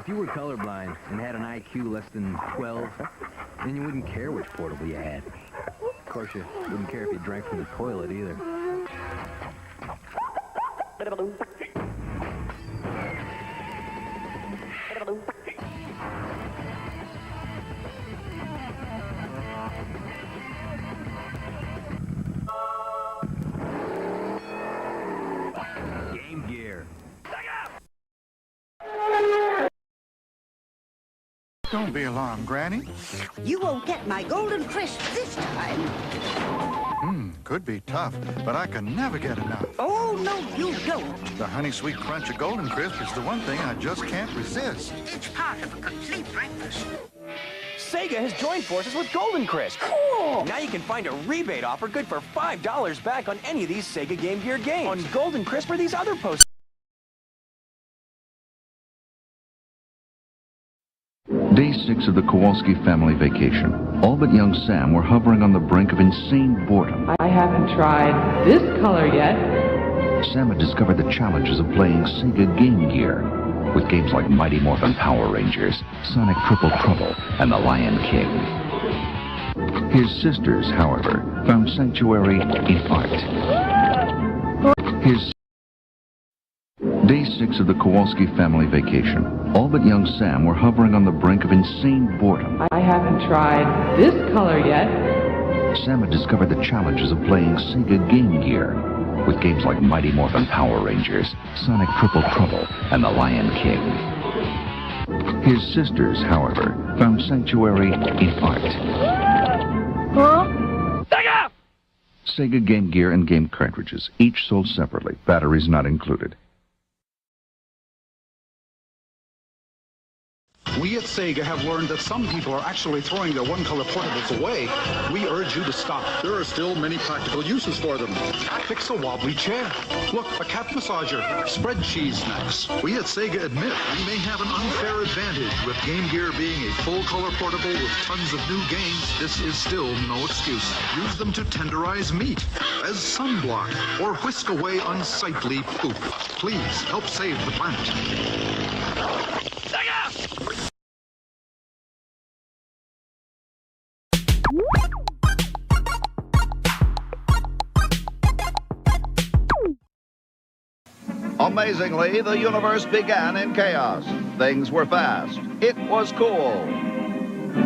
If you were colorblind and had an IQ less than 12, then you wouldn't care which portable you had. Of course, you wouldn't care if you drank from the toilet either. Game Gear. Don't be alarmed, Granny. You won't get my golden crisp this time. Could be tough, but I can never get enough. Oh, no, you don't. The honey sweet crunch of Golden Crisp is the one thing I just can't resist. It's part of a complete breakfast. Sega has joined forces with Golden Crisp. Cool! Now you can find a rebate offer good for $5 back on any of these Sega Game Gear games. On Golden Crisp or these other posts. Day 6 of the Kowalski family vacation. All but young Sam were hovering on the brink of insane boredom. I haven't tried this color yet. Sam had discovered the challenges of playing Sega Game Gear, with games like Mighty Morphin Power Rangers, Sonic Triple Trouble, and The Lion King. His sisters, however, found sanctuary in art. Day 6 of the Kowalski family vacation. All but young Sam were hovering on the brink of insane boredom. I haven't tried this color yet. Sam had discovered the challenges of playing Sega Game Gear, with games like Mighty Morphin Power Rangers, Sonic Triple Trouble, and The Lion King. His sisters, however, found sanctuary in art. Sega Game Gear and game cartridges, each sold separately, batteries not included. We at Sega have learned that some people are actually throwing their one-color portables away. We urge you to stop. There are still many practical uses for them. Fix a wobbly chair. Look, a cat massager. Spread cheese snacks. We at Sega admit we may have an unfair advantage. With Game Gear being a full-color portable with tons of new games, this is still no excuse. Use them to tenderize meat, as sunblock, or whisk away unsightly poop. Please help save the planet. Sega! 'Amazingly, the universe began in chaos. Things were fast. It was cool.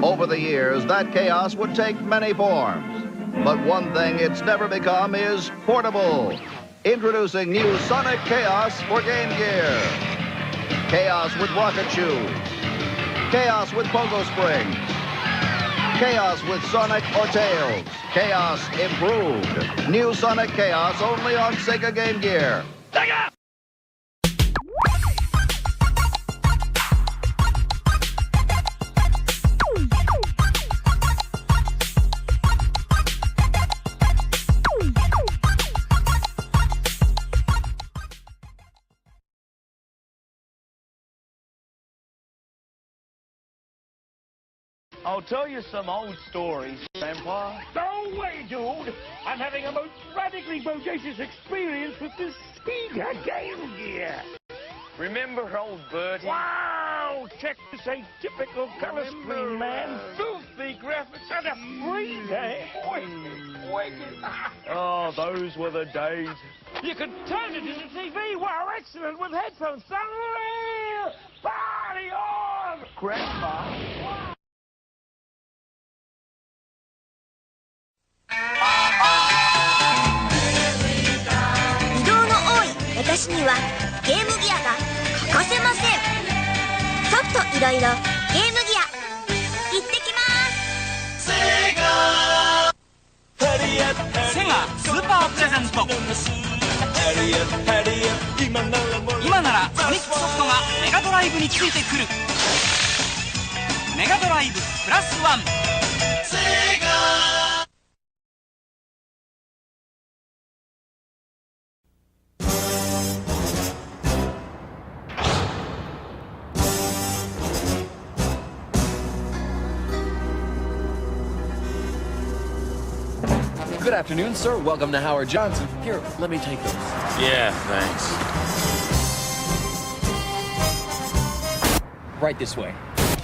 Over the years, that chaos would take many forms. But one thing it's never become is portable. Introducing new Sonic Chaos for Game Gear. Chaos with rocket shoes. Chaos with pogo springs. Chaos with Sonic or Tails. Chaos improved. New Sonic Chaos only on Sega Game Gear. Sega! I'll tell you some old stories, Grandpa. No way, dude! I'm having a most radically bodacious experience with this Sega Game Gear. Remember old Bertie? Wow! Check this atypical color screen, man. Filthy graphics and a free game. Wicked. Oh, those were the days. You could turn it into TV. Wow, excellent with headphones. Party on! Grandpa. 移動の多い私にはゲームギアが欠かせません。ソフトいろいろゲームギア行ってきます。セガスーパープレゼント。今ならソニックソフトがメガドライブについてくる。メガドライブプラスワン。セガGood afternoon, sir. Welcome to Howard Johnson. Here, let me take those. Yeah, thanks. Right this way.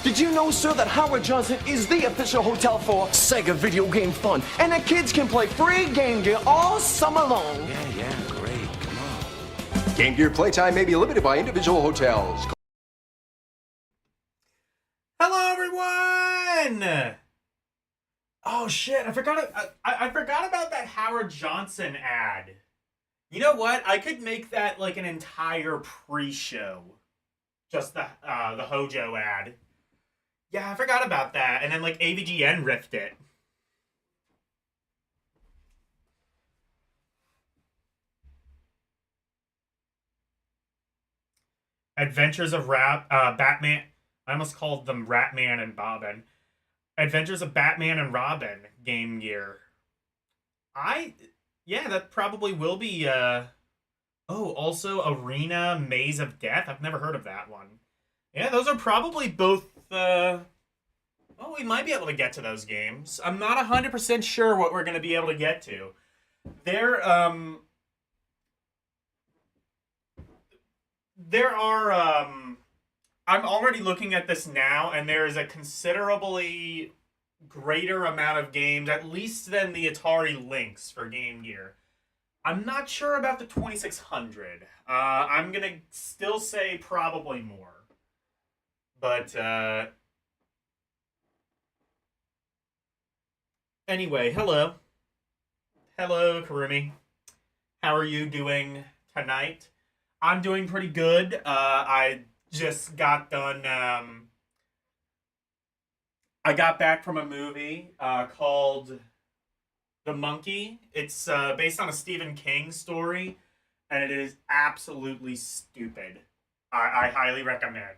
Did you know, sir, that Howard Johnson is the official hotel for Sega video game fun, and that kids can play free Game Gear all summer long? Yeah, great. Come on. Game Gear playtime may be limited by individual hotels. Hello, everyone! Oh shit! I forgot about that Howard Johnson ad. You know what? I could make that like an entire pre-show. Just the Hojo ad. Yeah, I forgot about that. And then like AVGN riffed it. Adventures of Batman. I almost called them Ratman and Bobbin. Adventures of Batman and Robin Game Gear. Yeah, that probably will be, also Arena Maze of Death. I've never heard of that one. Yeah, those are probably both, we might be able to get to those games. I'm not 100% sure what we're going to be able to get to. I'm already looking at this now, and there is a considerably greater amount of games, at least than the Atari Lynx for Game Gear. I'm not sure about the 2600. I'm going to still say probably more. But, anyway, hello. Hello, Karumi. How are you doing tonight? I'm doing pretty good. I just got done, I got back from a movie called The Monkey. It's based on a Stephen King story, and it is absolutely stupid. I highly recommend.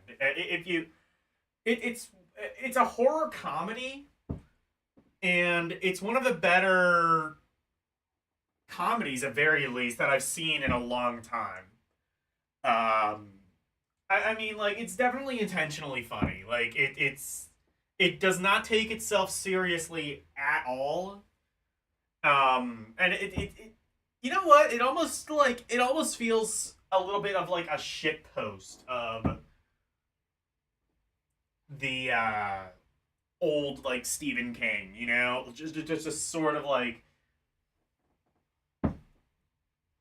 It's a horror comedy, and it's one of the better comedies, at very least, that I've seen in a long time. I mean, like, it's definitely intentionally funny. Like, it does not take itself seriously at all. And it you know what? It almost feels a little bit of like a shit post of the old like Stephen King, you know? Just a sort of like,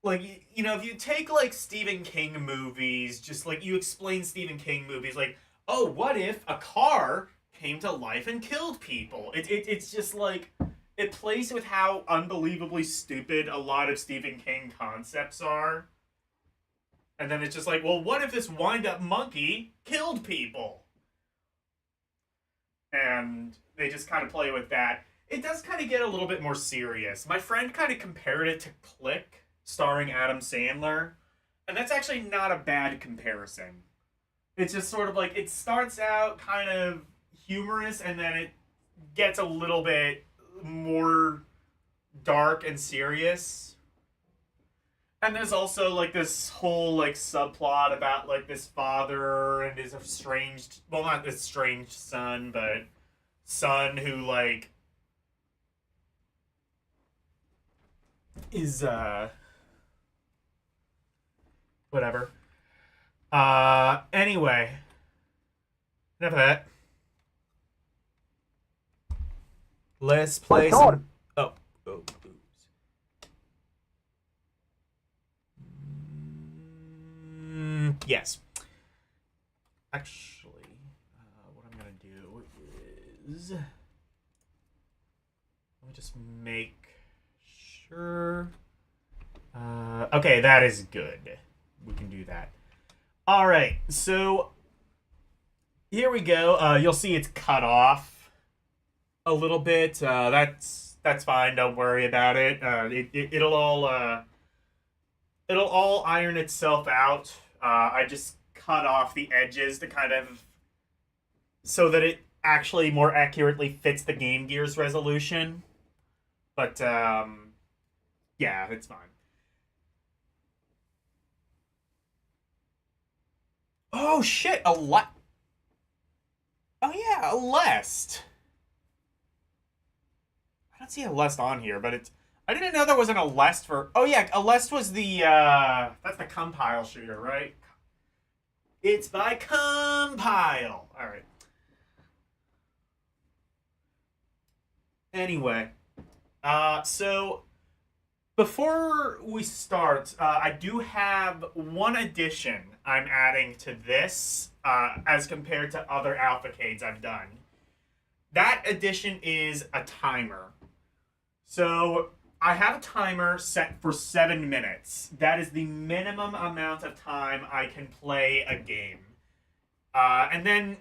you know, if you take, like, Stephen King movies, just, like, you explain Stephen King movies, like, oh, what if a car came to life and killed people? It's just, like, it plays with how unbelievably stupid a lot of Stephen King concepts are. And then it's just like, well, what if this wind-up monkey killed people? And they just kind of play with that. It does kind of get a little bit more serious. My friend kind of compared it to Click, starring Adam Sandler, and that's actually not a bad comparison. It's just sort of like, it starts out kind of humorous, and then it gets a little bit more dark and serious. And there's also, like, this whole, like, subplot about, like, this father and his estranged, well, not estranged son, but son who, like, is, whatever. Anyway. Enough of that. Let's play some... Oh, oops. Yes. Actually, what I'm gonna do is... Let me just make sure... okay, that is good. We can do that. All right, so here we go. You'll see it's cut off a little bit. That's fine. Don't worry about it. It'll all iron itself out. I just cut off the edges to kind of so that it actually more accurately fits the Game Gear's resolution. But yeah, it's fine. Oh shit, Oh yeah, a Lest. I don't see a Lest on here, but it's... I didn't know there wasn't a Lest for... Oh yeah, a Lest was the, that's the compile shooter, right? It's by compile. All right. Anyway, so before we start, I do have one addition I'm adding to this as compared to other Alphacades I've done. That addition is a timer. So I have a timer set for 7 minutes. That is the minimum amount of time I can play a game. And then,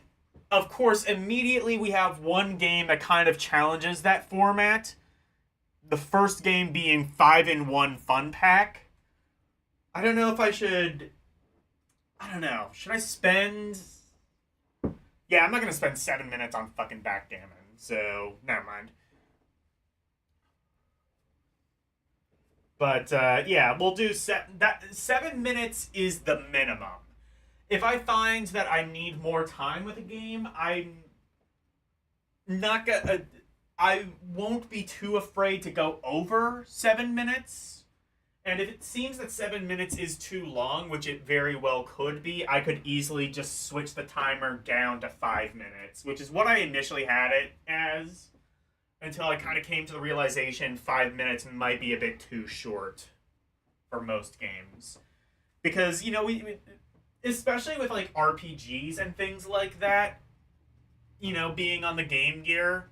of course, immediately we have one game that kind of challenges that format. The first game being 5-in-1 Fun Pack. I don't know if I should... I don't know. Should I spend... Yeah, I'm not going to spend 7 minutes on fucking backgammon, so never mind. But, yeah, we'll do... 7 minutes is the minimum. If I find that I need more time with a game, I'm not gonna... I won't be too afraid to go over 7 minutes. And if it seems that 7 minutes is too long, which it very well could be, I could easily just switch the timer down to 5 minutes, which is what I initially had it as, until I kind of came to the realization 5 minutes might be a bit too short for most games. Because, you know, we especially with, like, RPGs and things like that, you know, being on the Game Gear,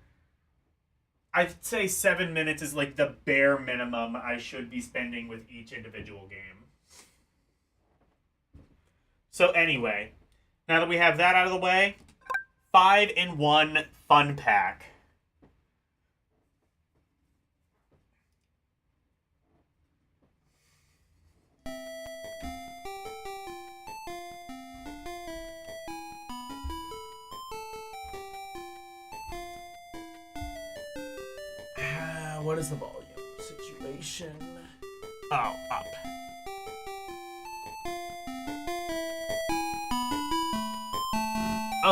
I'd say 7 minutes is like the bare minimum I should be spending with each individual game. So anyway, now that we have that out of the way, 5-in-1 Fun Pack. What is the volume situation? Oh, up.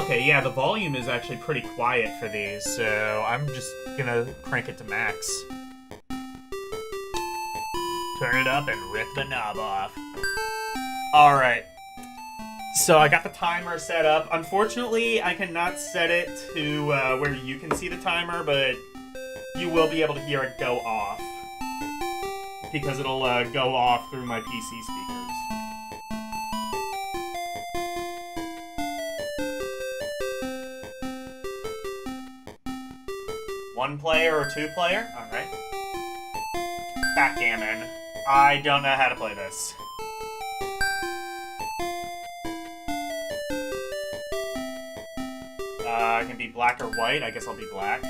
Okay, yeah, the volume is actually pretty quiet for these, so I'm just gonna crank it to max. Turn it up and rip the knob off. Alright. So I got the timer set up. Unfortunately, I cannot set it to where you can see the timer, but you will be able to hear it go off, because it'll go off through my PC speakers. One player or two player? Alright. Backgammon. I don't know how to play this. I can be black or white. I guess I'll be black.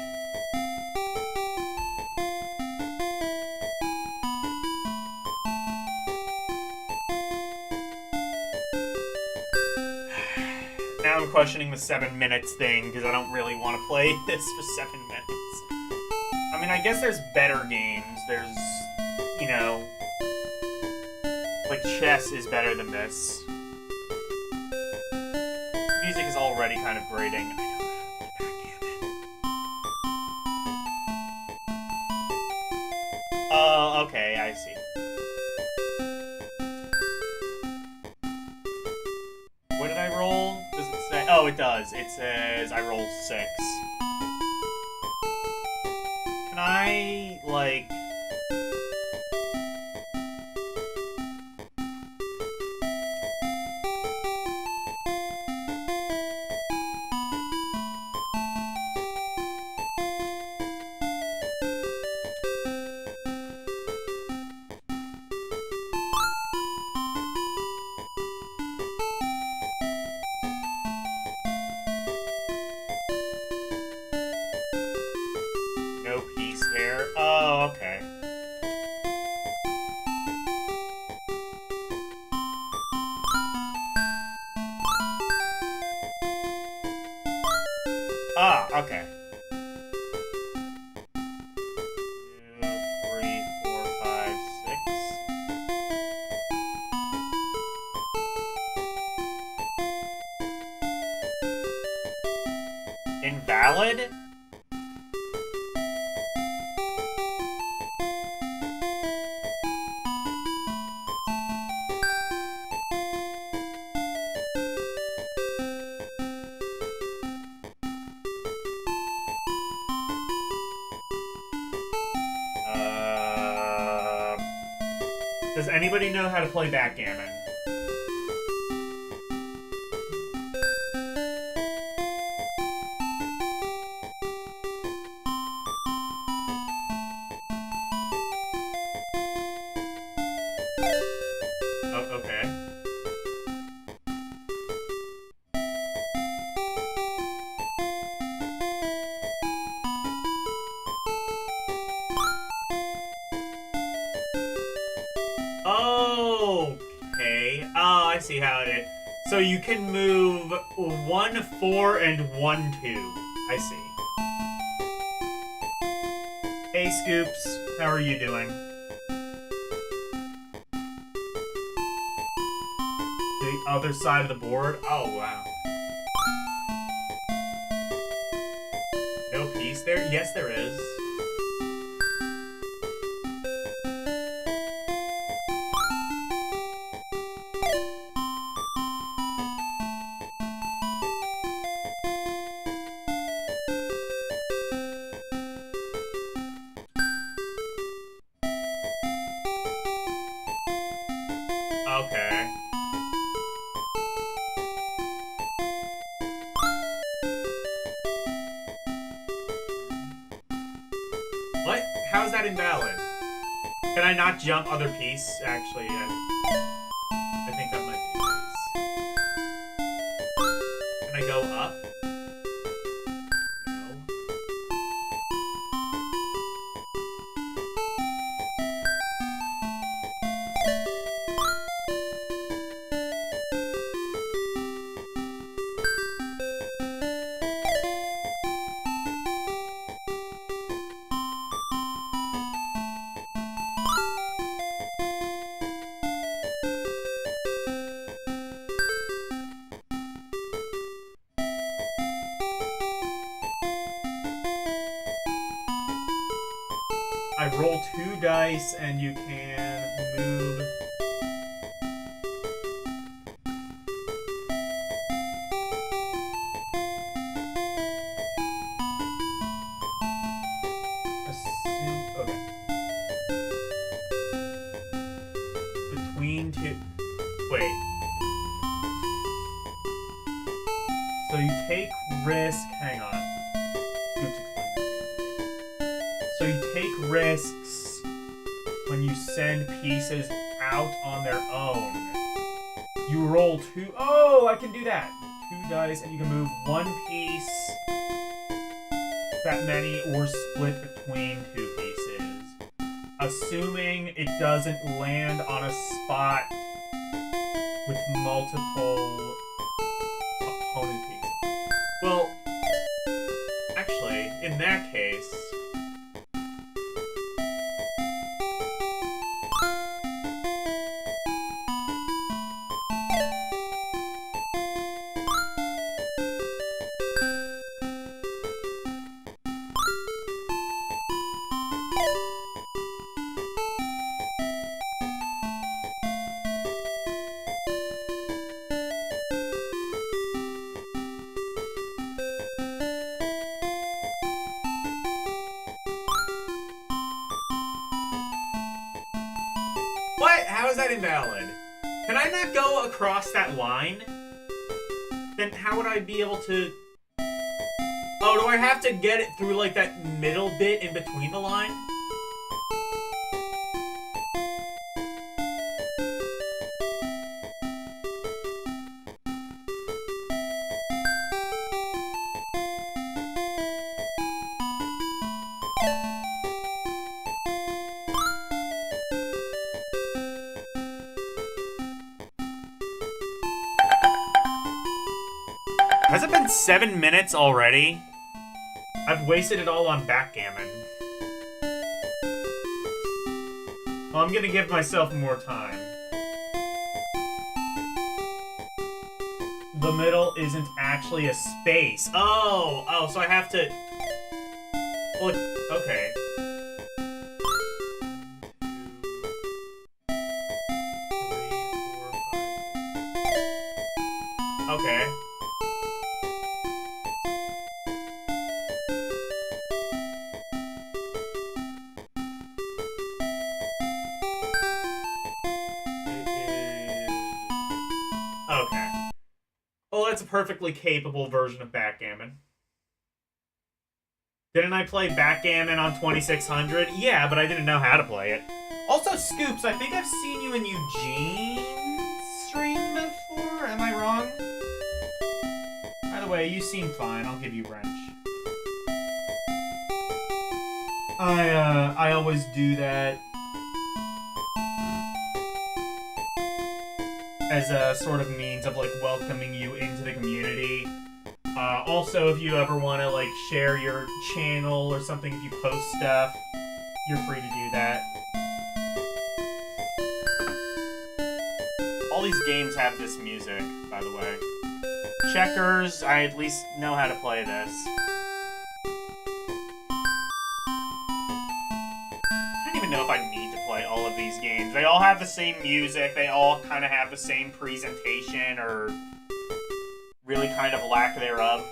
Now I'm questioning the 7 minutes thing, because I don't really want to play this for 7 minutes. I mean, I guess there's better games. There's, you know, like chess is better than this. Music is already kind of grating. Oh, okay, I see. What did I roll? Does it say? Oh, it does. It says I rolled 6. Can I, like... No piece there. Oh, okay. Ah, okay. 2, 3, 4, 5, 6. Invalid? Does anybody know how to play backgammon? Oh, okay. Okay. Oh, I see how it is. So you can move 1, 4, and 1, 2. I see. Hey, Scoops. How are you doing? The other side of the board? Oh, wow. No piece there? Yes, there is. Okay. What? How is that invalid? Can I not jump other piece? Actually, I think that might be the case. Can I go up? No. I roll 2 dice and you can move. Okay. Between 2. Wait. So you take risk. Hang on. Scoops explain this to me. So you take risks when you send pieces out on their own. You roll 2. Oh, I can do that. 2 dice, and you can move 1 piece that many or split between 2 pieces. Assuming it doesn't land on a spot with multiple opponent pieces. Well, actually, in that case, what? How is that invalid? Can I not go across that line? Then how would I be able to... Oh, do I have to get it through, like, that middle bit in between the line? Has it been 7 minutes already? I've wasted it all on backgammon. Well, I'm gonna give myself more time. The middle isn't actually a space. Oh, so I have to... Well, okay. Okay. it's a perfectly capable version of backgammon. Didn't I play backgammon on 2600? Yeah, but I didn't know how to play it. Also, Scoops, I think I've seen you in Eugene's stream before. Am I wrong? By the way, you seem fine. I'll give you wrench. I always do that as a sort of means of, like, welcoming you into the community. Also, if you ever want to, like, share your channel or something, if you post stuff, you're free to do that. All these games have this music, by the way. Checkers, I at least know how to play this. I don't even know if I need to play all of these games. They all have the same music, they all kind of have the same presentation, or really kind of lack thereof.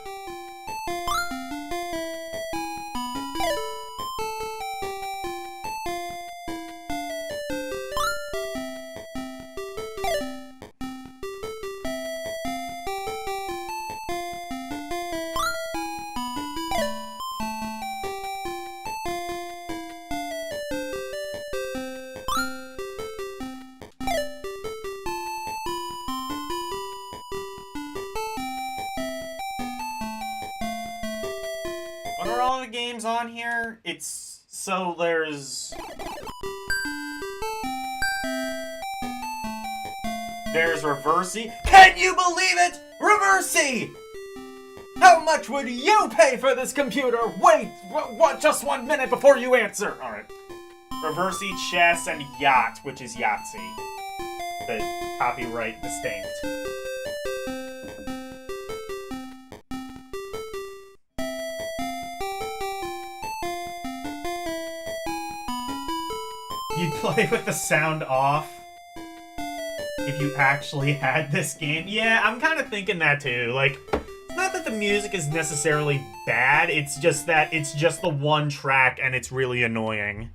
What are all the games on here? It's... so there's... there's Reversey. Can you believe it? Reversey! How much would you pay for this computer? Wait, what? Just 1 minute before you answer. Alright. Reversey, Chess, and Yacht, which is Yahtzee. But copyright distinct. You'd play with the sound off if you actually had this game. Yeah, I'm kind of thinking that too. Like, it's not that the music is necessarily bad, it's just that it's just the one track and it's really annoying.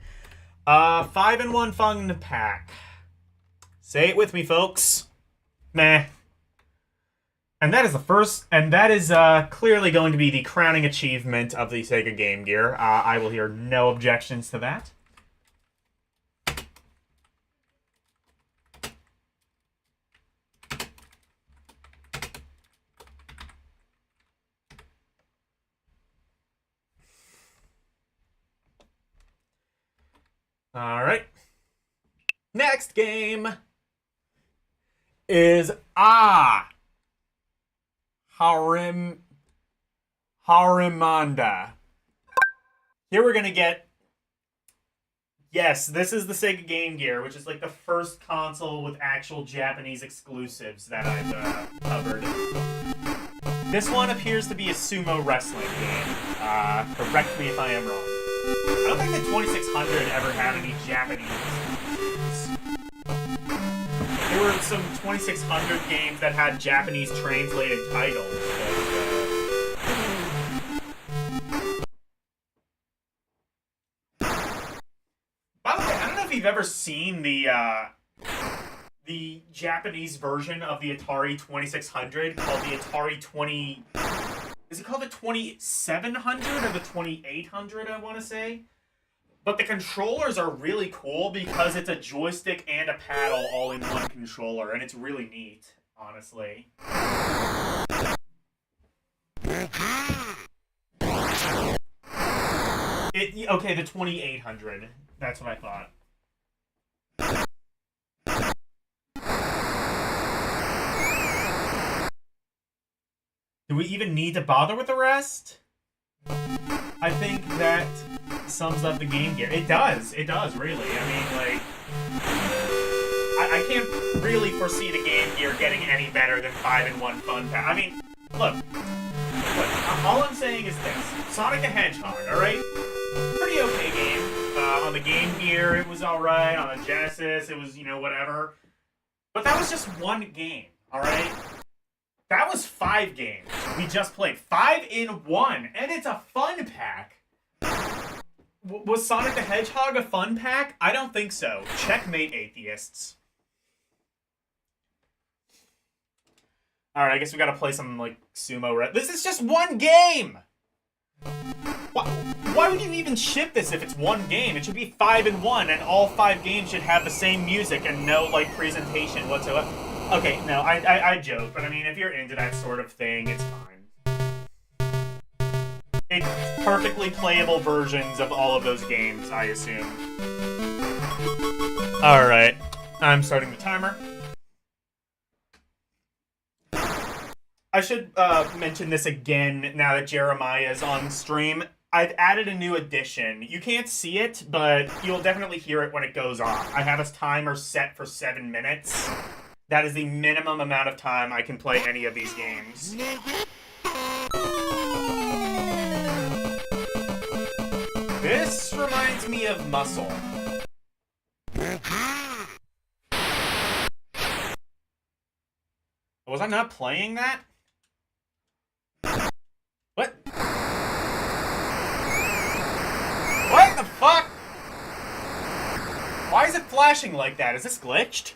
5-in-1 Fun Pack. Say it with me, folks. Meh. And that is the first, and that is clearly going to be the crowning achievement of the Sega Game Gear. I will hear no objections to that. Alright. Next game is Harimanda. Here we're gonna get... yes, this is the Sega Game Gear, which is like the first console with actual Japanese exclusives that I've covered. This one appears to be a sumo wrestling game. Correct me if I am wrong. I don't think the 2600 ever had any Japanese exclusives. There were some 2600 games that had Japanese translated titles. By the way, I don't know if you've ever seen the Japanese version of the Atari 2600 called the Atari 20... is it called the 2700 or the 2800, I want to say? But the controllers are really cool because it's a joystick and a paddle all in one controller, and it's really neat, honestly. Okay, the 2800. That's what I thought. Do we even need to bother with the rest? I think that sums up the Game Gear. It does, really. I mean, like... I can't really foresee the Game Gear getting any better than 5-in-1 Fun Pack. I mean, look, all I'm saying is this. Sonic the Hedgehog, alright? Pretty okay game. On the Game Gear, it was alright. On the Genesis, it was, you know, whatever. But that was just one game, alright? That was 5 games. We just played 5-in-1, and it's a fun pack. Was Sonic the Hedgehog a fun pack? I don't think so. Checkmate, atheists. Alright, I guess we gotta play some, like, sumo. This is just one game! Why would you even ship this if it's one game? It should be 5-in-1, and all 5 games should have the same music and no, like, presentation whatsoever. Okay, no, I joke, but I mean, if you're into that sort of thing, it's fine. It's perfectly playable versions of all of those games, I assume. Alright, I'm starting the timer. I should mention this again now that Jeremiah is on stream. I've added a new addition. You can't see it, but you'll definitely hear it when it goes off. I have a timer set for 7 minutes. That is the minimum amount of time I can play any of these games. This reminds me of Muscle. Was I not playing that? What? What the fuck? Why is it flashing like that? Is this glitched?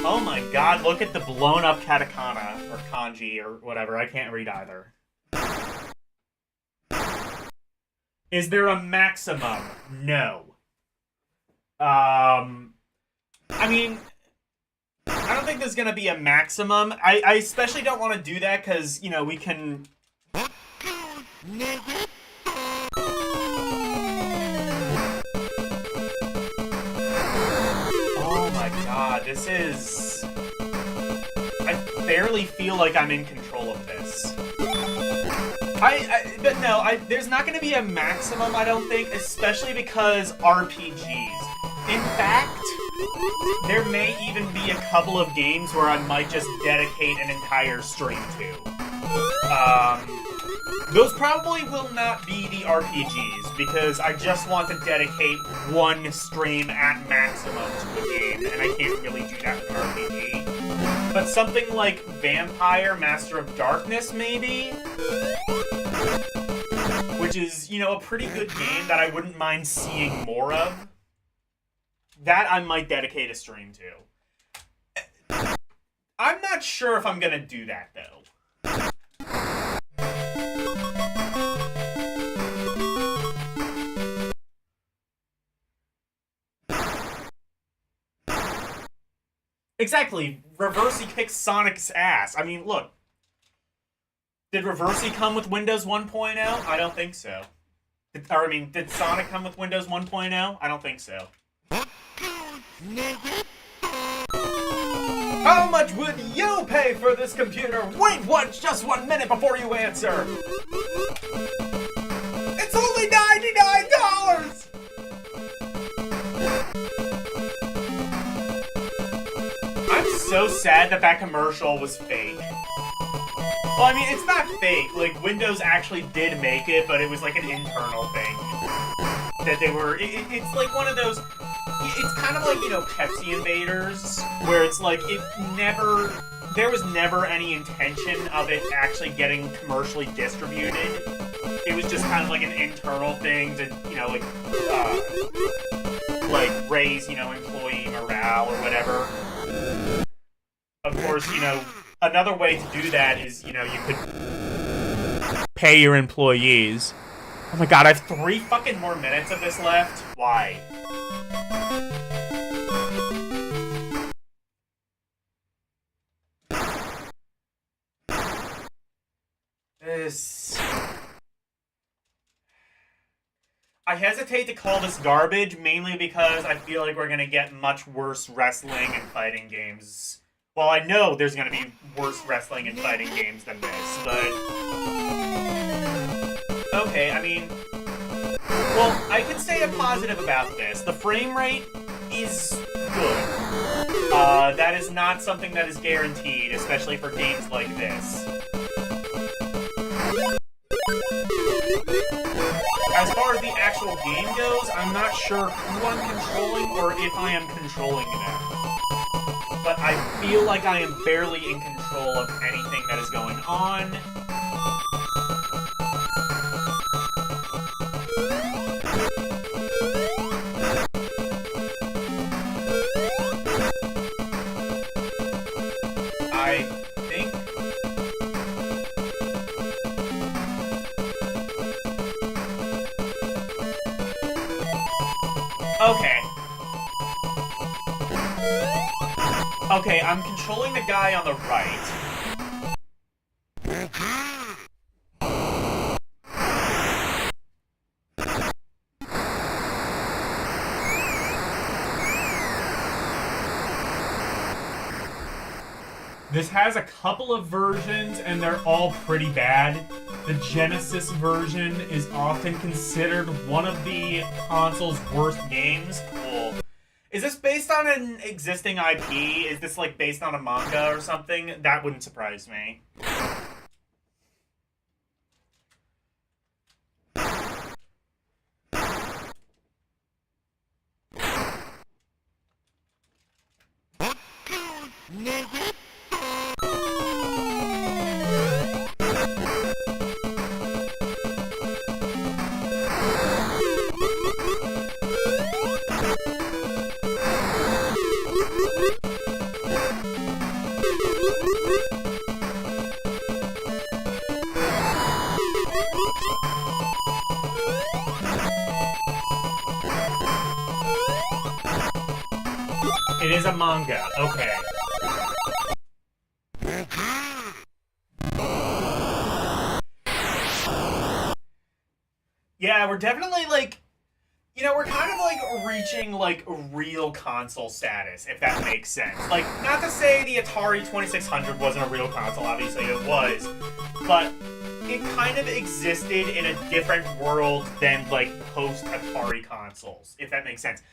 Oh my god, look at the blown up katakana, or kanji, or whatever. I can't read either. Is there a maximum? No. I mean, I don't think there's gonna be a maximum. I especially don't want to do that because, you know, we can... Oh my god, this is... I barely feel like I'm in control of this. But no, there's not going to be a maximum, I don't think, especially because RPGs. In fact, there may even be a couple of games where I might just dedicate an entire stream to. Those probably will not be the RPGs, because I just want to dedicate one stream at maximum to a game, and I can't really do that with an RPG. But something like Vampire Master of Darkness, maybe? Which is, you know, a pretty good game that I wouldn't mind seeing more of. That I might dedicate a stream to. I'm not sure if I'm gonna do that, though. Exactly. Reversey kicks Sonic's ass. I mean, look. Did Reversey come with Windows 1.0? I don't think so. Did Sonic come with Windows 1.0? I don't think so. How much would you pay for this computer? Wait just 1 minute before you answer. It's only $99! I'm so sad that commercial was fake. Well, I mean, it's not fake. Like, Windows actually did make it, but it was like an internal thing. That they were... It's like one of those... It's kind of like, you know, Pepsi Invaders, where it's like, there was never any intention of it actually getting commercially distributed. It was just kind of like an internal thing to, you know, like raise, you know, employee morale or whatever. Of course, you know, another way to do that is, you know, you could pay your employees. Oh my god, I have 3 fucking more minutes of this left? Why? I hesitate to call this garbage, mainly because I feel like we're gonna get much worse wrestling and fighting games. Well, I know there's gonna be worse wrestling and fighting games than this, but... Okay, I mean... Well, I can say a positive about this. The frame rate is good. That is not something that is guaranteed, especially for games like this. As far as the actual game goes, I'm not sure who I'm controlling or if I am controlling them. But I feel like I am barely in control of anything that is going on. Okay. Okay, I'm controlling the guy on the right. This has a couple of versions, and they're all pretty bad. The Genesis version is often considered one of the console's worst games. Cool. Is this based on an existing IP? Is this, like, based on a manga or something? That wouldn't surprise me. It is a manga. Okay. Yeah, we're definitely, like, you know, we're kind of, like, reaching, like, real console status, if that makes sense. Like, not to say the Atari 2600 wasn't a real console, obviously it was, but it kind of existed in a different world than, like, post-Atari consoles, if that makes sense.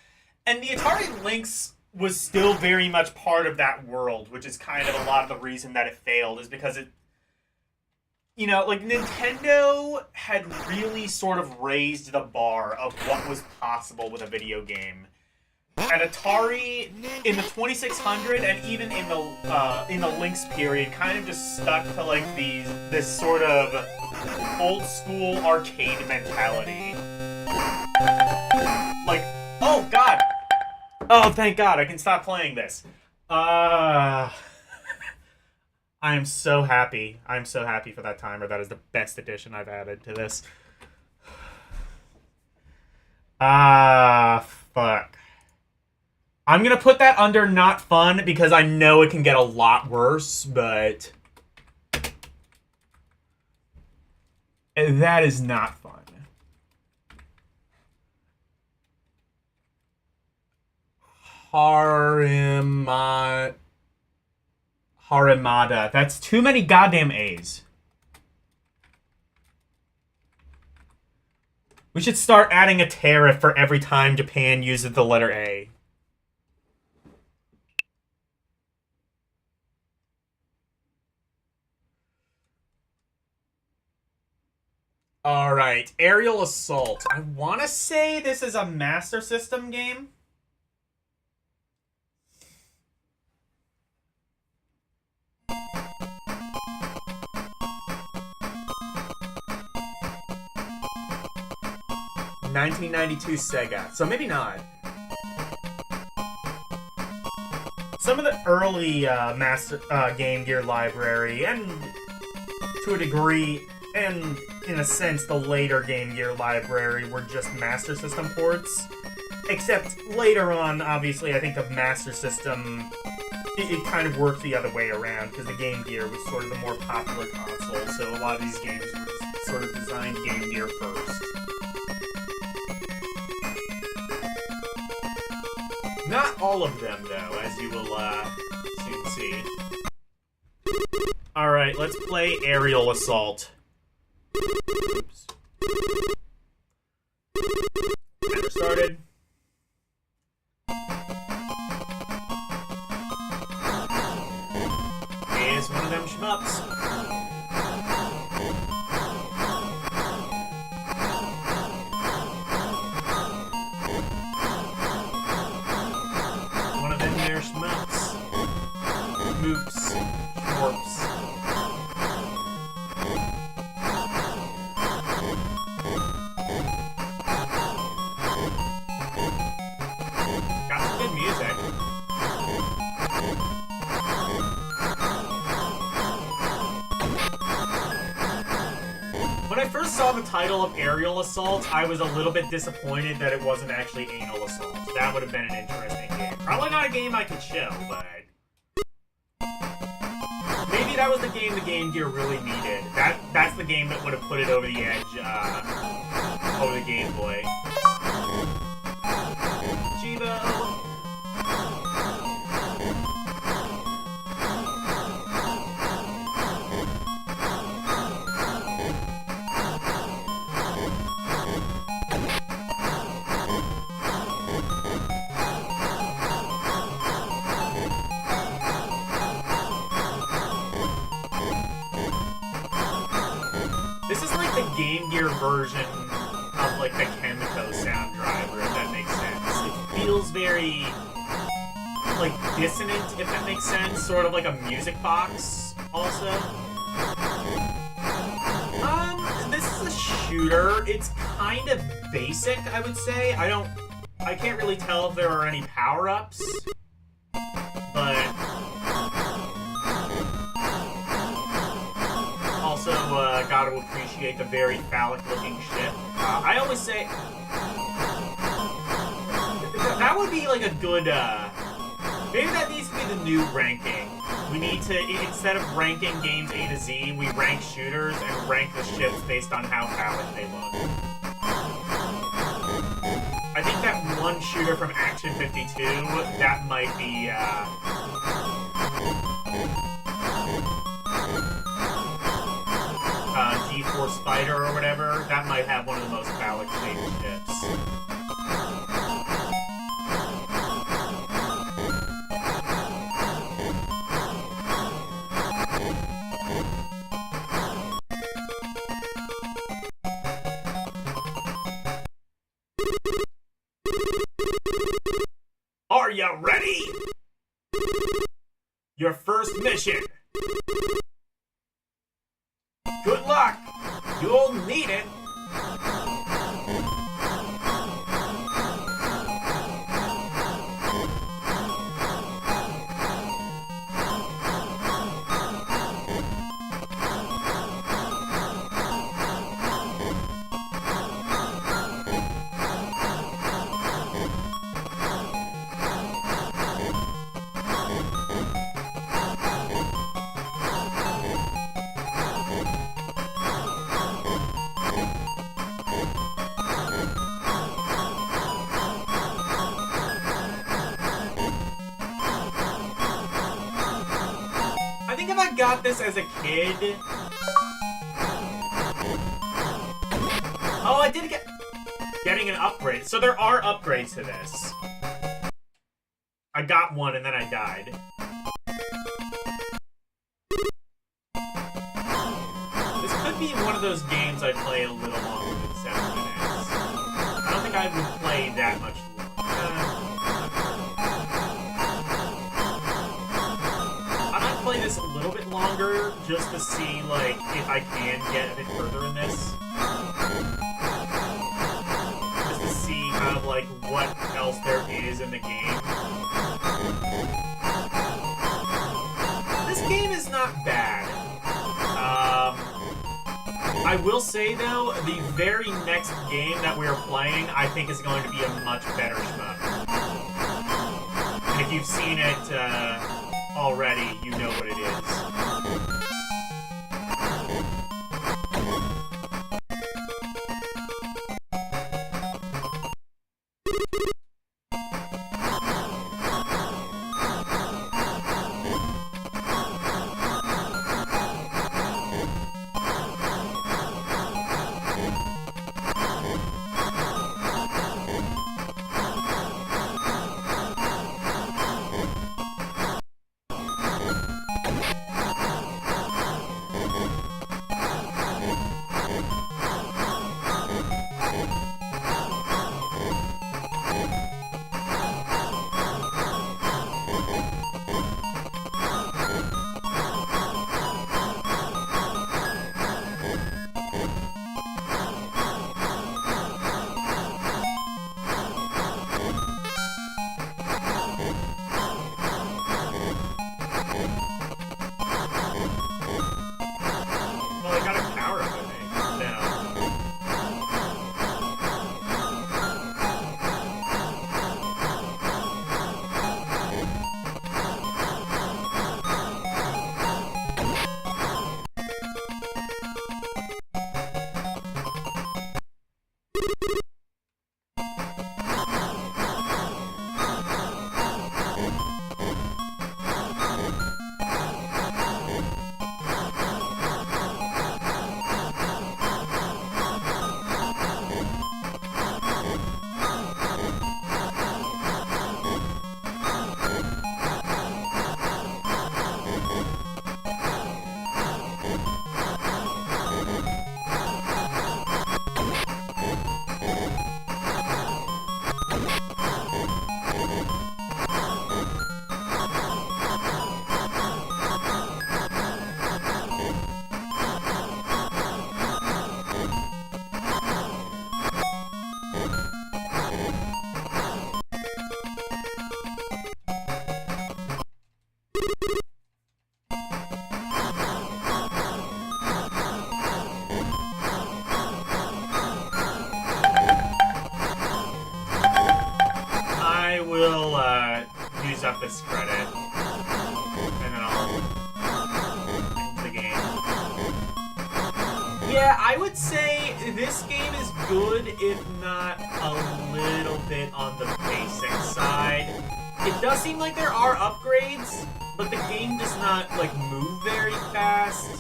And the Atari Lynx was still very much part of that world, which is kind of a lot of the reason that it failed, is because it, you know, like, Nintendo had really sort of raised the bar of what was possible with a video game. And Atari, in the 2600 and even in the Lynx period, kind of just stuck to, like, this sort of old-school arcade mentality. Like, oh, God! Oh, thank God, I can stop playing this. I am so happy. I'm so happy for that timer. That is the best addition I've added to this. Fuck. I'm gonna put that under not fun because I know it can get a lot worse, but that is not fun. Harimada. That's too many goddamn A's. We should start adding a tariff for every time Japan uses the letter A. Alright, Aerial Assault. I want to say this is a Master System game. $1992 Sega, so maybe not. Some of the early Game Gear library, and to a degree, and in a sense, the later Game Gear library were just Master System ports. Except later on, obviously, I think the Master System, it kind of worked the other way around, because the Game Gear was sort of the more popular console, so a lot of these games were sort of designed Game Gear first. Not all of them, though, as you will soon see. Alright, let's play Aerial Assault. Oops. Timer started. Here's one of them shmups. Schmucks. Moops. Schmorps. Got some good music. When I first saw the title of Aerial Assault, I was a little bit disappointed that it wasn't actually Anal Assault. That would have been an interesting game. Probably not a game I could show, but... maybe that was the game the Game Gear really needed. That's the game that would have put it over the edge, over the Game Boy. Chibo! This is like the Game Gear version of like the Chemico sound driver, if that makes sense. It feels very like dissonant, if that makes sense. Sort of like a music box, also. This is a shooter. It's kind of basic, I would say. I can't really tell if there are any power-ups, but also gotta appreciate the very phallic-looking ship. I always say that would be like a good. Maybe that needs to be the new ranking. We need to, instead of ranking games A to Z, we rank shooters and rank the ships based on how phallic they look. I think that one shooter from Action 52, that might be, D-Force Fighter or whatever, that might have one of the most phallic-shaped ships. Are you ready? Your first mission. Good luck. You'll need it. Got this as a kid. Oh, I did getting an upgrade. So there are upgrades to this. I got one and then I died. This could be one of those games I play a little longer than 7 minutes. I don't think I would play that much longer. Play this a little bit longer just to see like if I can get a bit further in this, just to see kind of like what else there is in the game. This game is not bad. I will say though, the very next game that we are playing I think is going to be a much better shmup. And if you've seen it already, you know what it is. got this credit. And then I'll into the game. Yeah, I would say this game is good, if not a little bit on the basic side. It does seem like there are upgrades, but the game does not, like, move very fast.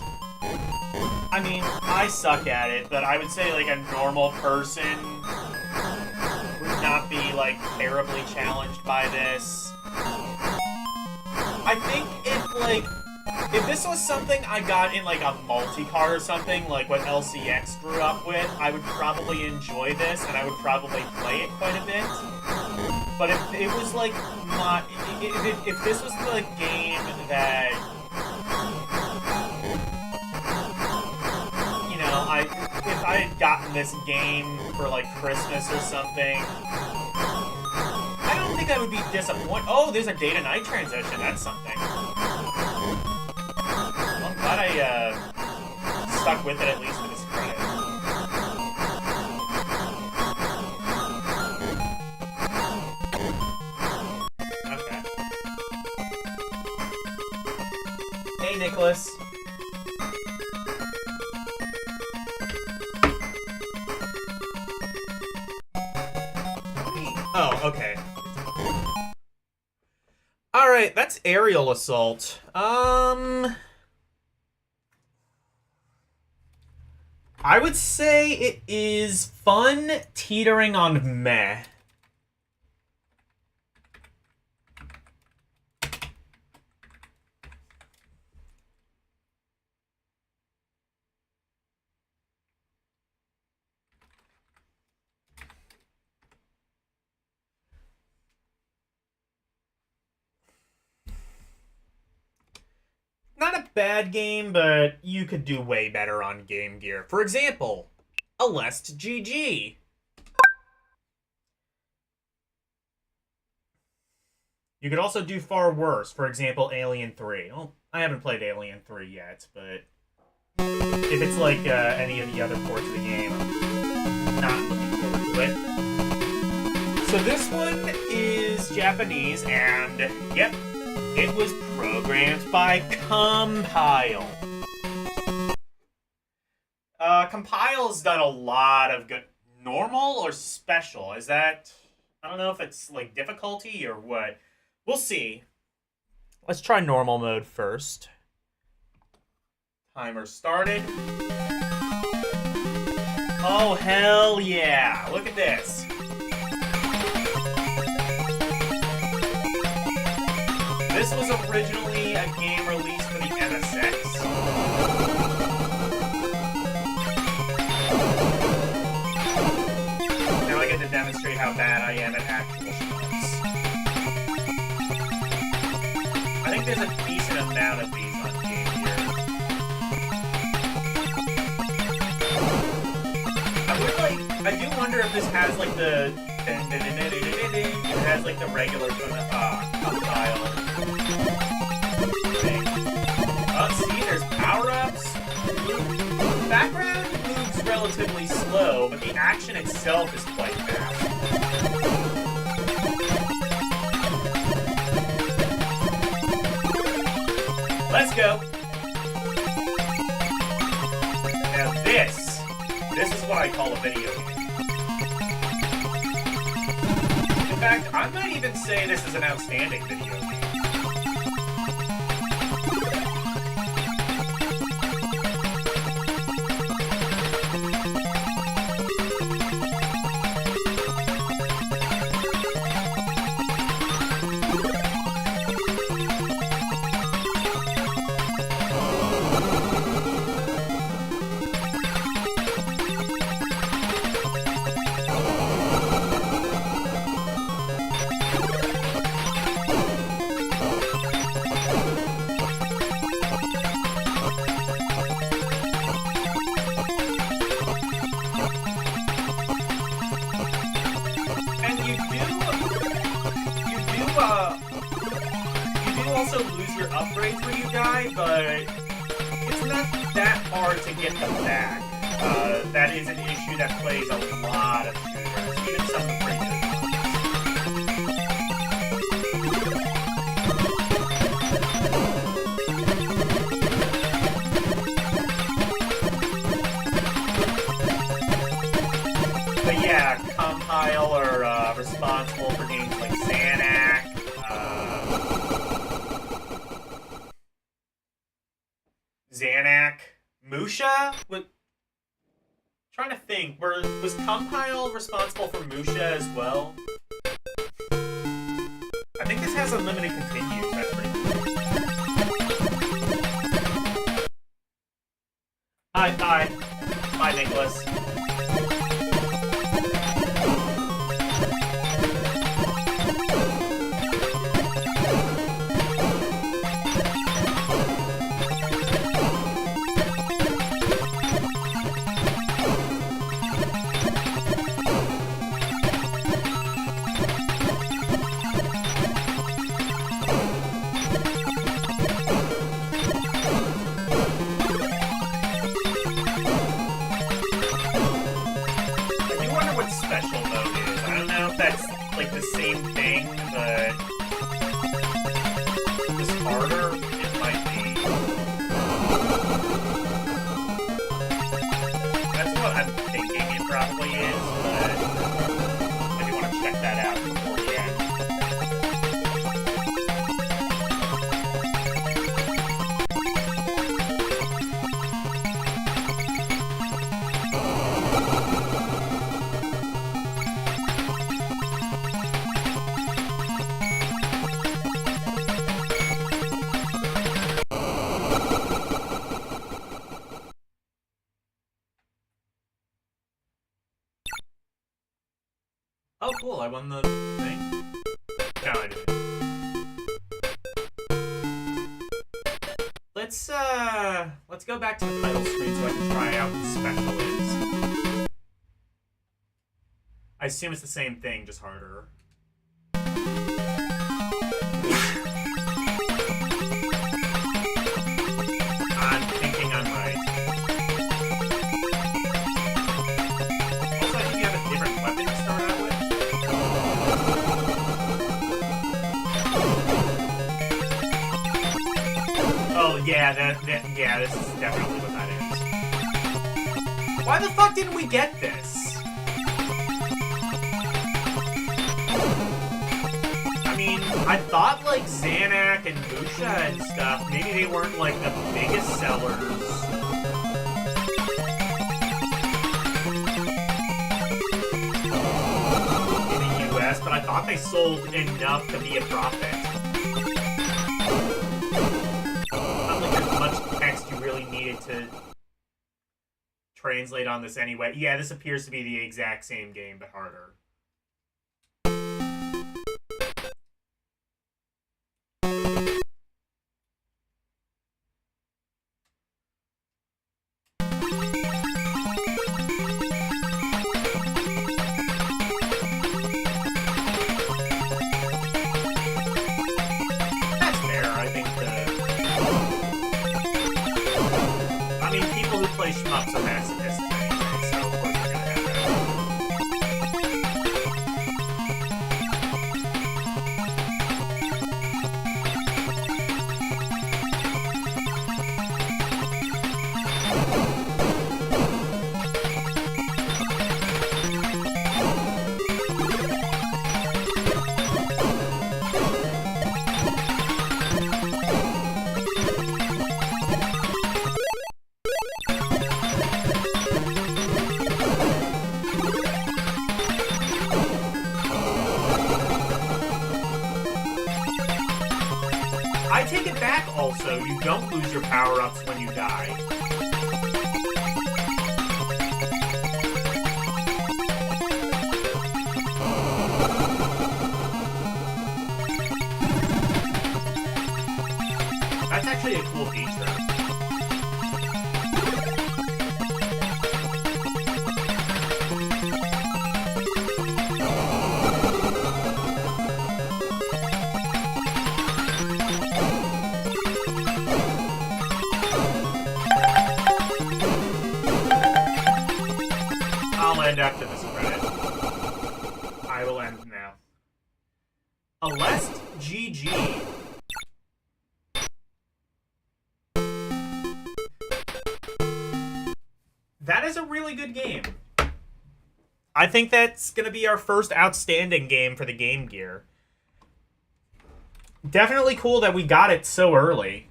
I mean, I suck at it, but I would say, like, a normal person would not be, like, terribly challenged by this. I think if this was something I got in, like, a multi-card or something, like what LCX grew up with, I would probably enjoy this, and I would probably play it quite a bit. But if it was, like, not... If this was the game that... You know, if I had gotten this game for, like, Christmas or something... I don't think I would be disappointed. Oh, there's a day-to-night transition. That's something. I'm glad I stuck with it at least for this credit. Okay. Hey, Nicholas. Oh, okay. Alright, that's Aerial Assault. I would say it is fun, teetering on meh. Not a bad game, but you could do way better on Game Gear. For example, Alest GG. You could also do far worse. For example, Alien 3. Well, I haven't played Alien 3 yet, but if it's like any of the other ports of the game, I'm not looking forward to it. So this one is Japanese, and yep, it was programmed by Compile. Compile's done a lot of good... Normal or special? Is that... I don't know if it's, like, difficulty or what. We'll see. Let's try normal mode first. Timer started. Oh, hell yeah. Look at this. This was originally a game released for the MSX. Now I get to demonstrate how bad I am at actual shots. I think there's a decent amount of these on Game Gear. I do wonder if this has like the... It has like the regular compile thing. See, there's power-ups. The background moves relatively slow, but the action itself is quite fast. Let's go. Now this is what I call a video game. In fact, I might even say this is an outstanding video game. Upgrades when you die, but it's not that hard to get them back. That is an issue that plays a lot of shooters, even some of the pretty good But yeah, Compile are responsible for games like Xanac, Musha? Trying to think, was Compile responsible for Musha as well? I think this has unlimited continues, that's pretty cool. Hi, bye. Bye, Nicholas. Same thing, but just harder, it might be. That's what I'm thinking it probably is, but I do want to check that out before the end. Oh, cool, I won the thing? No, I didn't. Let's go back to the title screen so I can try out what the special is. I assume it's the same thing, just harder. I'm thinking I'm right. Also, I think you have a different weapon to start out with. Oh yeah, yeah, this is definitely what that is. Why the fuck didn't we get this? I mean, I thought like Xanac and Musha and stuff, maybe they weren't like the biggest sellers. In the US, but I thought they sold enough to be a profit. Needed to translate on this anyway. Yeah, this appears to be the exact same game, but harder. That's fair, I think people who play shmups are masochists anyway, so of course they're gonna have I take it back also, you don't lose your power-ups when you die. That's actually a cool feature. After this credit. I will end now. Alest GG. That is a really good game. I think that's going to be our first outstanding game for the Game Gear. Definitely cool that we got it so early.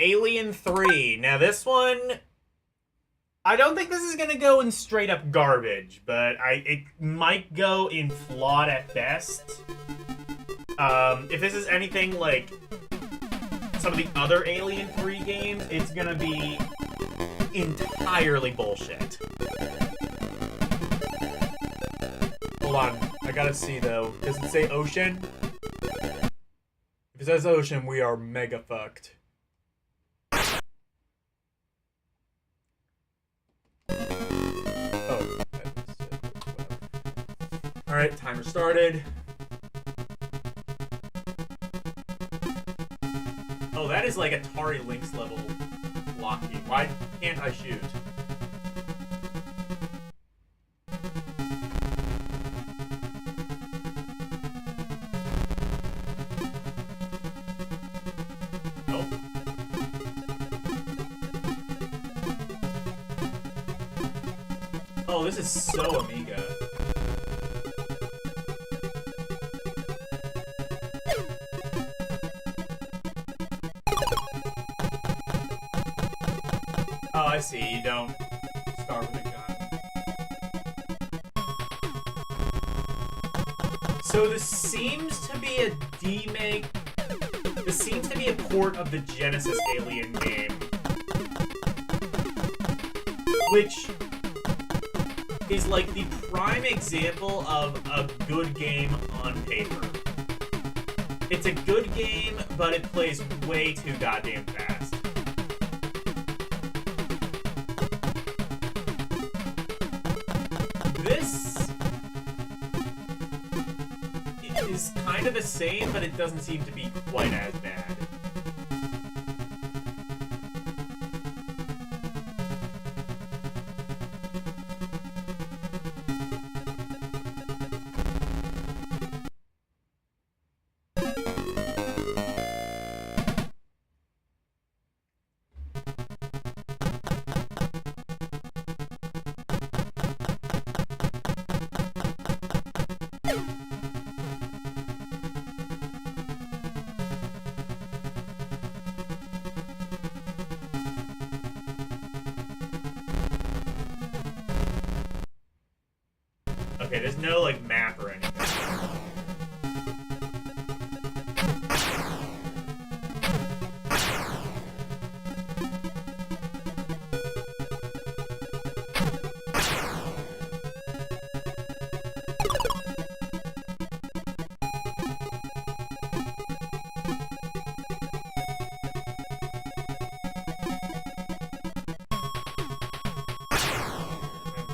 Alien 3. Now this one, I don't think this is going to go in straight up garbage, but it might go in flawed at best. If this is anything like some of the other Alien 3 games, it's going to be entirely bullshit. Hold on, I gotta see though. Does it say ocean? If it says ocean, we are mega fucked. Alright, timer started. Oh, that is like Atari Lynx level blocking. Why can't I shoot? Nope. Oh, this is so Amiga. Oh, I see. You don't start with a gun. So this seems to be a demake. This seems to be a port of the Genesis Alien game, which is like the prime example of a good game on paper. It's a good game, but it plays way too goddamn fast. This is kind of the same, but it doesn't seem to be quite as bad. Okay, there's no, like, map or anything.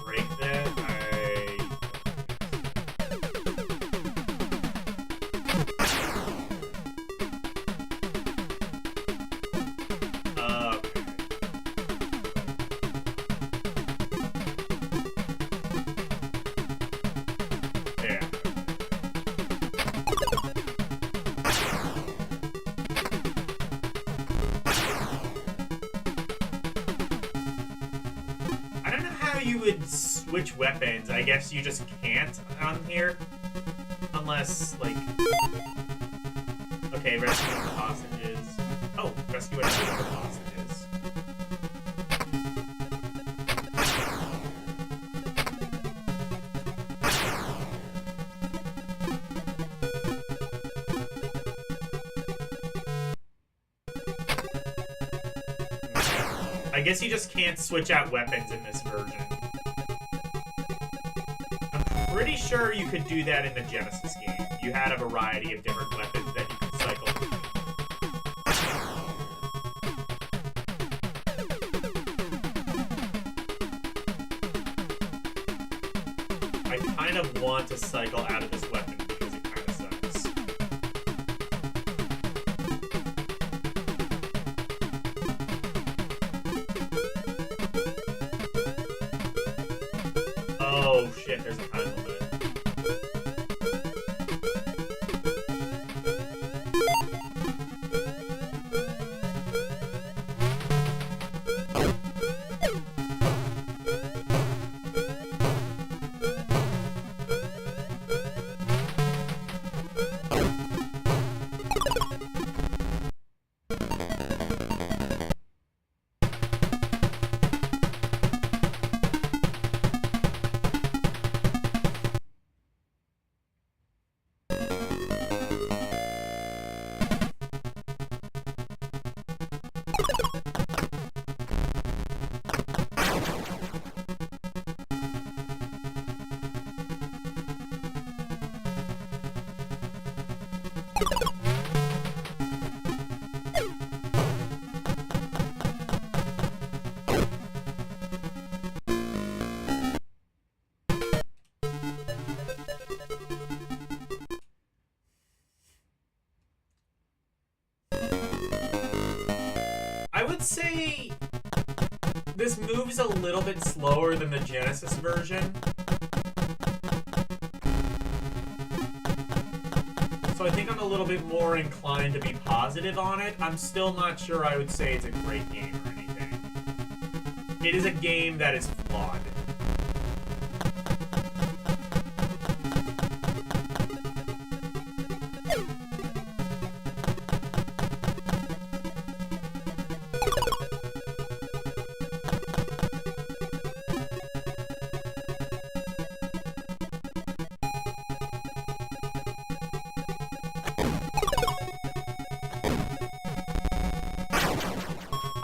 Break that. I don't know how you would switch weapons. I guess you just can't on here. Unless, like... Okay, rescue the hostages. Oh, rescue another one of the hostages. I guess you just can't switch out weapons in this version. I'm pretty sure you could do that in the Genesis game. You had a variety of different weapons that you could cycle between. I kind of want to cycle out of this weapon because it kind of sucks. Oh shit, there's a time limit. I would say this moves a little bit slower than the Genesis version. So I think I'm a little bit more inclined to be positive on it. I'm still not sure I would say it's a great game or anything. It is a game that is flawed.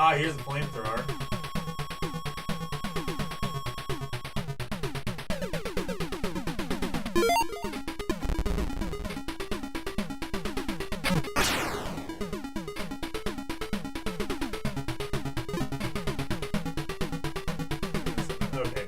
Ah, here's the flamethrower. Okay.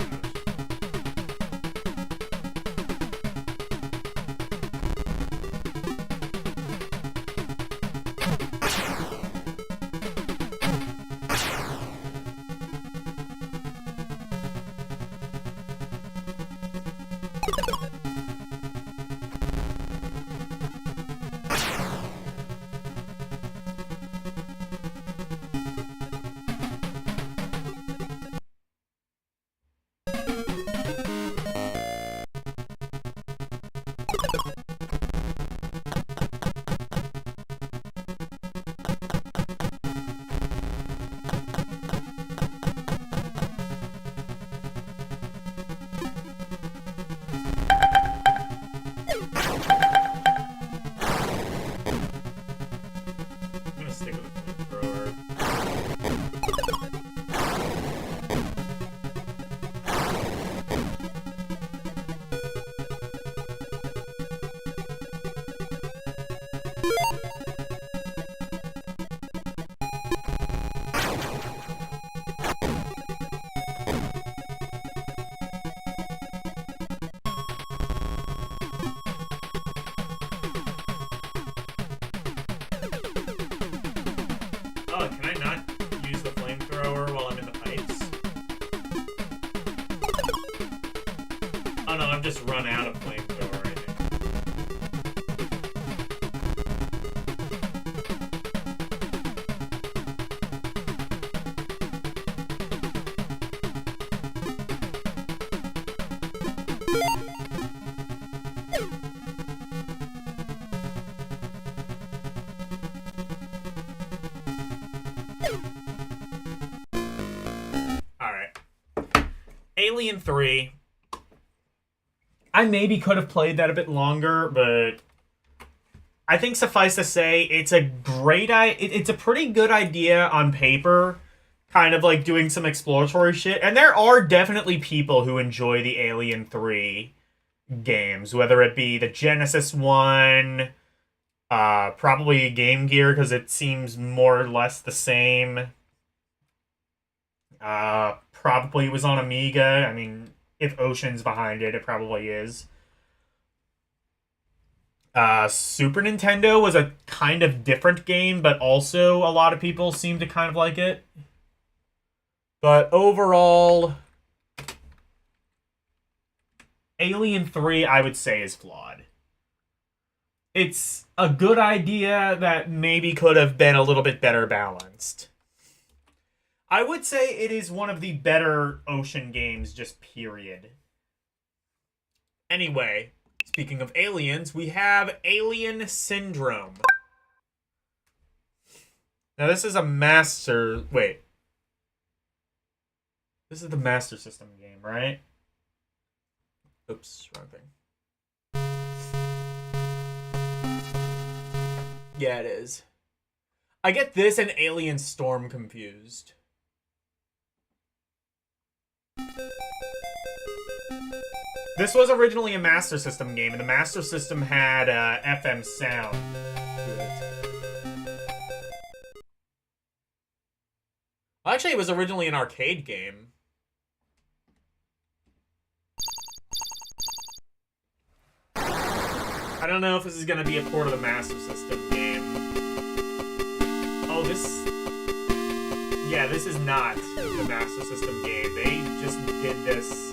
Oh, can I not use the flamethrower while I'm in the pipes? Oh no, I've just run out of flamethrower, I think. Alien 3. I maybe could have played that a bit longer, but I think suffice to say, it's a great it's a pretty good idea on paper, kind of like doing some exploratory shit. And there are definitely people who enjoy the Alien 3 games, whether it be the Genesis one, probably Game Gear because it seems more or less the same. Probably was on Amiga. I mean, if Ocean's behind it, it probably is. Super Nintendo was a kind of different game, but also a lot of people seem to kind of like it. But overall, Alien 3, I would say, is flawed. It's a good idea that maybe could have been a little bit better balanced. I would say it is one of the better ocean games, just period. Anyway, speaking of aliens, we have Alien Syndrome. Now this is a master... Wait. This is the Master System game, right? Oops, wrong thing. Yeah, it is. I get this and Alien Storm confused. This was originally a Master System game, and the Master System had FM sound to it. Well, actually, it was originally an arcade game. I don't know if this is going to be a port of the Master System game. Oh, this... Yeah, this is not the Master System game. They just did this...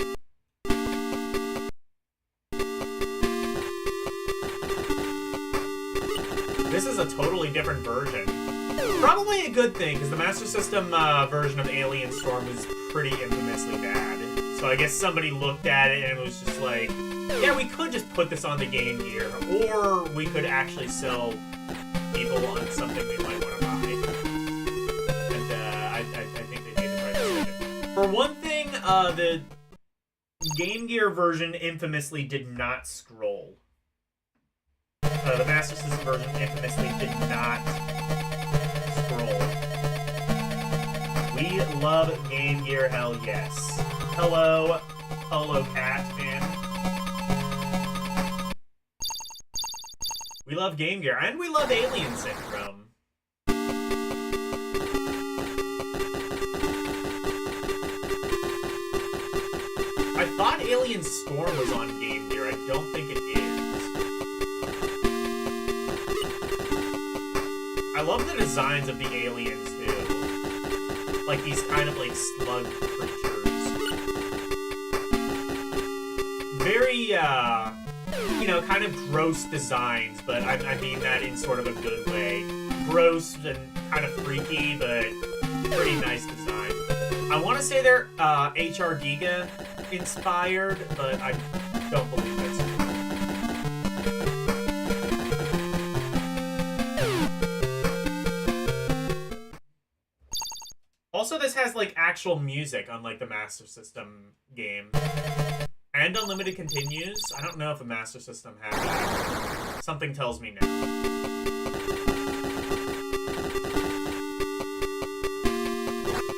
This is a totally different version. Probably a good thing, because the Master System version of Alien Storm was pretty infamously bad. So I guess somebody looked at it and it was just like, yeah, we could just put this on the Game Gear, or we could actually sell people on something they might want to buy. And I think they made the right decision. For one thing, the Game Gear version infamously did not scroll. The Master System version infamously did not scroll. We love Game Gear, hell yes. Hello, Cat fan. We love Game Gear, and we love Alien Syndrome. I thought Alien Storm was on Game Gear. I don't think it is. I love the designs of the aliens, too. Like these kind of, like, slug creatures. Very, you know, kind of gross designs, but I mean that in sort of a good way. Gross and kind of freaky, but pretty nice design. I want to say they're HR Giga inspired, but I don't believe that's true. Also, this has, like, actual music, unlike the Master System game. And Unlimited continues. I don't know if the Master System has that. Something tells me no.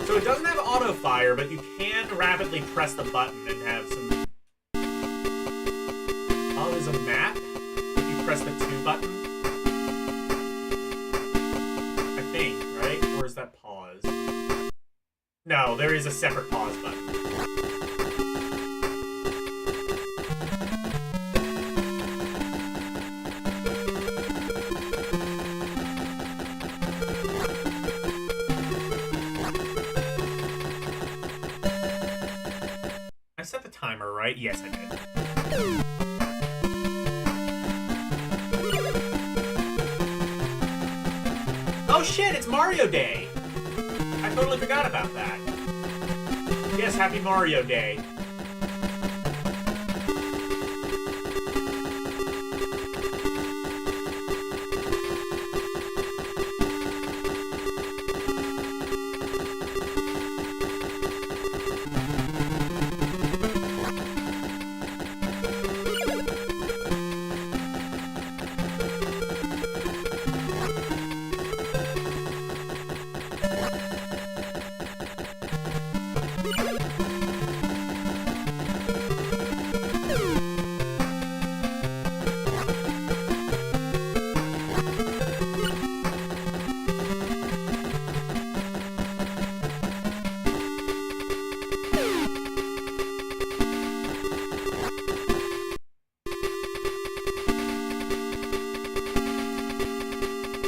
So it doesn't have auto-fire, but you can rapidly press the button and have some... Oh, there's a map? If you press the 2 button? I think, right? Or is that pause? No, there is a separate pause button. I set the timer, right? Yes, I did. Oh shit, it's Mario Day! I totally forgot about that. Yes, happy Mario Day.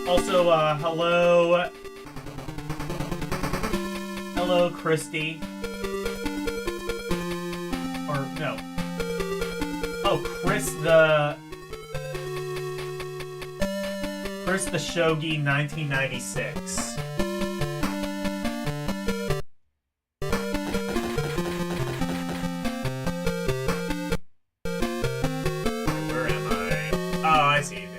Also, hello... Hello, Christy. Or, no. Oh, Chris the Shogi 1996. Where am I? Oh, I see you there.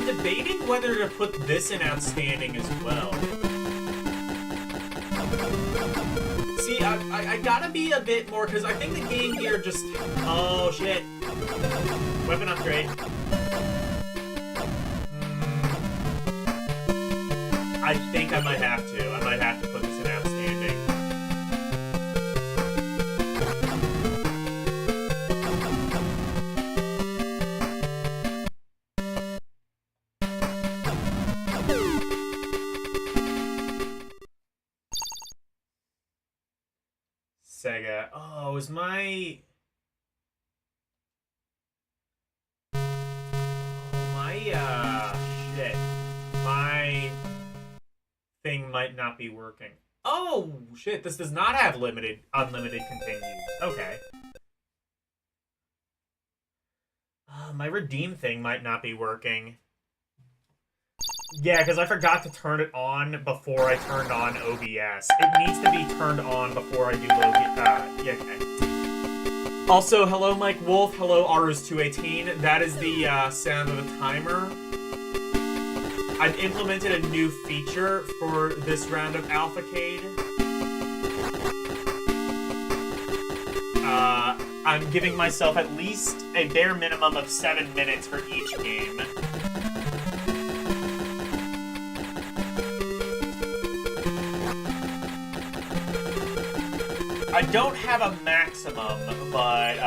Debating whether to put this in outstanding as well. See, I gotta be a bit more, because I think the Game Gear just... Oh, shit. Weapon upgrade. I think I might have to. I might have to put this in outstanding. Sega. Oh, is my... shit. My thing might not be working. Oh, shit, this does not have unlimited continues. Okay. My redeem thing might not be working. Yeah, because I forgot to turn it on before I turned on OBS. It needs to be turned on before I do yeah, okay. Also, hello Mike Wolf, hello Arus218. That is the sound of the timer. I've implemented a new feature for this round of Alphacade. I'm giving myself at least a bare minimum of 7 minutes for each game. I don't have a maximum, but,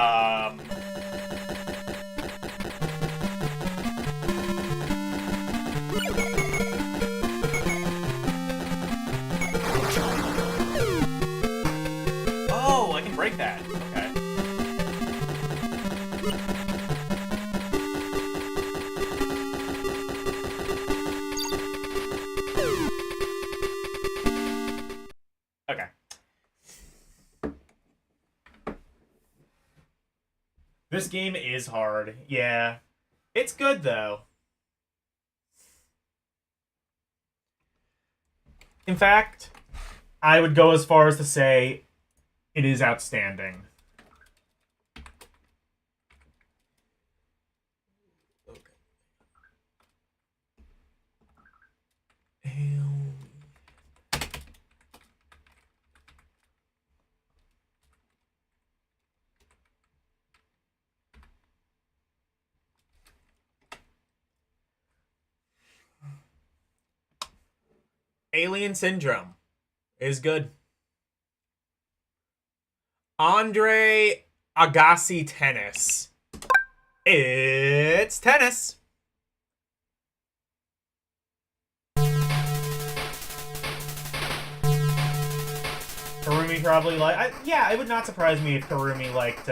Oh, I can break that. Okay. Okay. This game is hard. Yeah. It's good, though. In fact, I would go as far as to say it is outstanding. Alien Syndrome is good. Andre Agassi Tennis. It's tennis. Karumi probably like. Yeah, it would not surprise me if Karumi liked.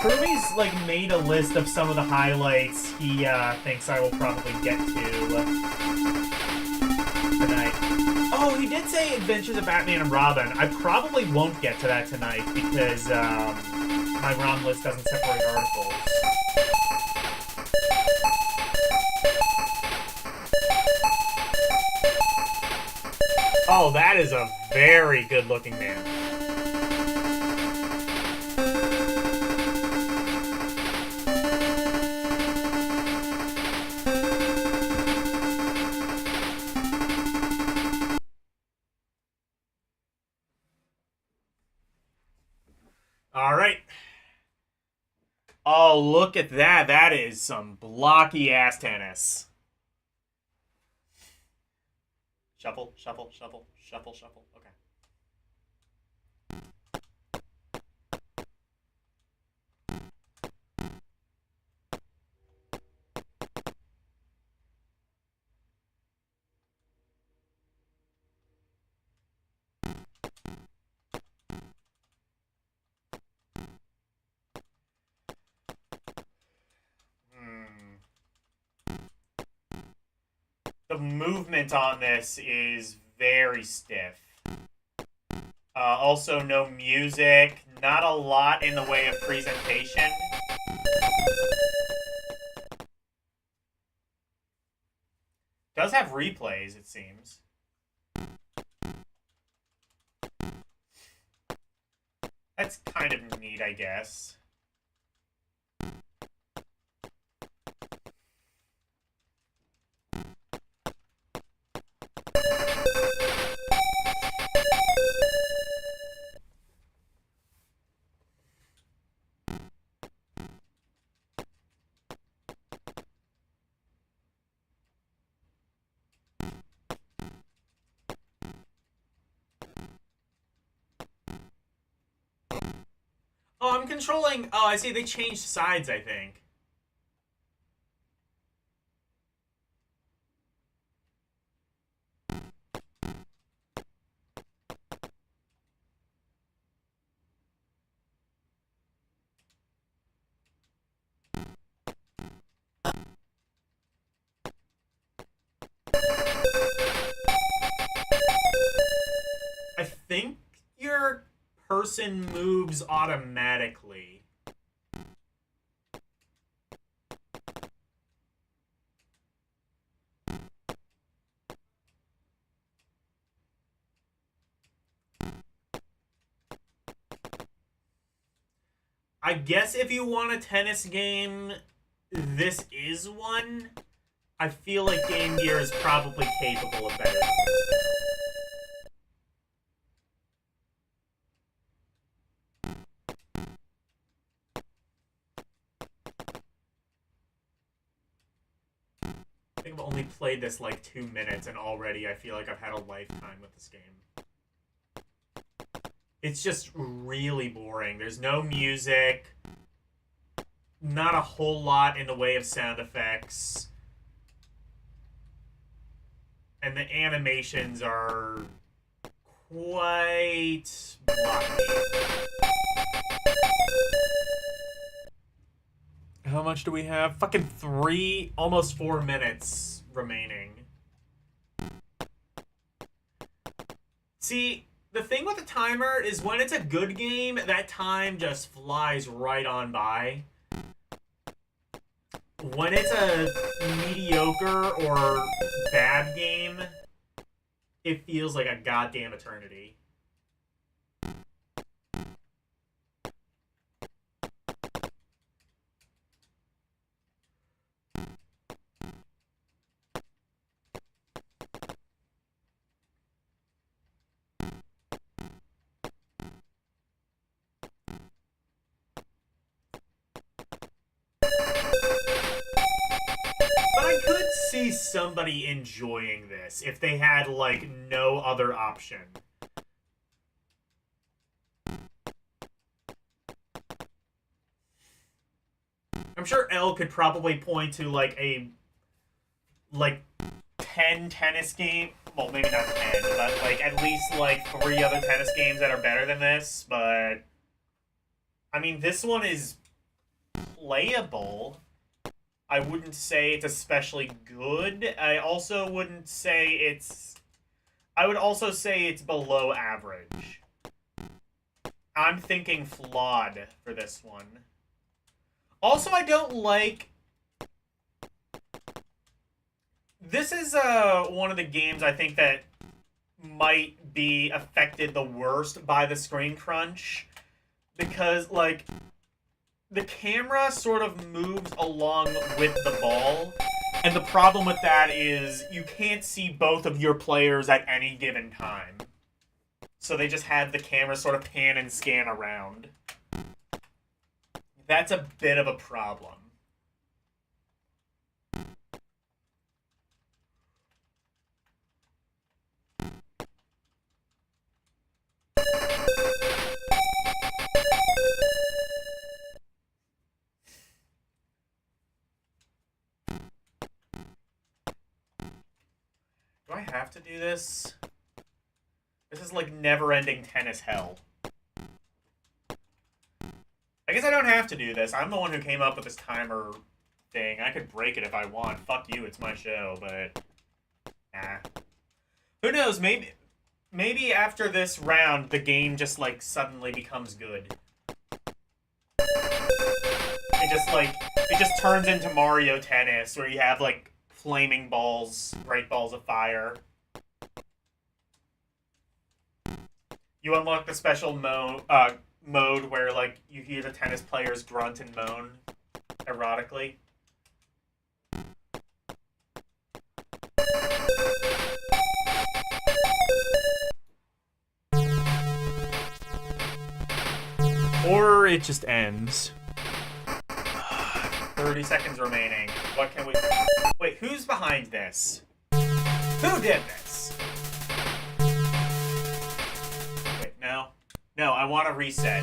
Karumi's like made a list of some of the highlights he thinks I will probably get to tonight. Oh, he did say Adventures of Batman and Robin. I probably won't get to that tonight because my ROM list doesn't separate articles. Oh, that is a very good-looking man. All right. Oh, look at that. That is some blocky-ass tennis. Shuffle, shuffle, shuffle, shuffle, shuffle. Okay. The movement on this is very stiff. Also, no music. Not a lot in the way of presentation. Does have replays, it seems. That's kind of neat, I guess. Oh, I'm controlling... Oh, I see. They changed sides, I think. I think your person moves automatically. I guess if you want a tennis game, this is one. I feel like Game Gear is probably capable of better than this. I think I've only played this like 2 minutes, and already I feel like I've had a lifetime with this game. It's just really boring. There's no music. Not a whole lot in the way of sound effects. And the animations are quite blocky. How much do we have? Fucking 3, almost 4 minutes remaining. See, the thing with the timer is when it's a good game, that time just flies right on by. When it's a mediocre or bad game, it feels like a goddamn eternity. See somebody enjoying this if they had like no other option. I'm sure Elle could probably point to like 10 tennis game well, maybe not 10, but like at least like 3 other tennis games that are better than this, but I mean, this one is playable. I wouldn't say it's especially good. I also wouldn't say it's... I would also say it's below average. I'm thinking flawed for this one. Also, I don't like... This is one of the games I think that might be affected the worst by the screen crunch. Because, like, the camera sort of moves along with the ball. And the problem with that is you can't see both of your players at any given time. So they just have the camera sort of pan and scan around. That's a bit of a problem. Do I have to do this? This is like never-ending tennis hell. I guess I don't have to do this. I'm the one who came up with this timer thing. I could break it if I want. Fuck you, it's my show, but... Nah. Who knows, maybe after this round, the game just, like, suddenly becomes good. It just turns into Mario Tennis, where you have, like, flaming balls, bright balls of fire. You unlock the special mode where, like, you hear the tennis players grunt and moan erotically. Or it just ends. 30 seconds remaining. What can we... Wait, who's behind this? Who did this? Wait, no. No, I want to reset.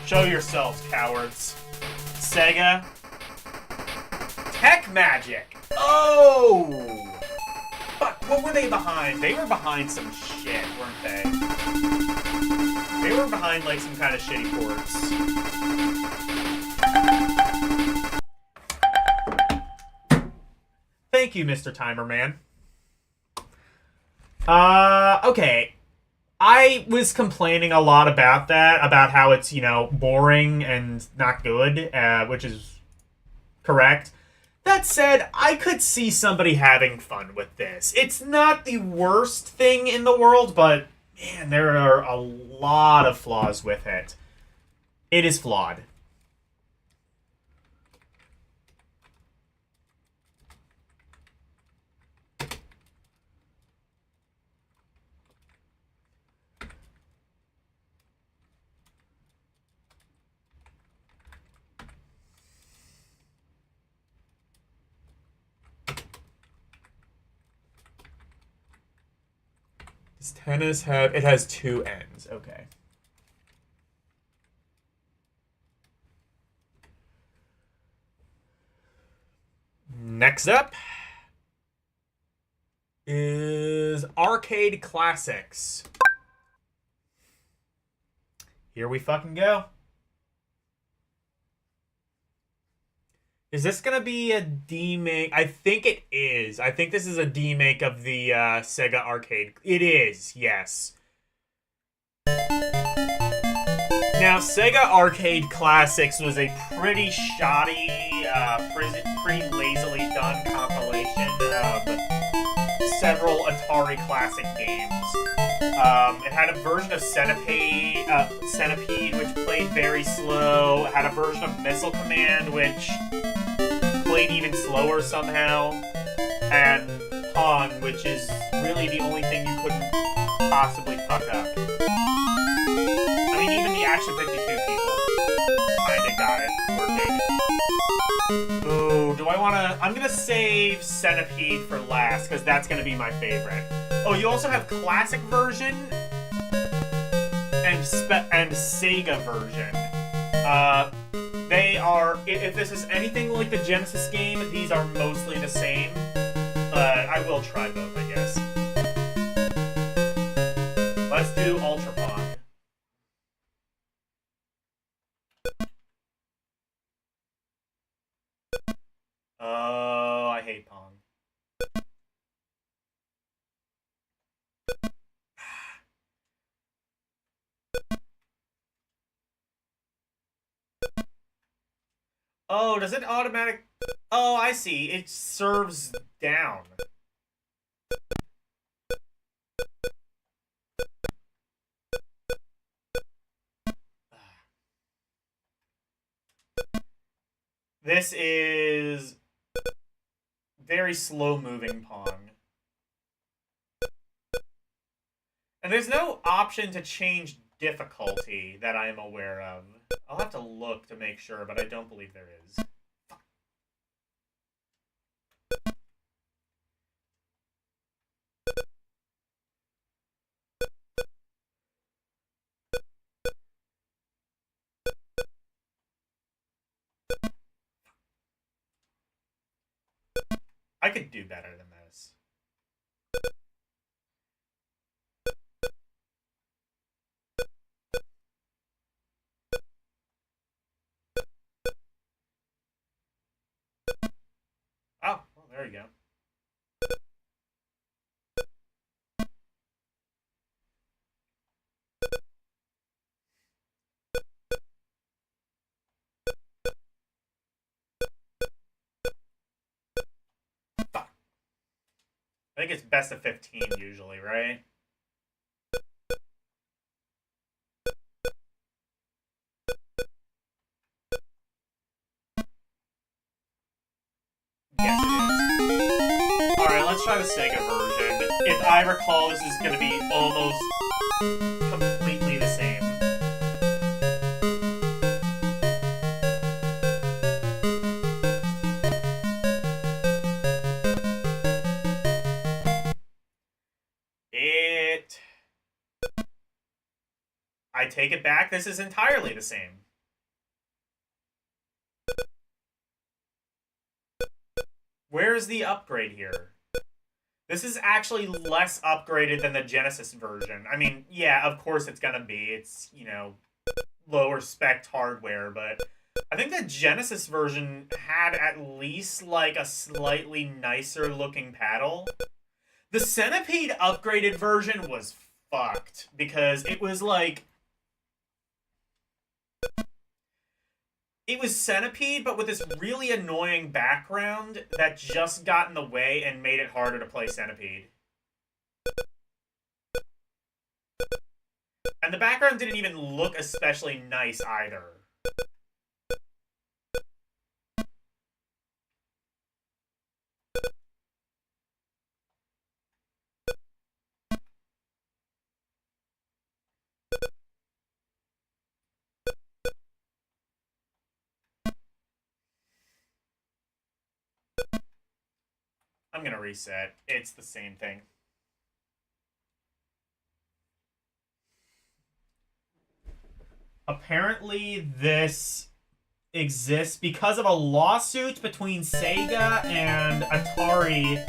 Show yourselves, cowards. Sega. Tech Magic! Oh! Fuck, what were they behind? They were behind some shit, weren't they? They were behind, like, some kind of shitty ports. Thank you, Mr. Timer Man. Okay. I was complaining a lot about that, about how it's, you know, boring and not good, which is correct. That said, I could see somebody having fun with this. It's not the worst thing in the world, but, man, there are a lot of flaws with it. It is flawed. Does tennis have... It has 2 ends. Okay. Next up is Arcade Classics. Here we fucking go. Is this gonna be a demake? I think it is. I think this is a demake of the Sega Arcade. It is, yes. Now, Sega Arcade Classics was a pretty shoddy, pretty lazily done compilation of several Atari classic games. It had a version of Centipede, which played very slow. It had a version of Missile Command, which played even slower somehow. And Pong, which is really the only thing you couldn't possibly fuck up. I mean, even the Action 52 people kinda got it working. Ooh, do I wanna... I'm gonna save Centipede for last, because that's gonna be my favorite. Oh, you also have Classic version and Sega version. They are... If this is anything like the Genesis game, these are mostly the same. But I I will try both, I guess. Let's do Ultra Pong. Oh, I hate Pong. Oh, does it automatic... Oh, I see. It serves down. This is very slow-moving Pong. And there's no option to change difficulty that I am aware of. I'll have to look to make sure, but I don't believe there is. I could do better than this. Oh, well, there you go. I think it's best of 15 usually, right? Yes, it is. Alright, let's try the Sega version. If I recall, this is going to be almost completely the same. I take it back, this is entirely the same. Where's the upgrade here? This is actually less upgraded than the Genesis version. I mean, yeah, of course it's gonna be. It's, you know, lower spec hardware, but I think the Genesis version had at least, like, a slightly nicer looking paddle. The Centipede upgraded version was fucked, because it was, like... It was Centipede, but with this really annoying background that just got in the way and made it harder to play Centipede. And the background didn't even look especially nice either. I'm gonna reset. It's the same thing. Apparently this exists because of a lawsuit between Sega and Atari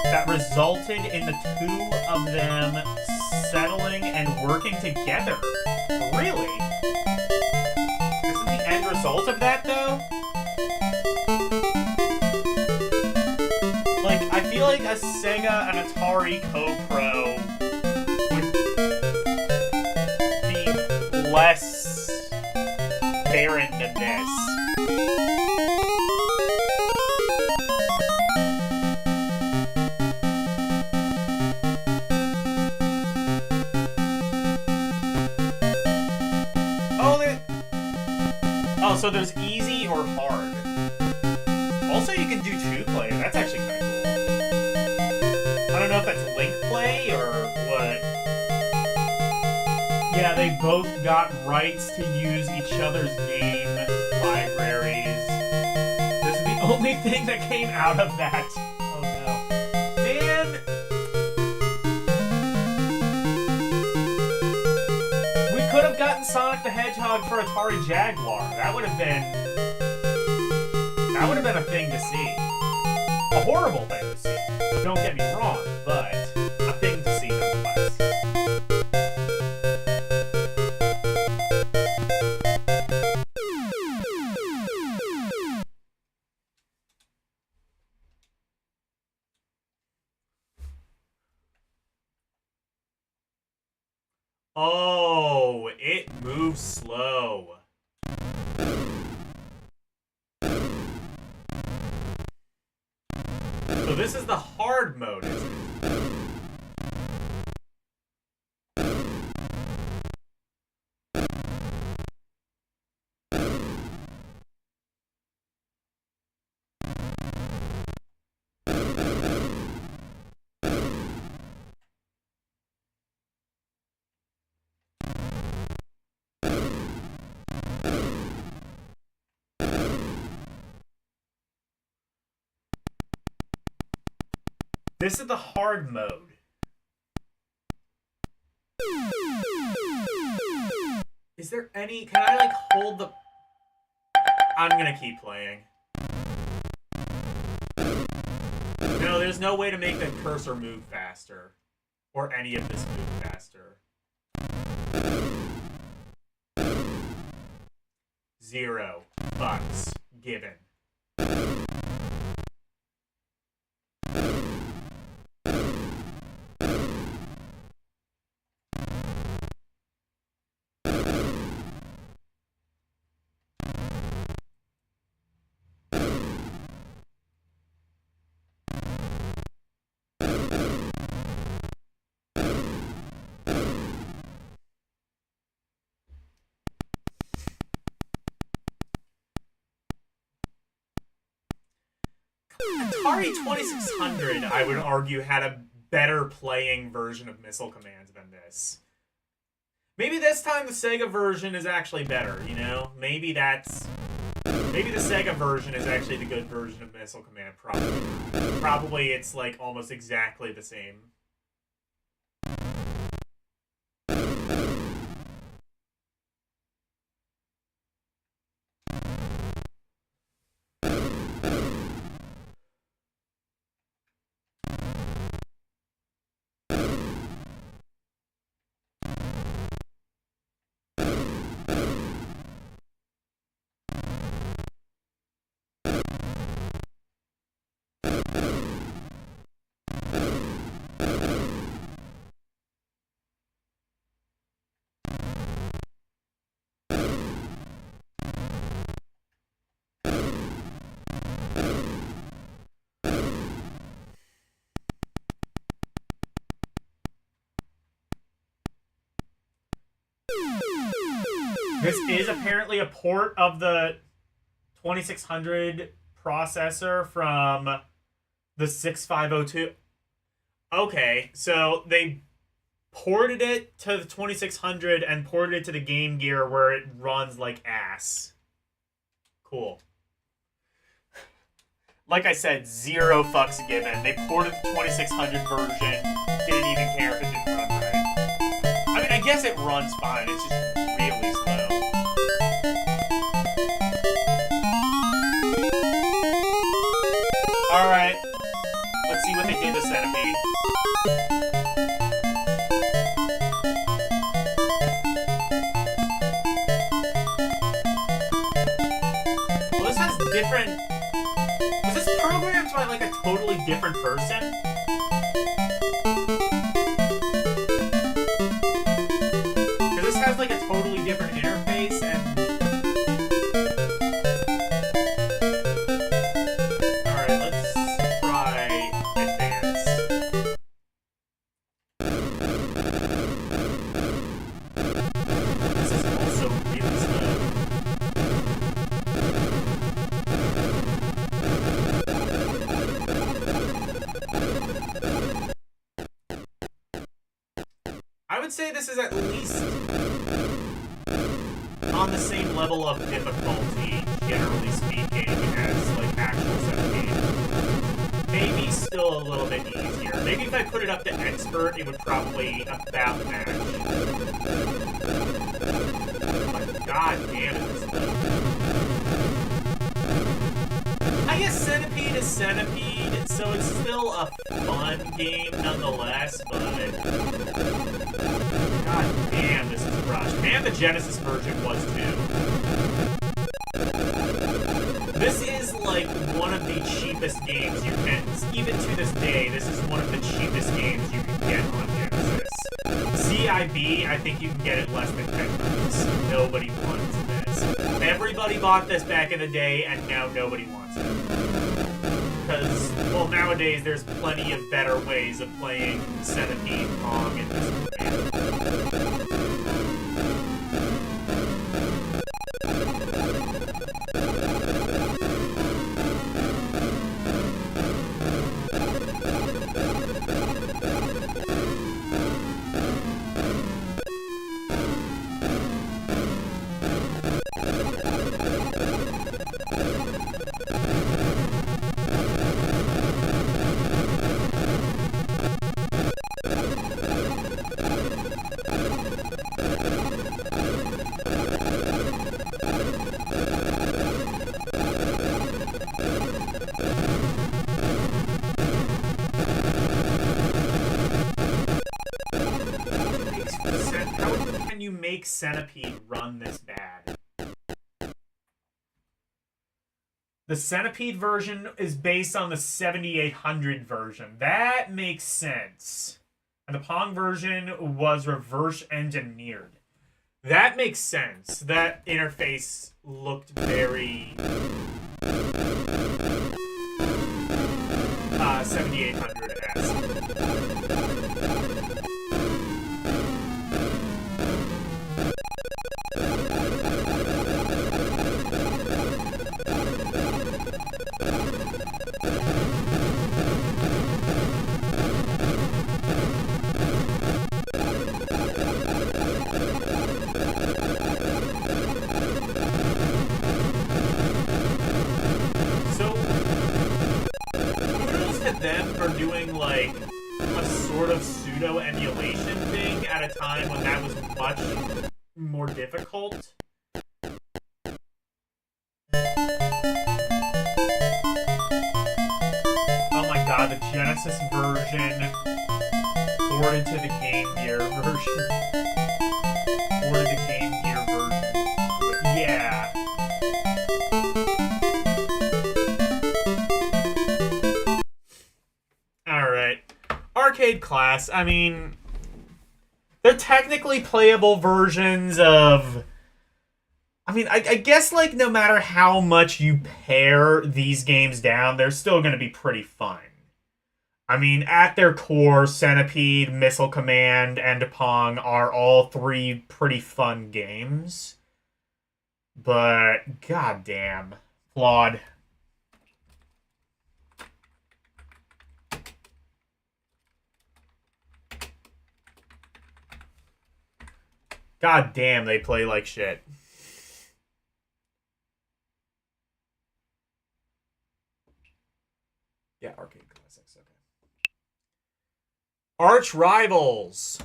that resulted in the two of them settling and working together. Really? Isn't the end result of that, though? Like, I feel like a Sega and Atari co-pro would be less barren than this. Oh, so there's easy or hard. Also, you can do two-player. That's actually kind of cool. I don't know if that's link play or what. Yeah, they both got rights to use each other's game libraries. This is the only thing that came out of that. Oh no. Man! We could have gotten Sonic the Hedgehog for Atari Jaguar. That would have been a thing to see. a horrible thing to see. Don't get me wrong, but a thing to see nonetheless. Oh, it moves slow. So this is the hard mode, isn't it? This is the hard mode. Is there any... Can I, like, hold the... I'm gonna keep playing. No, there's no way to make the cursor move faster. Or any of this move faster. 0 fucks given. Atari 2600, I would argue, had a better playing version of Missile Command than this. Maybe this time the Sega version is actually better, you know? Maybe the Sega version is actually the good version of Missile Command. Probably not. Probably it's, like, almost exactly the same. This is apparently a port of the 2600 processor from the 6502. Okay, so they ported it to the 2600 and ported it to the Game Gear where it runs like ass. Cool. Like I said, 0 fucks given. They ported the 2600 version, didn't even care if it didn't run right. I mean, I guess it runs fine, it's just really slow. Alright, let's see what they did to Centipede. Well, this has different... Was this programmed by, like, a totally different person? Because this has, like, a totally different interface, and... Alright, let's try Advance. This is also really slow. I would say this is at least on the same level of difficulty, generally speaking, as, like, actual Centipede. Maybe still a little bit easier. Maybe if I put it up to Expert, it would probably about match. But god damn it, this is low. I a Centipede is Centipede, so it's still a fun game nonetheless, but... God damn, this is rushed. And the Genesis version was too. This is like one of the cheapest games you can... Even to this day, this is one of the cheapest games you can get on Genesis. CIB, I think you can get it less than 10 bucks. Nobody wants this. Everybody bought this back in the day, and now nobody wants it. Because, well, nowadays there's plenty of better ways of playing Centipede, Pong, and this game. Centipede run this bad. The Centipede version is based on the 7800 version. That makes sense. And the Pong version was reverse engineered. That makes sense. That interface looked very 7800-esque. Doing like a sort of pseudo emulation thing at a time when that was much more difficult. Oh my god, the Genesis version ported to the Game Gear version. Ported to Game Gear version. Yeah. Arcade class, I mean, they're technically playable versions of... I mean, I guess, like, no matter how much you pare these games down, they're still going to be pretty fun. I mean, at their core, Centipede, Missile Command, and Pong are all three pretty fun games. But, goddamn, flawed. God damn, they play like shit. Yeah, arcade classics, okay. Arch Rivals.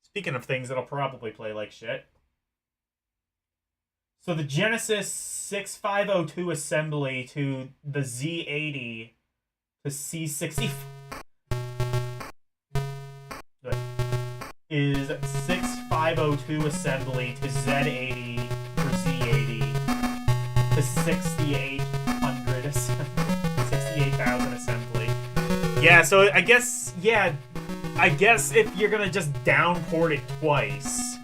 Speaking of things that'll probably play like shit. So the Genesis 6502 assembly to the Z80 to C60 is 6502 assembly to Z80 for Z80 to 6800 68,000 assembly. Yeah, so I guess if you're gonna just downport it twice,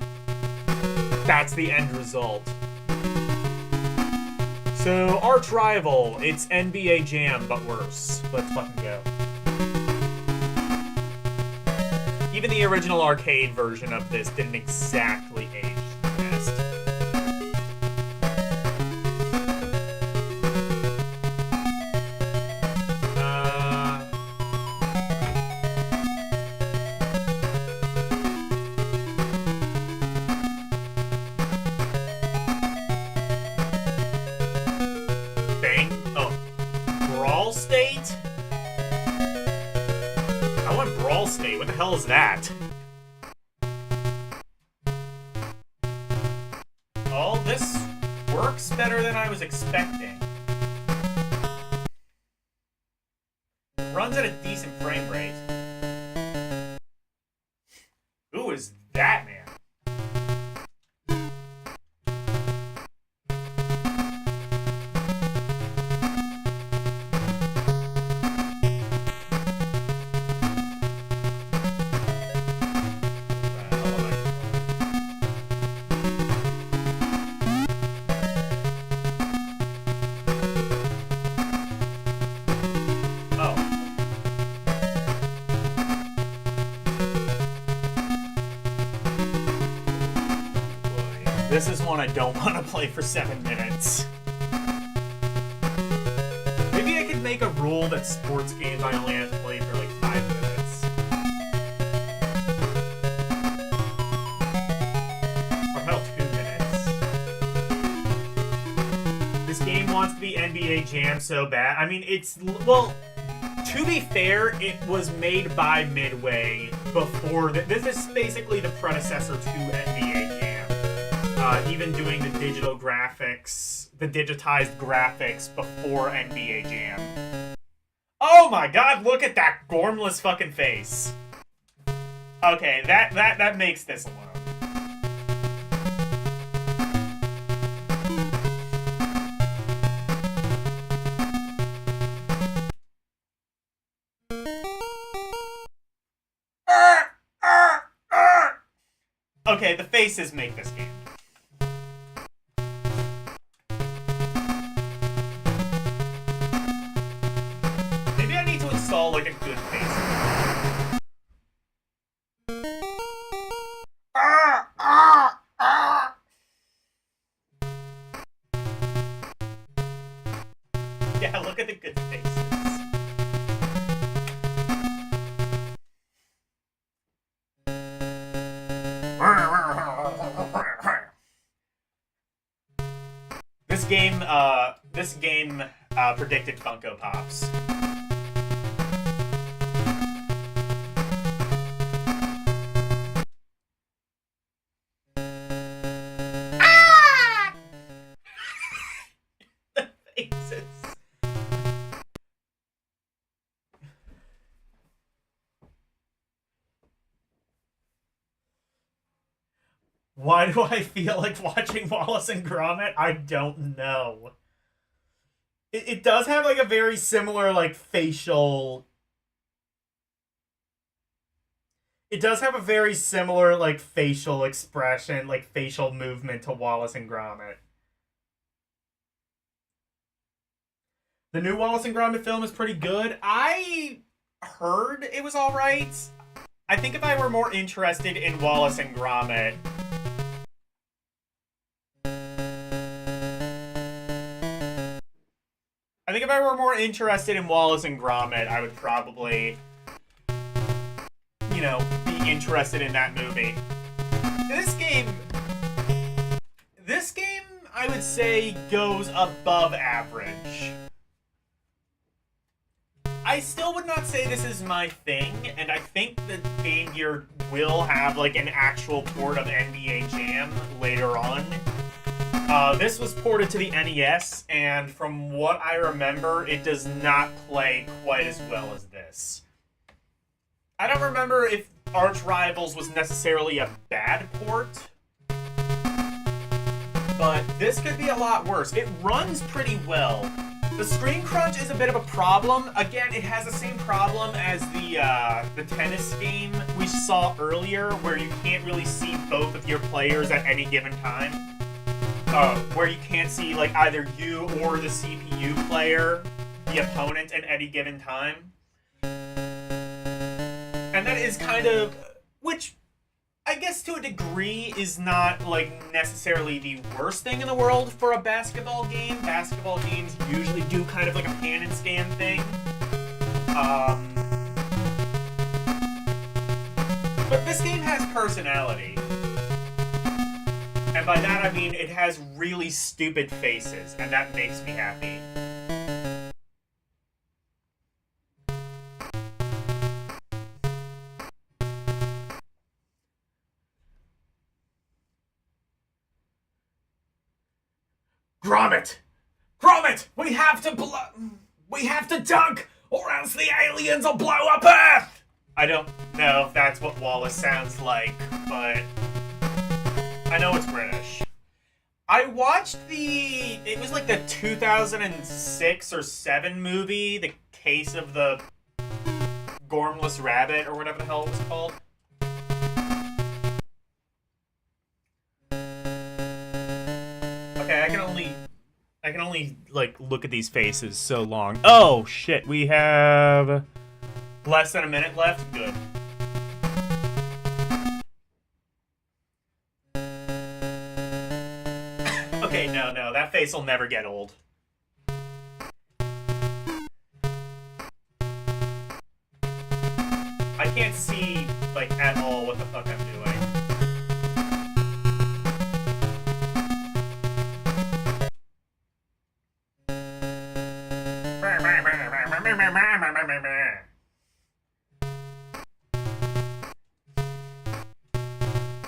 that's the end result. So Arch Rival, it's NBA Jam but worse. Let's fucking go. Even the original arcade version of this didn't exactly age the best. Brawl State? I want Brawl State. What the hell is that? Oh, this works better than I was expecting. runs at a decent frame rate. Who is that man? This is one I don't want to play for 7 minutes. Maybe I could make a rule that sports games I only have to play for like 5 minutes. Or hell, 2 minutes. This game wants to be NBA Jam so bad. I mean, it's... Well, to be fair, it was made by Midway before... This is basically the predecessor to NBA Jam. Even doing the digital graphics, the digitized graphics before NBA Jam. Oh my god, look at that gormless fucking face. Okay, that makes this alone. Okay, the faces make this game. Like a good face. Yeah, look at the good faces. This game predicted Funko Pops. Why do I feel like watching Wallace and Gromit? I don't know. It does have like a very similar like facial... It does have a very similar like facial expression, like facial movement to Wallace and Gromit. The new Wallace and Gromit film is pretty good. I heard it was alright. I think if I were more interested in Wallace and Gromit... I think if I were more interested in Wallace and Gromit, I would probably, you know, be interested in that movie. This game, I would say, goes above average. I still would not say this is my thing, and I think that Game Gear will have, like, an actual port of NBA Jam later on. This was ported to the NES, and from what I remember, it does not play quite as well as this. I don't remember if Arch Rivals was necessarily a bad port, but this could be a lot worse. It runs pretty well. The screen crunch is a bit of a problem. Again, it has the same problem as the tennis game we saw earlier, where you can't really see both of your players at any given time. Where you can't see like either you or the CPU player, the opponent, at any given time. And that is kind of, which I guess to a degree is not like necessarily the worst thing in the world for a basketball game. Basketball games usually do kind of like a pan and scan thing. But this game has personality. And by that I mean it has really stupid faces, and that makes me happy. Gromit! Gromit! We have to dunk! or else the aliens will blow up Earth! I don't know if that's what Wallace sounds like, but I know it's British. I watched it was like the 2006 or 7 movie, The Case of the Gormless Rabbit, or whatever the hell it was called. Okay, I can only like look at these faces so long. Oh shit, we have less than a minute left. Good. Okay, no, that face will never get old. I can't see like at all what the fuck I'm doing.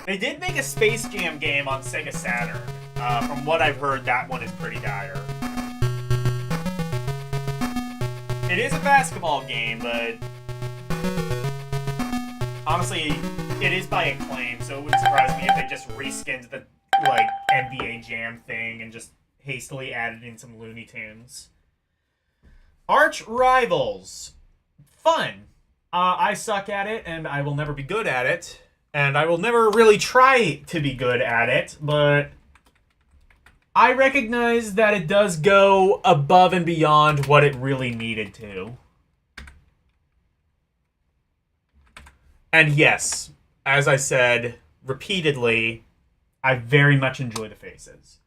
They did make a Space Jam game on Sega Saturn. From what I've heard, that one is pretty dire. It is a basketball game, but honestly, it is by Acclaim, so it wouldn't surprise me if they just reskinned the like NBA Jam thing and just hastily added in some Looney Tunes. Arch Rivals. Fun. I suck at it, and I will never be good at it. And I will never really try to be good at it, but I recognize that it does go above and beyond what it really needed to. And yes, as I said repeatedly, I very much enjoy the faces.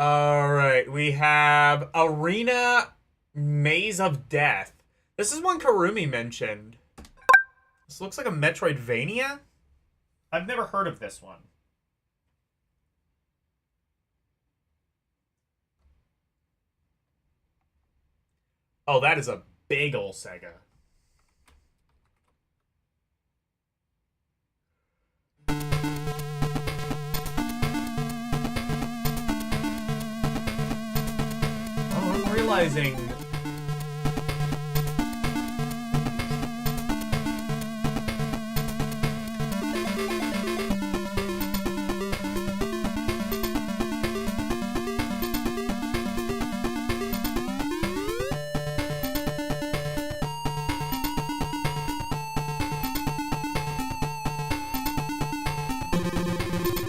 Alright, we have Arena Maze of Death. This is one Karumi mentioned. This looks like a Metroidvania? I've never heard of this one. Oh, that is a big ol' Sega. Oh, I'm realizing...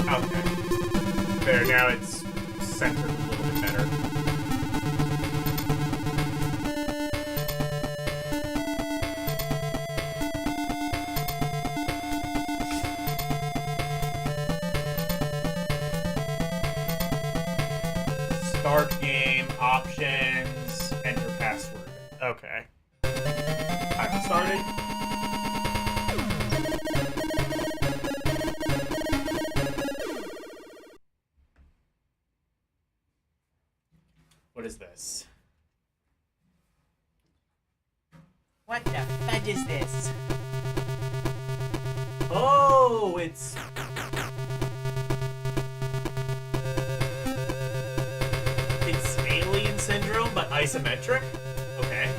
Okay. There, now it's centered a little bit better. Start game, options, enter password. Okay. Time started. What is this? What the fudge is this? Oh, it's... It's Alien Syndrome, but isometric? Okay.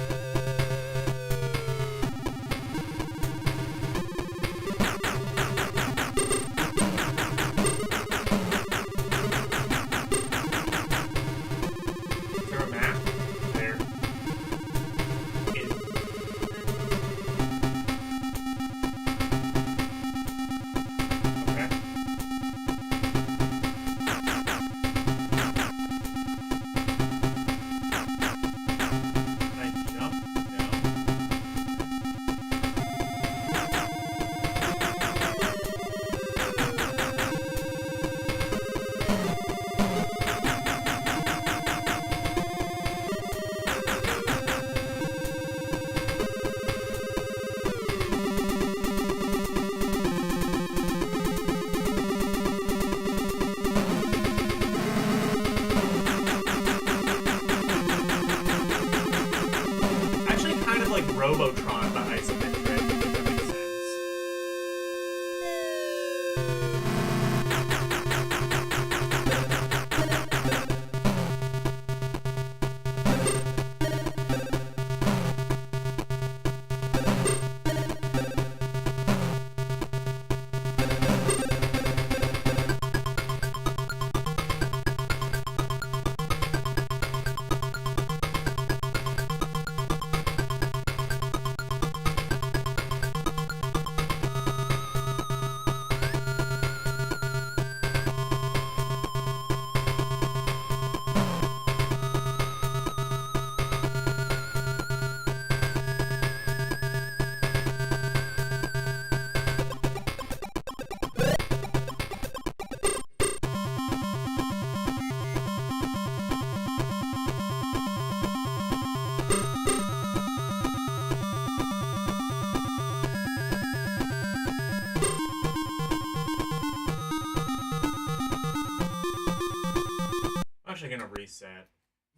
actually gonna reset.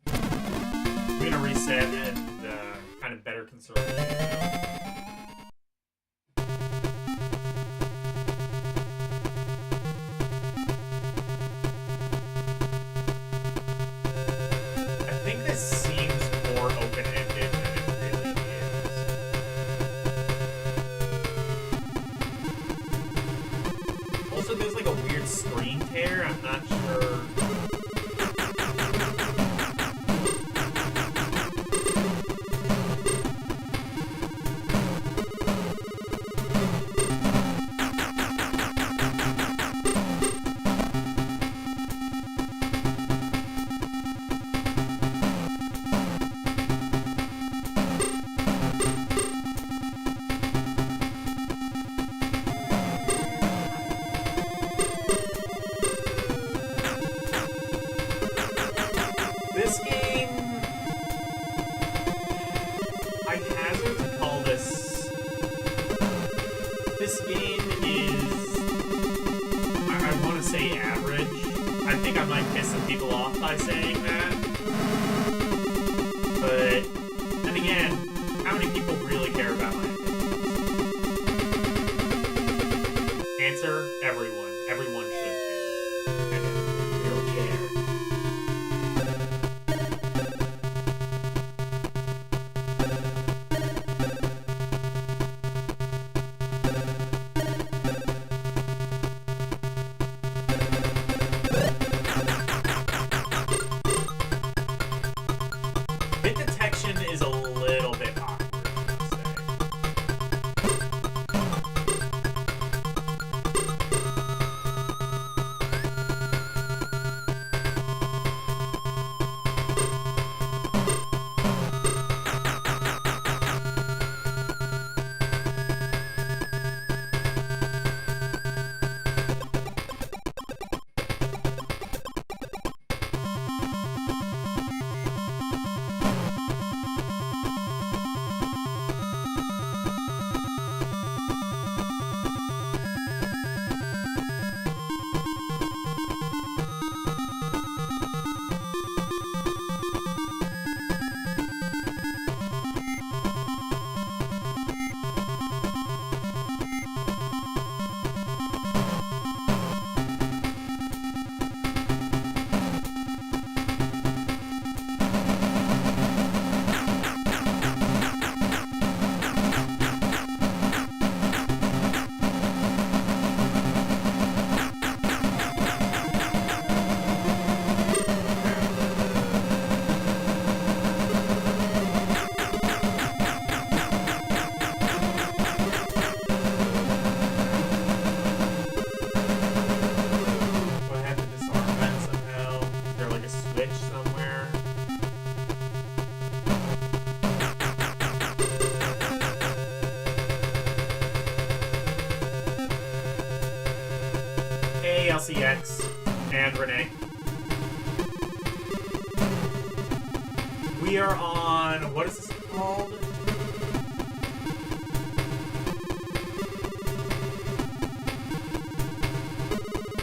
I'm gonna reset and kind of better conserve the game. I think this seems more open-ended than it really is. Also, there's like a weird screen tear. I'm not sure. This game, I hazard to call this. This game is, I want to say average. I think I might piss some people off by saying that. But then again, how many people really care about my opinions? Answer: everyone. Everyone should care. And they don't care. Hit detection is a little bit awkward, I would say. Do I have to disarm that somehow? Is there like a switch somewhere? Hey, LCX and Renee. We are on, what is this called?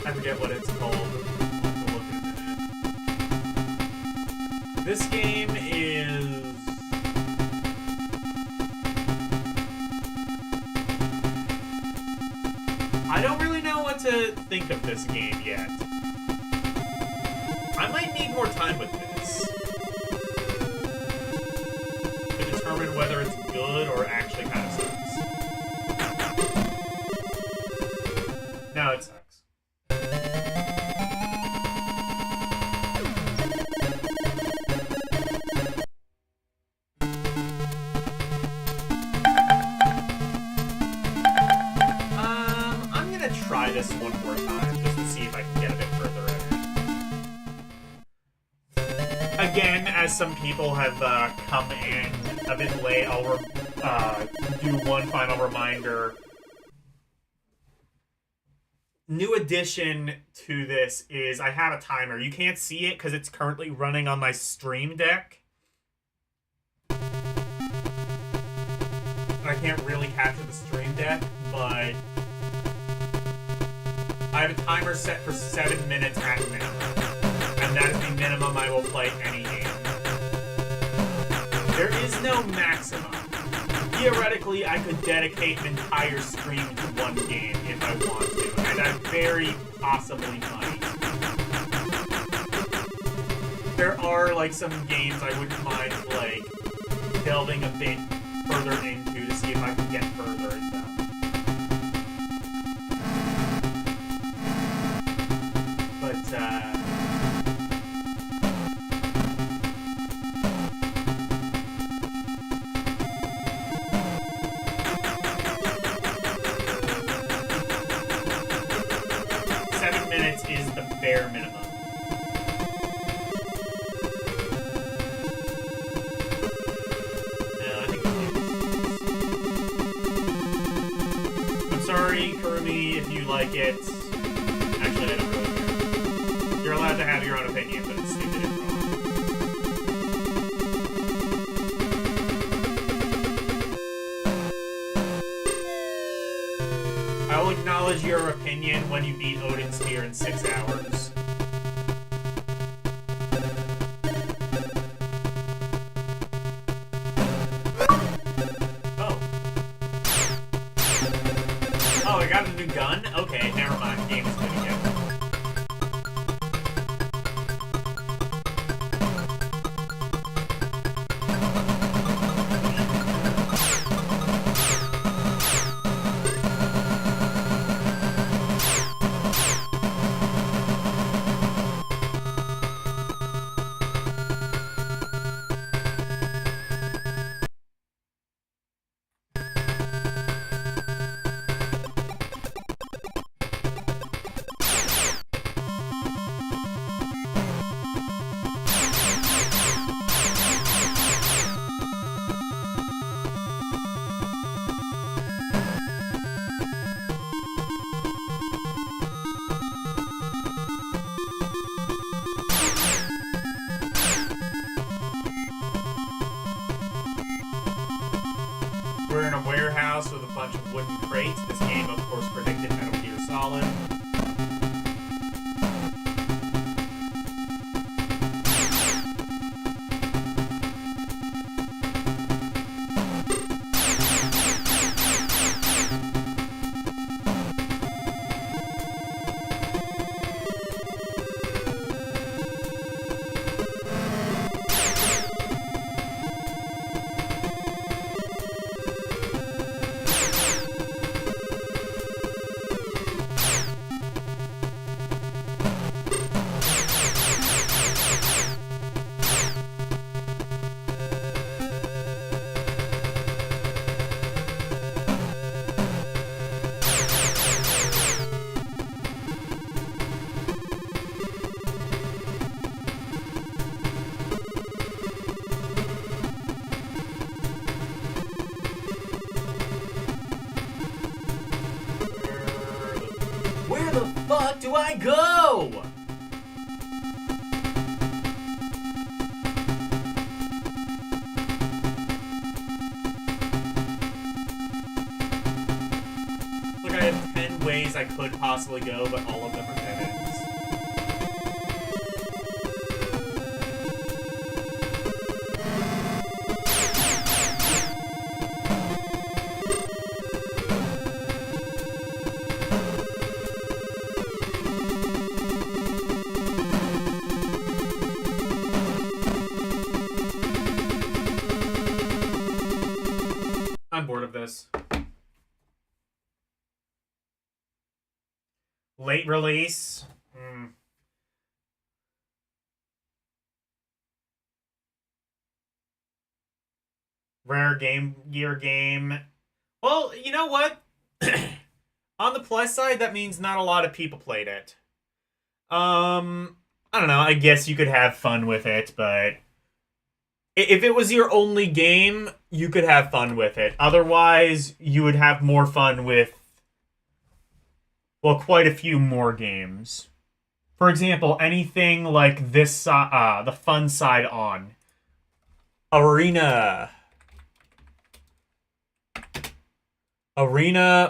I forget what it's called. I'll have to look in a minute. This game is... I don't really know what to think of this game yet. I might need more time with this to determine whether it's good or actually kind of sucks. No, it sucks. I'm gonna try this one more time just to see if I can get a bit further in it. Again, as some people have come in a bit late, I'll do one final reminder. New addition to this is I have a timer. You can't see it because it's currently running on my Stream Deck. And I can't really capture the Stream Deck, but I have a timer set for 7 minutes at minimum. And and that is the minimum I will play any game. There is no maximum. Theoretically, I could dedicate an entire stream to one game if I want to, and I very possibly might. There are, like, some games I wouldn't mind, like, delving a bit further into to see if I can get further in them. But, 7 minutes is the bare minimum. Kurumi, if you like it. Actually, I don't really care. You're allowed to have your own opinion, but it's stupid and wrong. I will acknowledge your opinion when you beat Odin's Spear in 6 hours. Oh, I got a new gun? Okay, never mind. The game is good again. We're in a warehouse with a bunch of wooden crates. This game, of course, predicted Metal Gear Solid. Where the fuck do I go? Look, I have 10 ways I could possibly go, but all of them are dead ends. I'm bored of this. Late release. Rare Game Gear game. Well, you know what? On the plus side, that means not a lot of people played it. I don't know. I guess you could have fun with it, but if it was your only game, you could have fun with it. Otherwise, you would have more fun with, well, quite a few more games. For example, anything like this, the fun side on. Arena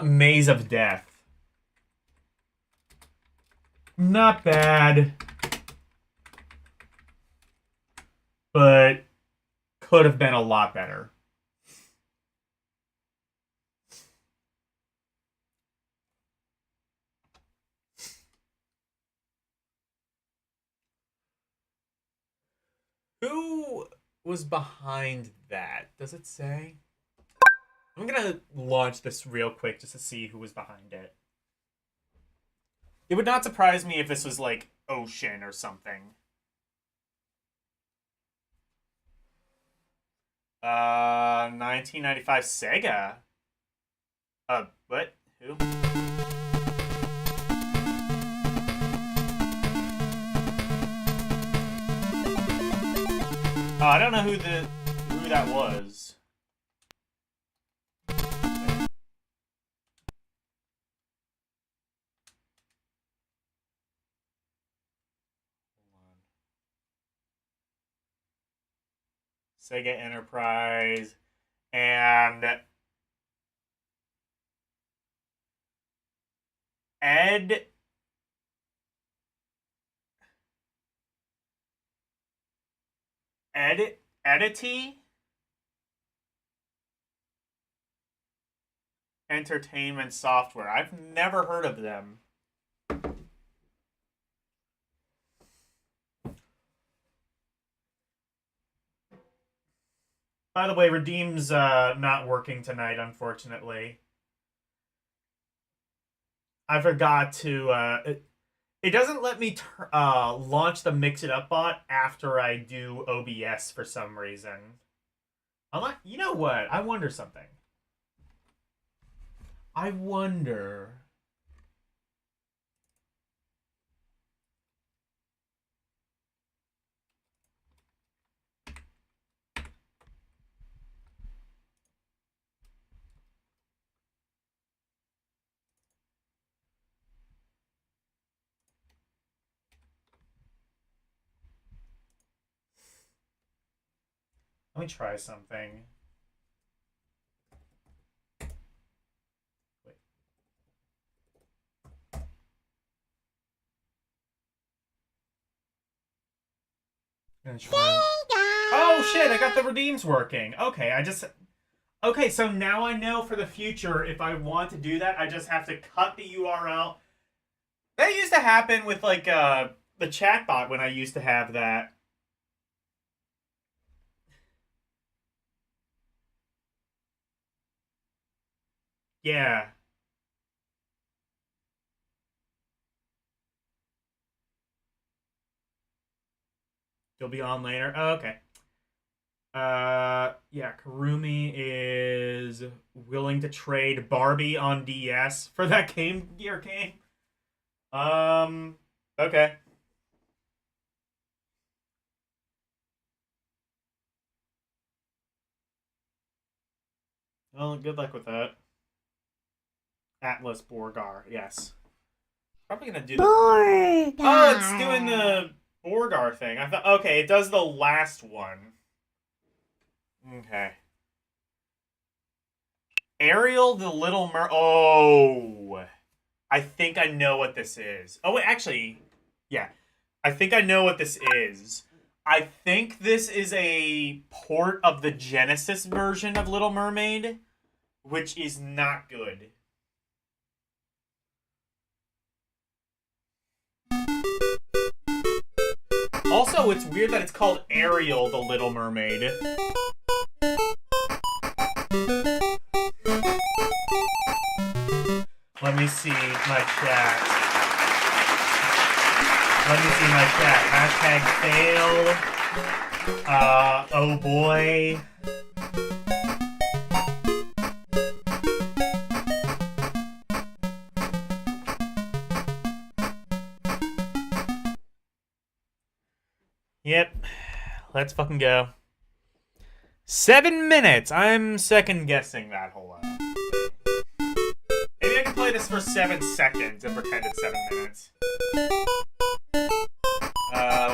Maze of Death. Not bad. but could have been a lot better. Who was behind that? Does it say? I'm gonna launch this real quick just to see who was behind it. It would not surprise me if this was like Ocean or something. 1995 Sega. What? Who? Oh, I don't know who that was. Sega Enterprise and Edity Entertainment Software. I've never heard of them. By the way, Redeem's not working tonight, unfortunately. I forgot to... It doesn't let me launch the Mix It Up bot after I do OBS for some reason. You know what? I wonder something. I wonder... Let me try something. Wait. Oh shit, I got the redeems working. Okay, Okay, so now I know for the future if I want to do that, I just have to cut the URL. That used to happen with like the chatbot when I used to have that. Yeah. You'll be on later? Oh, okay. Yeah, Karumi is willing to trade Barbie on DS for that Game Gear game. Okay. Well, good luck with that. Atlas Borgar, yes. Probably gonna do the... Borgar. Oh, it's doing the Borgar thing. I thought, okay, it does the last one. Okay. Ariel the Little Oh. I think I know what this is. Oh, wait, actually, yeah. I think I know what this is. I think this is a port of the Genesis version of Little Mermaid, which is not good. Also, it's weird that it's called Ariel the Little Mermaid. Let me see my chat. Hashtag fail. Oh boy. Yep. Let's fucking go. 7 minutes. I'm second guessing that whole lot. Maybe I can play this for 7 seconds and pretend it's 7 minutes.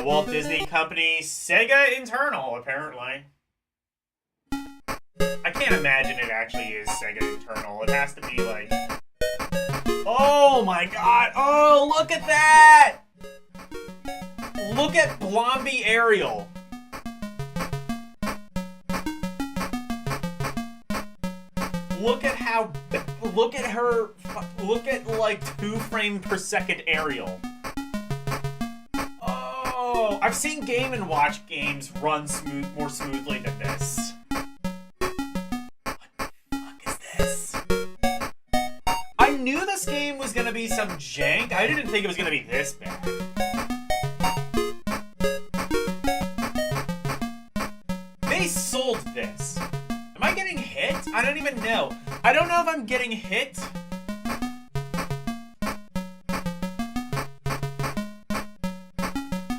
Walt Disney Company, Sega internal, apparently. I can't imagine it actually is Sega internal. It has to be like... Oh my god! Oh, look at that! Look at Blondie Ariel. look at how, look at her, look at like 2 frames per second Ariel. Oh, I've seen Game & Watch games run more smoothly than this. What the fuck is this? I knew this game was gonna be some jank. I didn't think it was gonna be this bad. They sold this. Am I getting hit? I don't even know. I don't know if I'm getting hit.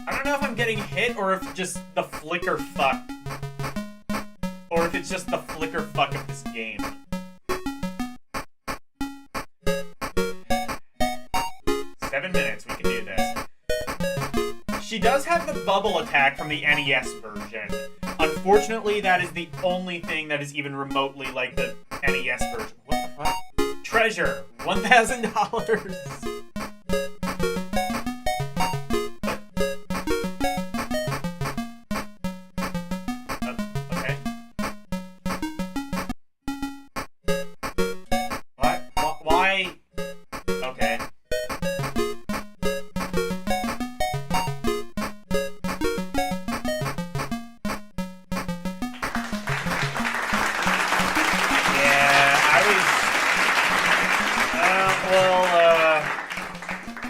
I don't know if I'm getting hit or if just the flicker fuck. Or if it's just the flicker fuck of this game. We can do this. She does have the bubble attack from the NES version. Unfortunately, that is the only thing that is even remotely like the NES version. What the fuck? Treasure! $1,000! Okay. What? Why? Okay.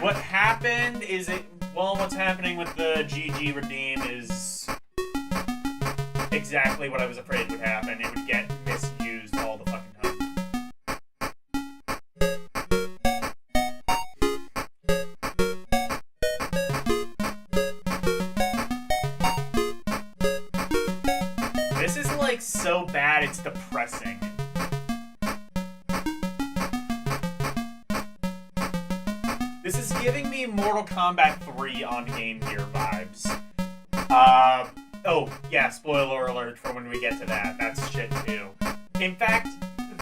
What happened is what's happening with the GG Redeem is exactly what I was afraid would happen. It would get misused all the fucking time. This is like so bad it's depressing. This is giving me Mortal Kombat 3 on Game Gear vibes. Oh, yeah, spoiler alert for when we get to that. That's shit too. In fact,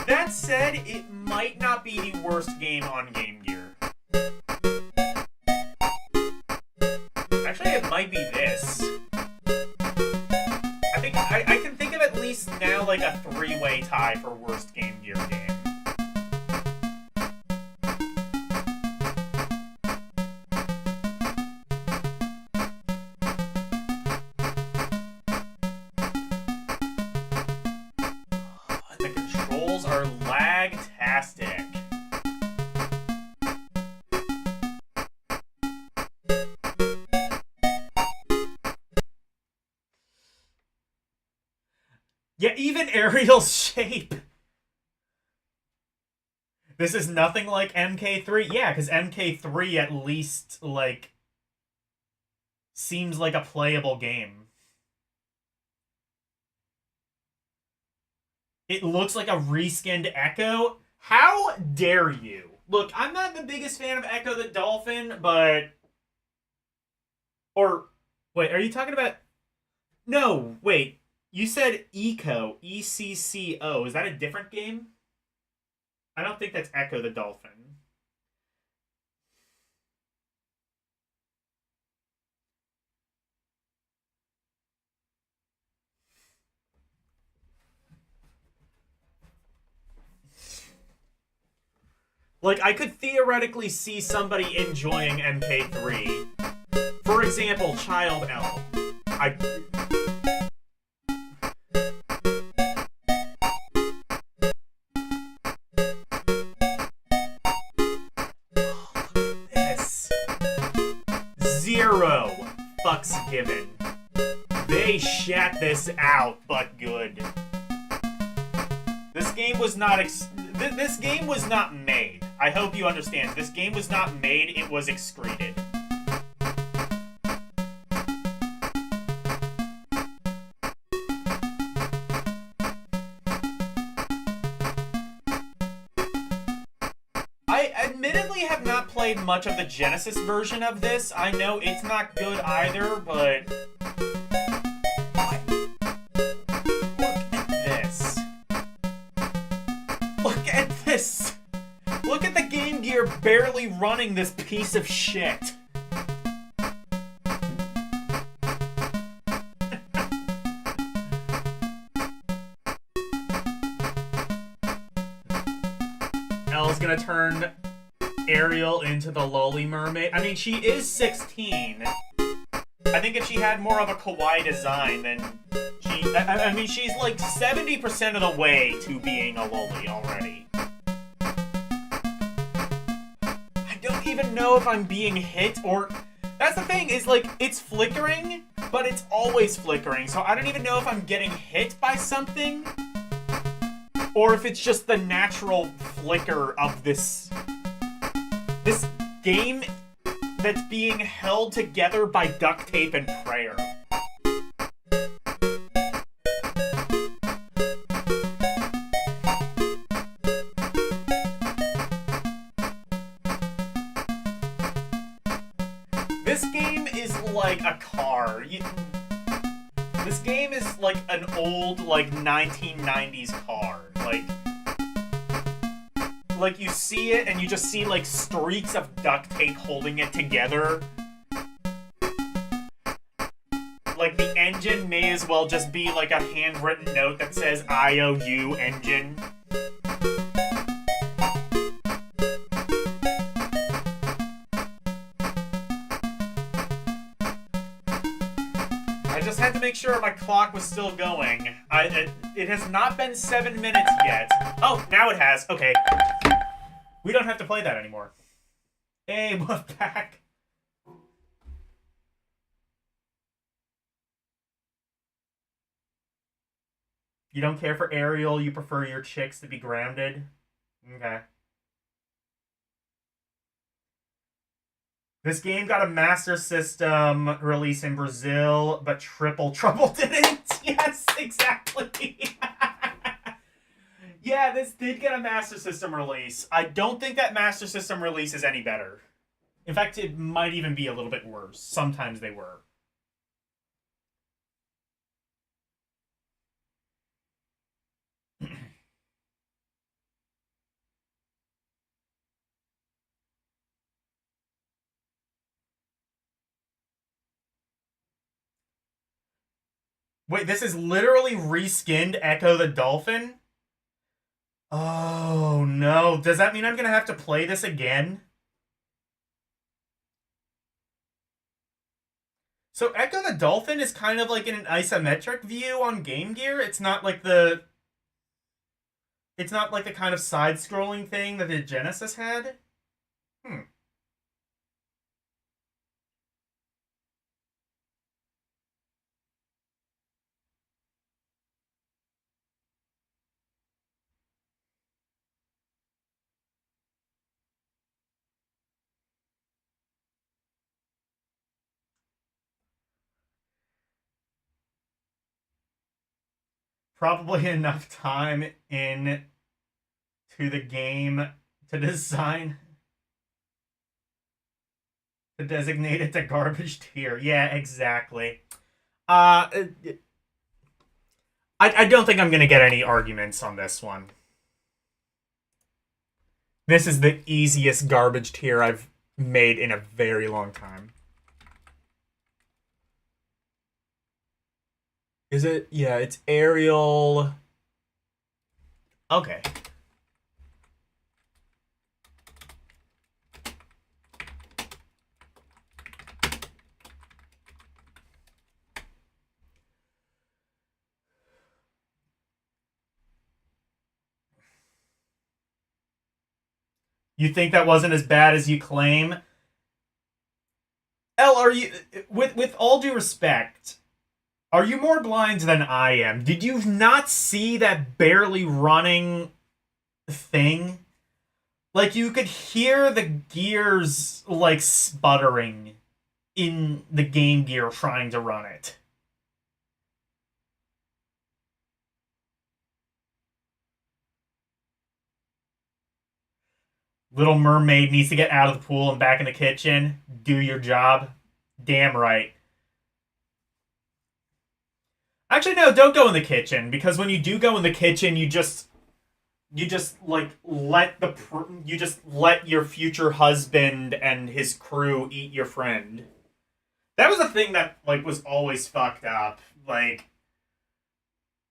that said, it might not be the worst game on Game Gear. Actually, it might be this. I think I can think of at least now like a 3-way tie for worst Game Gear game. Are lag-tastic. Yeah, even Ariel's shape. This is nothing like MK3. Yeah, because MK3 at least, like, seems like a playable game. It looks like a reskinned Echo. How dare you? Look, I'm not the biggest fan of Echo the Dolphin, but... Or, wait, are you talking about... No, wait. You said Eco, E-C-C-O. Is that a different game? I don't think that's Echo the Dolphin. Like, I could theoretically see somebody enjoying MK3. For example, Child L. Look at this. 0 fucks given. They shat this out, but good. This game was not this game was not made. I hope you understand. This game was not made, it was excreted. I admittedly have not played much of the Genesis version of this. I know it's not good either, but... Look at this! Look at the Game Gear barely running this piece of shit. gonna turn Ariel into the lowly mermaid. I mean, she is 16. I think if she had more of a kawaii design, then I mean, she's like 70% of the way to being a loli already. I don't even know if I'm being hit or... That's the thing, is like, it's flickering, but it's always flickering, so I don't even know if I'm getting hit by something, or if it's just the natural flicker of this game that's being held together by duct tape and prayer. This game is like a car. This game is like an old, like, 1990s car. Like you see it and you just see like streaks of duct tape holding it together. Like the engine may as well just be like a handwritten note that says IOU engine. I just had to make sure my clock was still going. It has not been 7 minutes yet. Oh, now it has. Okay. We don't have to play that anymore. Hey, Wolfpack. You don't care for Ariel, you prefer your chicks to be grounded? Okay. This game got a Master System release in Brazil, but Triple Trouble didn't. Yes, exactly. Yeah, this did get a Master System release. I don't think that Master System release is any better. In fact, it might even be a little bit worse. Sometimes they were. Wait, this is literally reskinned Echo the Dolphin? Oh, no. Does that mean I'm going to have to play this again? So Echo the Dolphin is kind of like in an isometric view on Game Gear. It's not like the kind of side-scrolling thing that the Genesis had. Probably enough time in to the game to designate it to garbage tier. Yeah, exactly. I don't think I'm going to get any arguments on this one. This is the easiest garbage tier I've made in a very long time. Is it? Yeah, it's Ariel. Okay. You think that wasn't as bad as you claim? Elle, are you, with all due respect, are you more blind than I am? Did you not see that barely running thing? Like, you could hear the gears, like, sputtering in the Game Gear trying to run it. Little Mermaid needs to get out of the pool and back in the kitchen. Do your job. Damn right. Actually, no, don't go in the kitchen, because when you do go in the kitchen, you just like let your future husband and his crew eat your friend. That was a thing that like was always fucked up. Like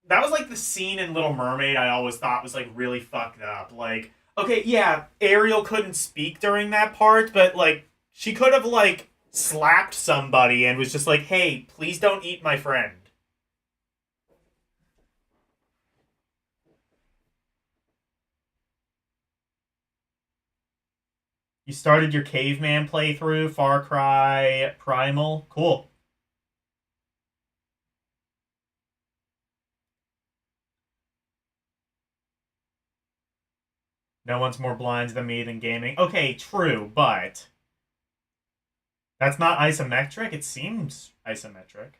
that was like the scene in Little Mermaid I always thought was like really fucked up. Like, Okay, yeah, Ariel couldn't speak during that part, but, like, she could have, like, slapped somebody and was just like, hey, please don't eat my friend. You started your caveman playthrough, Far Cry Primal. Cool. No one's more blind than me than gaming. Okay, true, but that's not isometric? It seems isometric.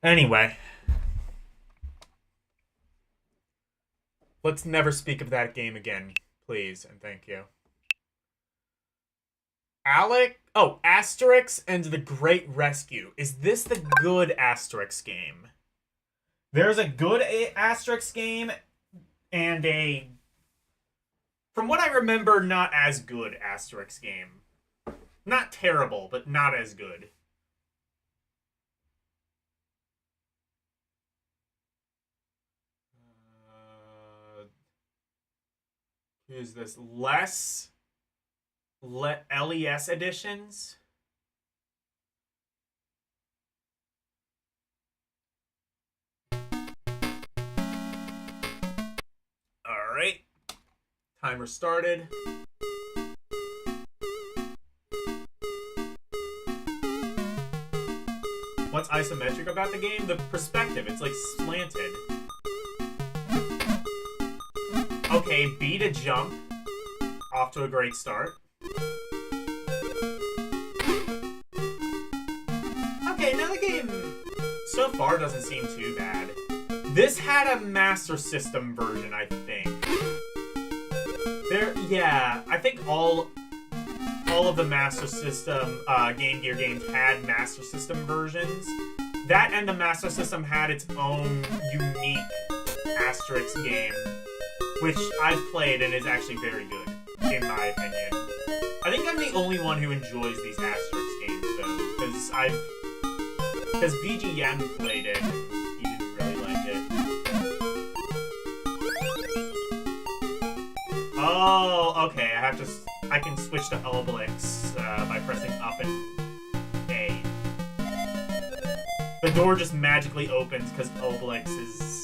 Anyway. Let's never speak of that game again, please, and thank you. Asterix and the Great Rescue. Is this the good Asterix game? There's a good Asterix game and a, from what I remember, not as good Asterix game. Not terrible, but not as good. Who's this? LES editions? Alright. Timer started. What's isometric about the game? The perspective. It's like slanted. Okay, B to jump. Off to a great start. Okay, now the game so far doesn't seem too bad. This had a Master System version, I think. Yeah, I think all of the Master System Game Gear games had Master System versions. That and the Master System had its own unique Asterix game, which I've played and is actually very good, in my opinion. I think I'm the only one who enjoys these Asterix games, though, because VGM played it, and he didn't really like it. Oh, okay, I can switch to Obelix by pressing up and A. The door just magically opens because Obelix is...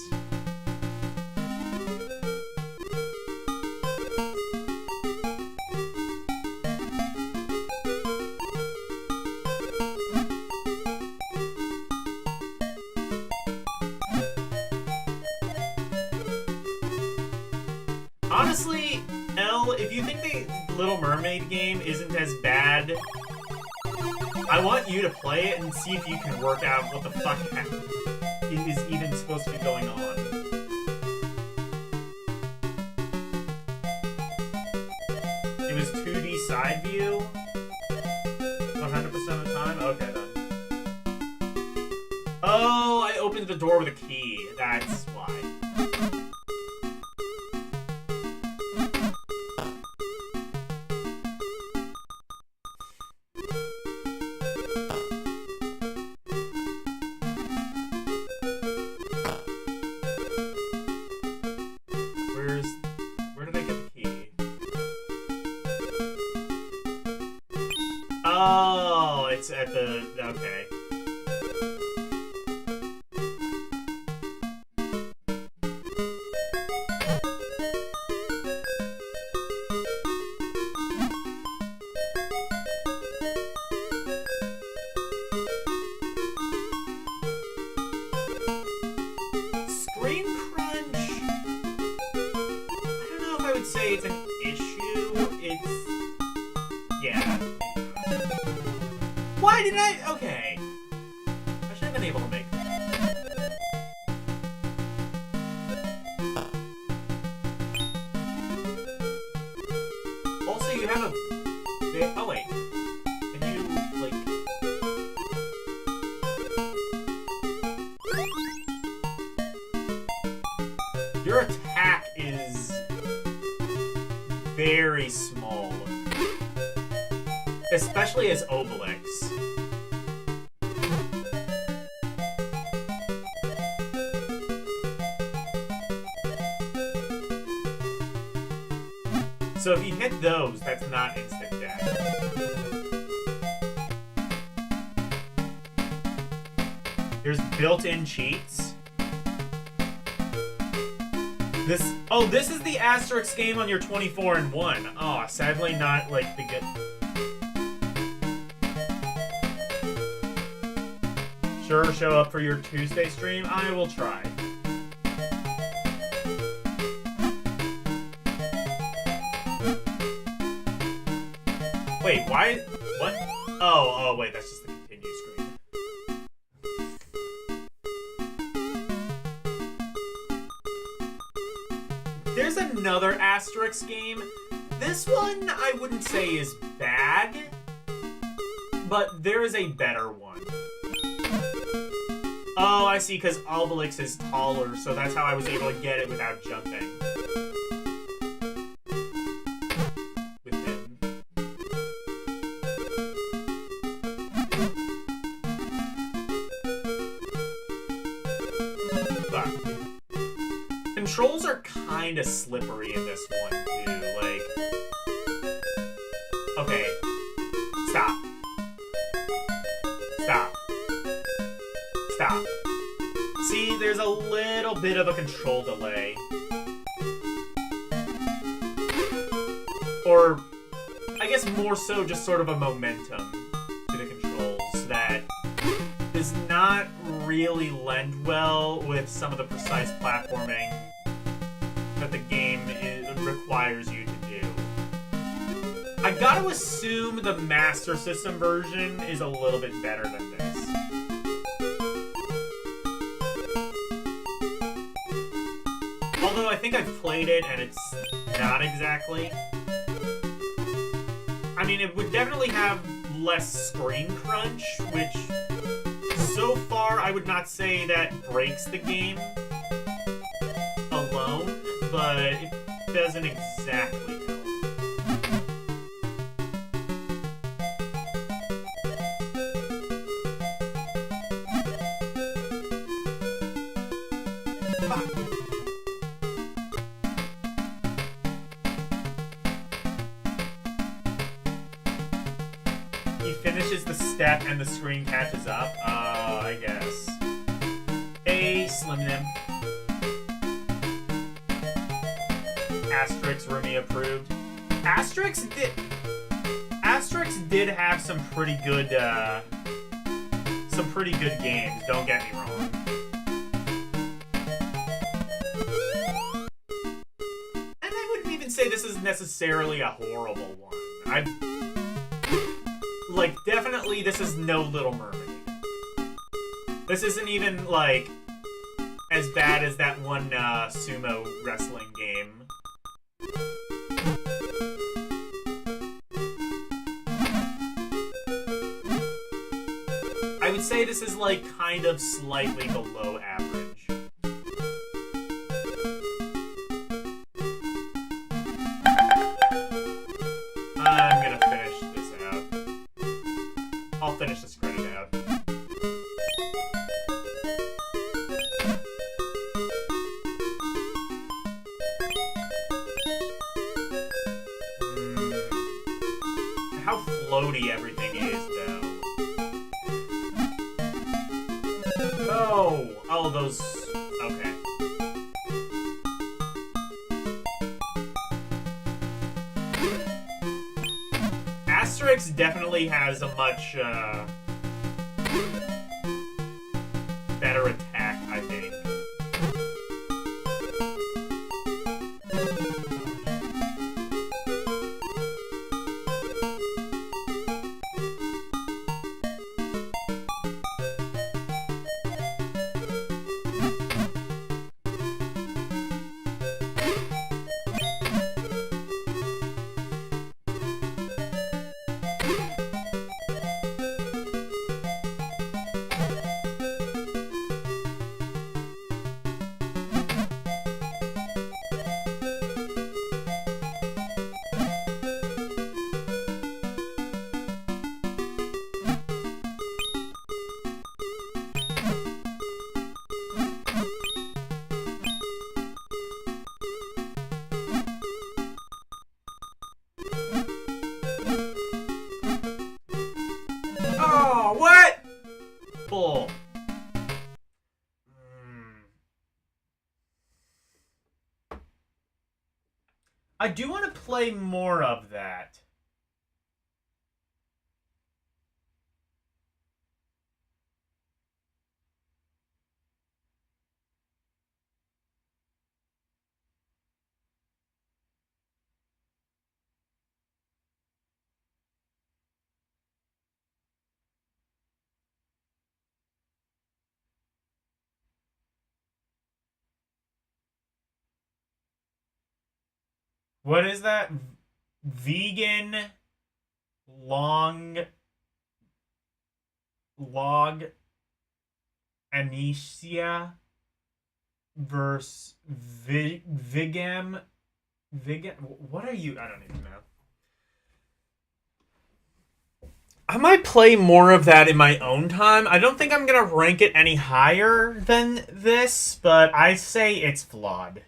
Honestly, if you think the Little Mermaid game isn't as bad, I want you to play it and see if you can work out what the fuck is even supposed to be going on. It was 2D side view? 100% of the time? Okay, then. Oh, I opened the door with a key. That's why. Where did I get the key? Oh, it's at the... okay. Screen crunch... I don't know if I would say it's an issue. It's... yeah. Why did I... okay. I should have been able to make that. Also, you have a... oh, wait. Can you, like... your attack is very small. Especially as Obelix. So if you hit those, that's not instant death. There's built-in cheats. This is the asterisk game on your 24-in-1. Oh, sadly not like the good. Sure, show up for your Tuesday stream. I will try. Wait, why? What? Oh, wait, that's just the continue screen. There's another asterisk game. This one I wouldn't say is bad, but there is a better one. Oh, I see, because Obelix is taller, so that's how I was able to get it without jumping. With him. But controls are kind of slippery in this one, too. Like, okay. Stop. Stop. Stop. See, there's a little bit of a control delay. Or, I guess more so just sort of a momentum to the controls that does not really lend well with some of the precise platforming that the game requires you to do. I gotta assume the Master System version is a little bit better than this. Although I think I've played it and it's not exactly. I mean, it would definitely have less screen crunch, which so far I would not say that breaks the game alone, but it doesn't exactly help. He finishes the step and the screen catches up. I guess. Hey, Slim Nim. Asterix Rumi approved. Asterix did have some pretty good games, don't get me wrong. And I wouldn't even say this is necessarily a horrible one. Like, definitely this is no Little Mermaid. This isn't even, like, as bad as that one sumo wrestling game. I would say this is, like, kind of slightly below average. I'm gonna finish this out. I'll finish this credit out. How floaty everything is, though. Oh, those... Okay. Asterix definitely has a much, better attack, I think. I do want to play more of that. What is that? Vegan log amnesia versus vegan. What are you? I don't even know. I might play more of that in my own time. I don't think I'm gonna rank it any higher than this, but I say it's flawed.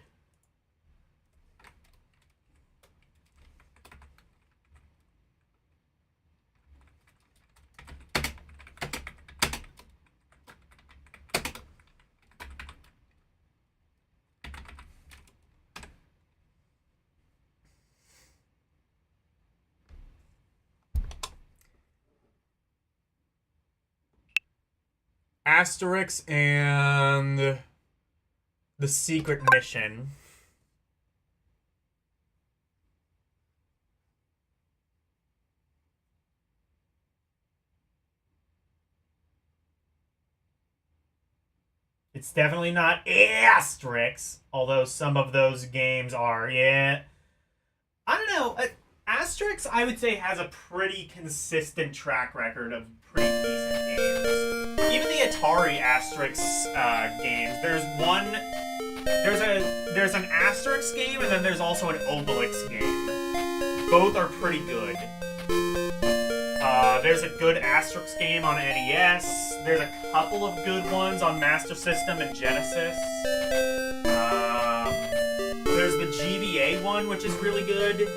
Asterix and the secret mission. It's definitely not Asterix, although some of those games are, yeah. I don't know. Asterix, I would say, has a pretty consistent track record of pretty decent games. Even the Atari Asterix games, there's an Asterix game, and then there's also an Obelix game. Both are pretty good. There's a good Asterix game on NES. There's a couple of good ones on Master System and Genesis. There's the GBA one, which is really good.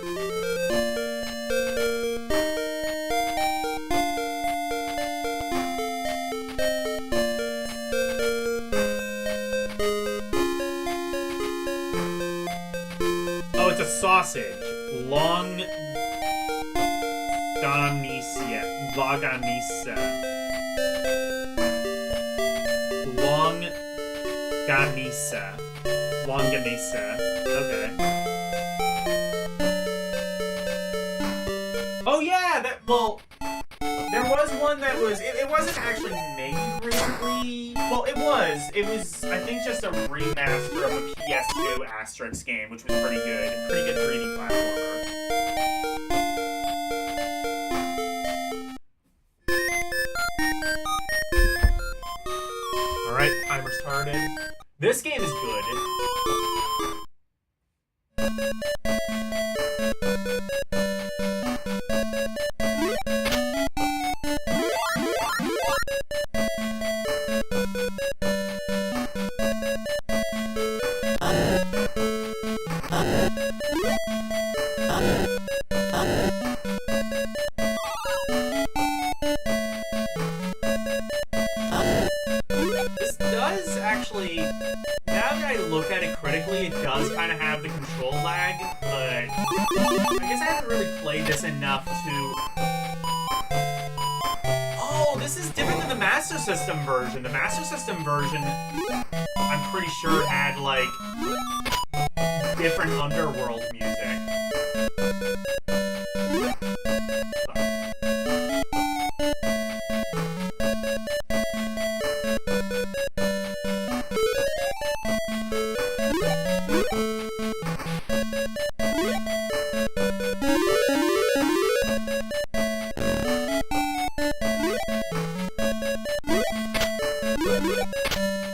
Oh, it's a sausage. Longanisa. Longanisa. Okay. Oh yeah, there was one that was, it wasn't actually made recently. Well, it was, I think, just a remaster of a PS2 Asterix game, which was pretty good. Pretty good 3D platformer. Alright, timer started. This game is good. This does actually, now that I look at it critically, it does kind of have the control lag, but I guess I haven't really played this enough to... Oh, this is different than the Master System version. The Master System version, I'm pretty sure, had, like, different Underworld music.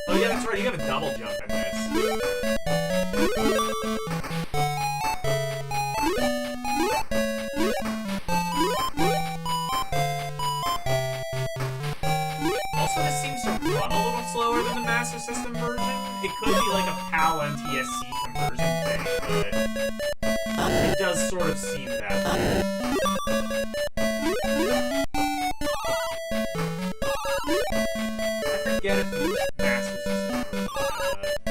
Oh yeah, that's right, you have a double jump in this. Also, this seems to run a little slower than the Master System version. It could be like a PAL NTSC conversion thing, but it does sort of seem that way. I forget if the Master System version had that.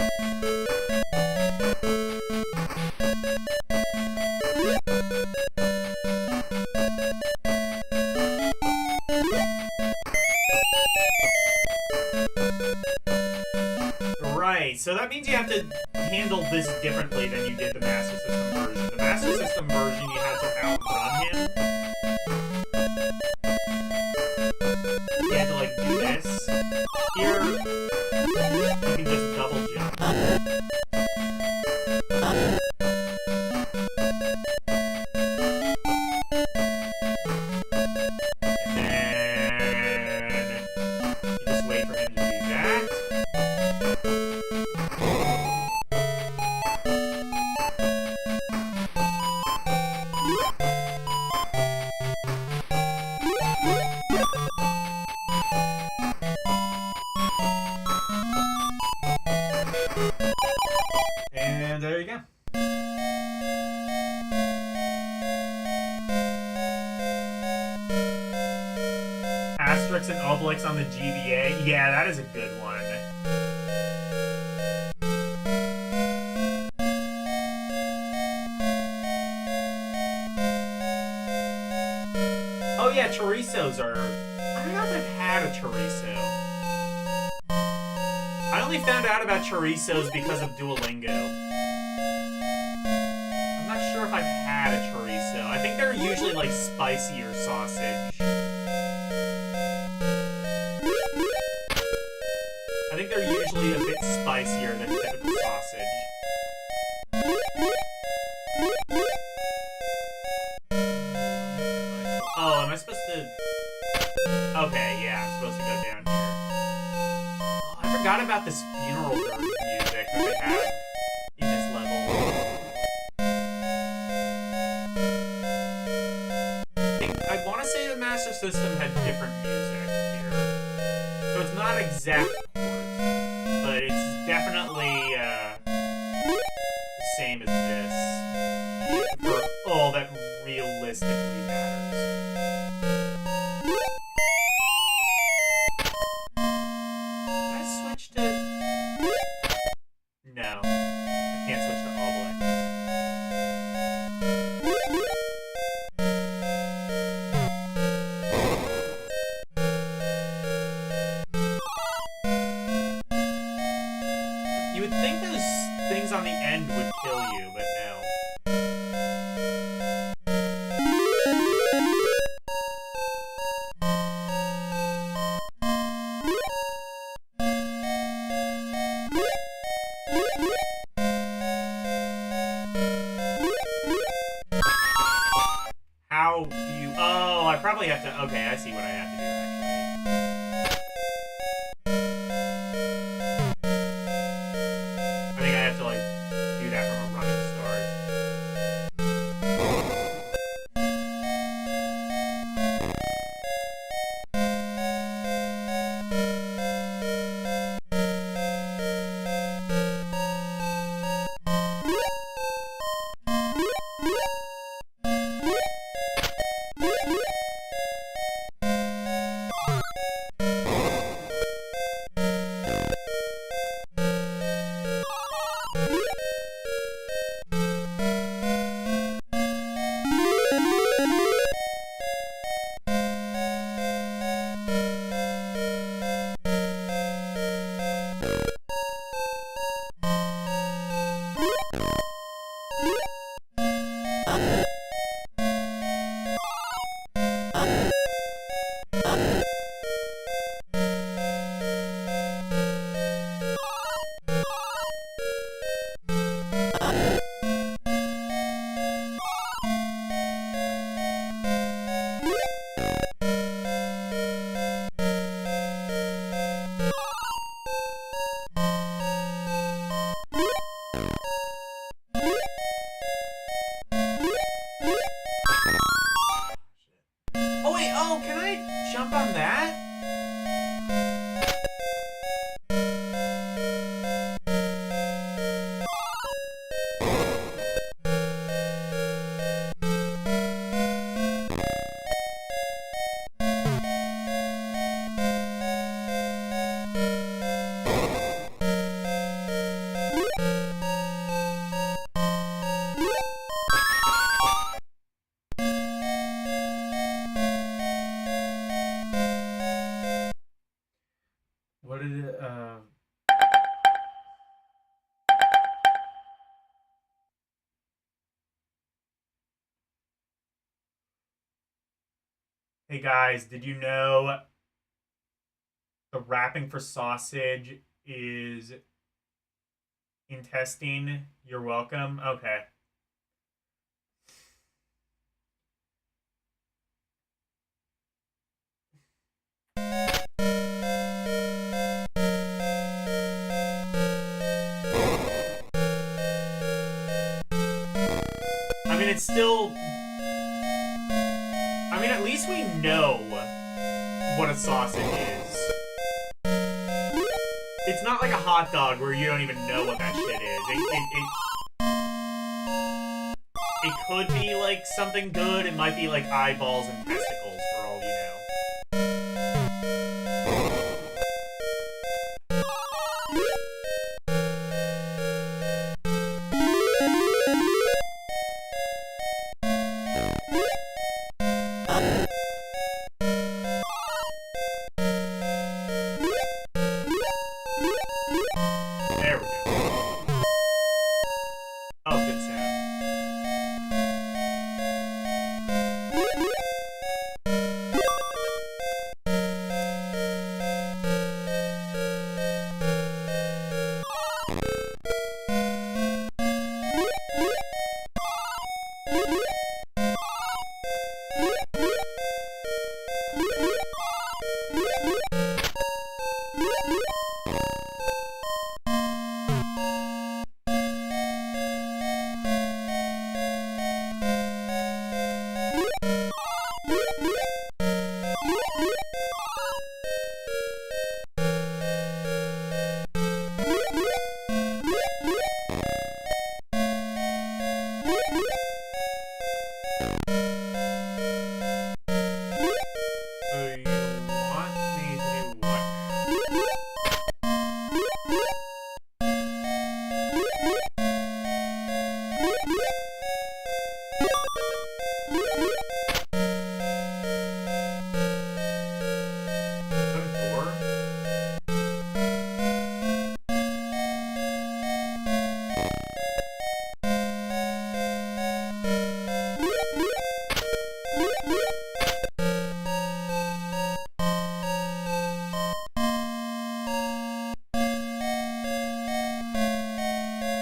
so that means you have to handle this differently than you did the Master System version. The Master System version, you had to outrun him. You had to, like, do this. Here, you can just double jump. And there you go. Asterix and Obelix on the GBA. Yeah, that is a good one. Oh yeah, chorizos are... I don't know if I've had a chorizo. I only found out about chorizos because of Duolingo. I'm not sure if I've had a chorizo. I think they're usually like spicier sausage. I think they're usually a bit spicier than typical sausage. Oh, am I supposed to... Okay, yeah, I'm supposed to go down here. Oh, I forgot about this funeral dirge music that they have in this level. I want to say the Master System had different music here. So it's not exact chords, but it's definitely the same as this. For all that realistically matters. No. I can't switch to Obelix. You would think those things on the end would kill you, but no. How do you... Oh, I probably have to... Okay, I see what I have to do, actually. I think I have to, like, do that from a running start. Oh wait, oh, can I jump on that? What did it, Hey guys, did you know the wrapping for sausage is intestine? You're welcome. Okay. I mean, it's still... I mean, at least we know what a sausage is. It's not like a hot dog where you don't even know what that shit is. It could be, like, something good. It might be, like, eyeballs and testicles, for all you know. There we go. Oh, good sound.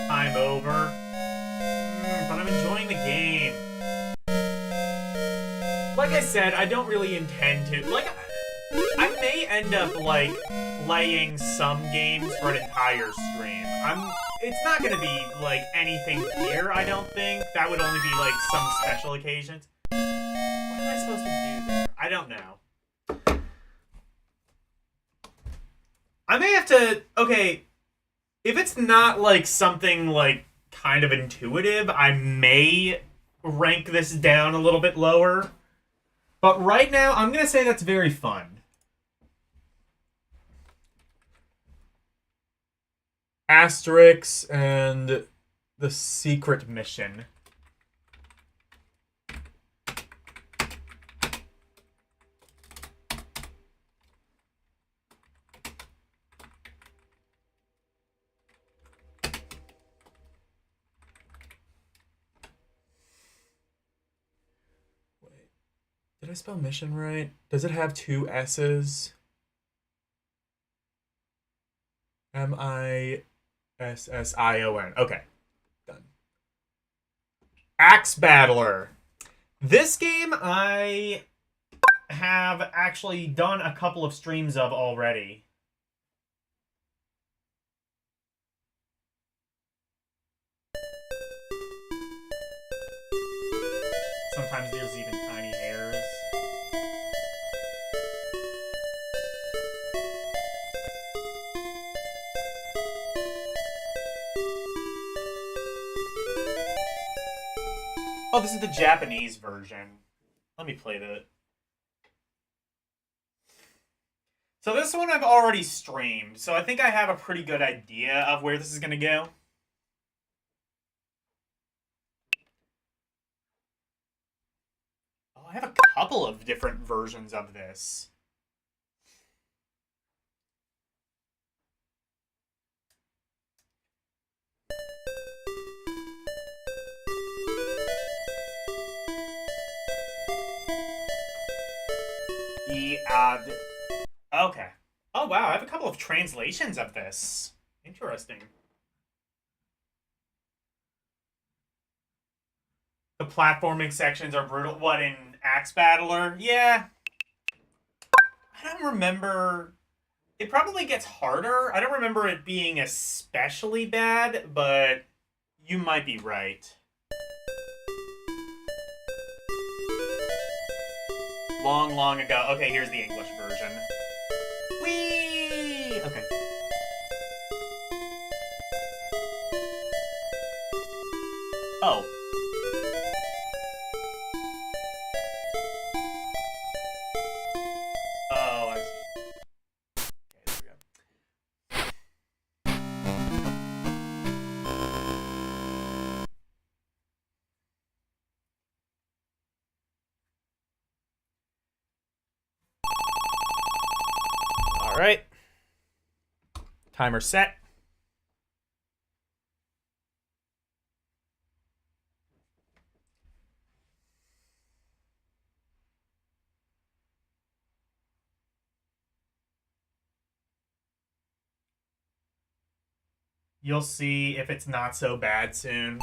Time over. But I'm enjoying the game. Like I said, I don't really intend to. Like, I may end up, like, playing some games for an entire stream. It's not gonna be, like, anything here, I don't think. That would only be, like, some special occasions. What am I supposed to do there? I don't know. I may have to... Okay, if it's not, like, something, like, kind of intuitive, I may rank this down a little bit lower. But right now, I'm gonna say that's very fun. Asterix and the secret mission. Wait, did I spell mission right? Does it have two S's? M-I-S-S-I-O-N. Okay. Done. Axe Battler. This game I have actually done a couple of streams of already. Sometimes there's even tiny hairs. Oh, this is the Japanese version. Let me play that. So this one I've already streamed, so I think I have a pretty good idea of where this is going to go. Oh, I have a couple of different versions of this. Okay. Oh, wow, I have a couple of translations of this. Interesting. The platforming sections are brutal. What, in Axe Battler? Yeah. I don't remember... It probably gets harder. I don't remember it being especially bad, but you might be right. Long, long ago. Okay, here's the English version. Whee! Okay. Oh. Oh, I see. Okay, there we go. All right. Timer set. You'll see if it's not so bad soon.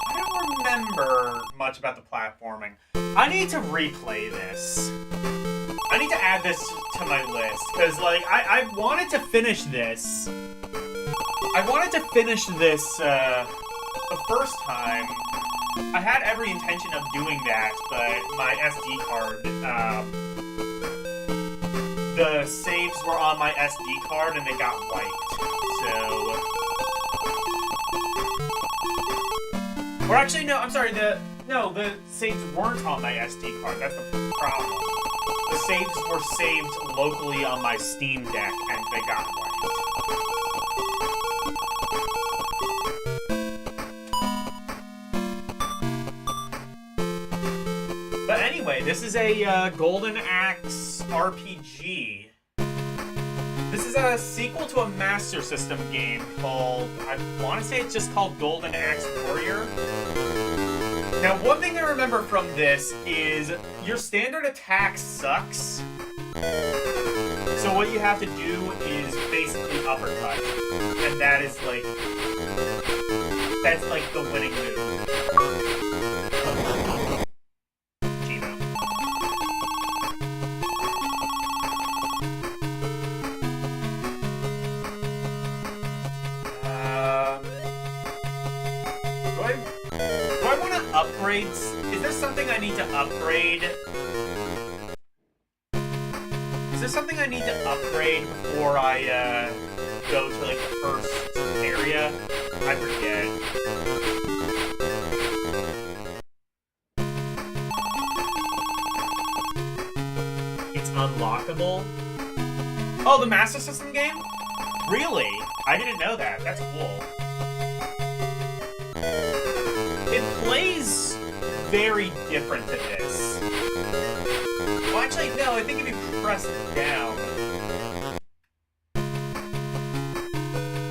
I don't remember much about the platforming. I need to replay this. I need to add this to my list, because, like, I wanted to finish this. I wanted to finish this, the first time. I had every intention of doing that, but my SD card, the saves were on my SD card and they got wiped. So... Or actually, no, I'm sorry, the saves weren't on my SD card. That's the problem. The saves were saved locally on my Steam Deck and they got wiped. But anyway, this is a Golden Axe RPG. This is a sequel to a Master System game called, I want to say it's just called Golden Axe Warrior. Now, one thing to remember from this is your standard attack sucks. So what you have to do is basically uppercut. And that is like, that's like the winning move. Upgrades? Is there something I need to upgrade? Is there something I need to upgrade before I go to like the first area? I forget. It's unlockable? Oh, the Master System game? Really? I didn't know that. That's cool. It plays very different than this. Well, actually, no, I think if you press down...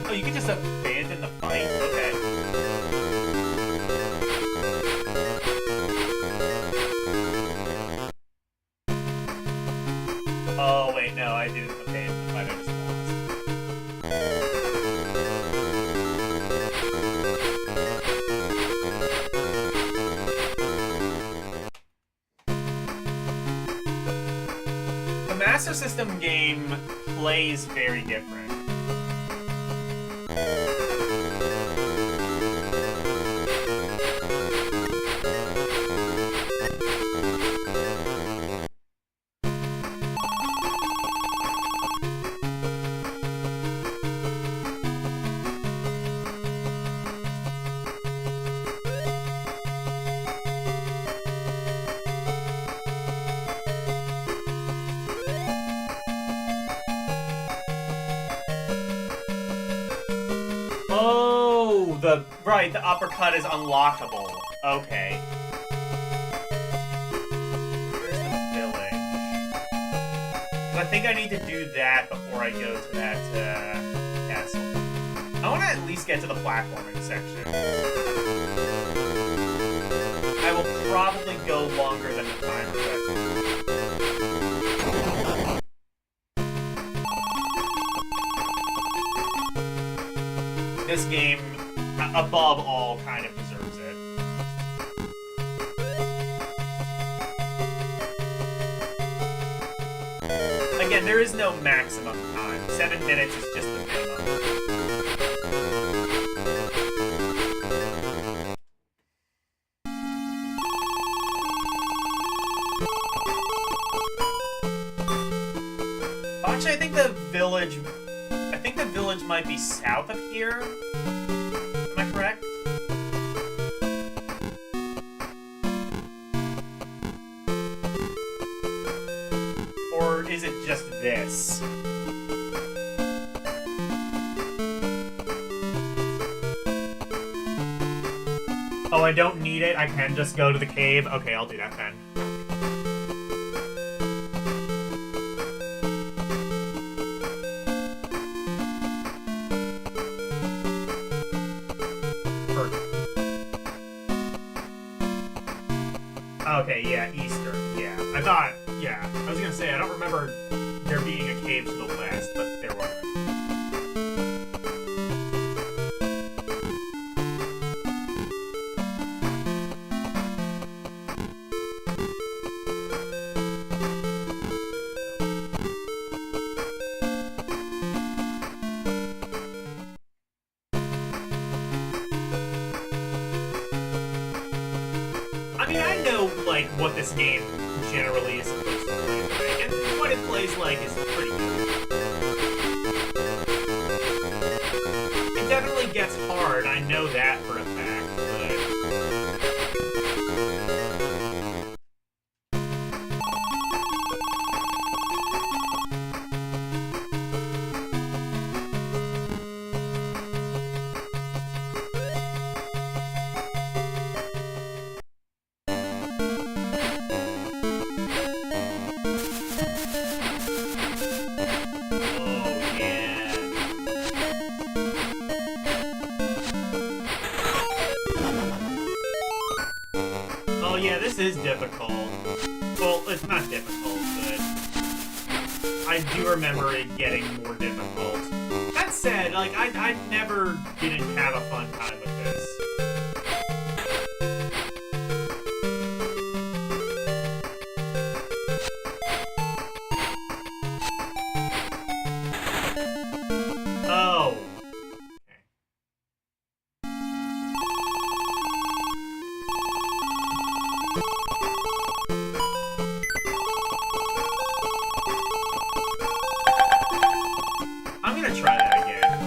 Oh, you can just abandon the fight? Okay. Oh, wait, no, I didn't abandon the fight, I just lost. Master System game plays very different. Right, the uppercut is unlockable. Okay. Where's the village? I think I need to do that before I go to that castle. I want to at least get to the platforming section. I will probably go longer than the timer lets me. This game, above all, kind of deserves it. Again, there is no maximum time. 7 minutes is just the minimum. Actually, I think the village might be south of here. Am I correct? Or is it just this? Oh, I don't need it? I can just go to the cave? Okay, I'll do that then. Okay, yeah, Eastern, yeah. I thought, yeah. I was gonna say, I don't remember there being a cave to the west, but there wasn't. I mean, I know, like, what this game generally is supposed to play like, and what it plays like is pretty good. It definitely gets hard, I know that for a fact, but... Oh yeah, this is difficult. Well, it's not difficult, but I do remember it getting more difficult. That said, like, I never didn't have a fun time with this. Oh. I'm gonna try that again.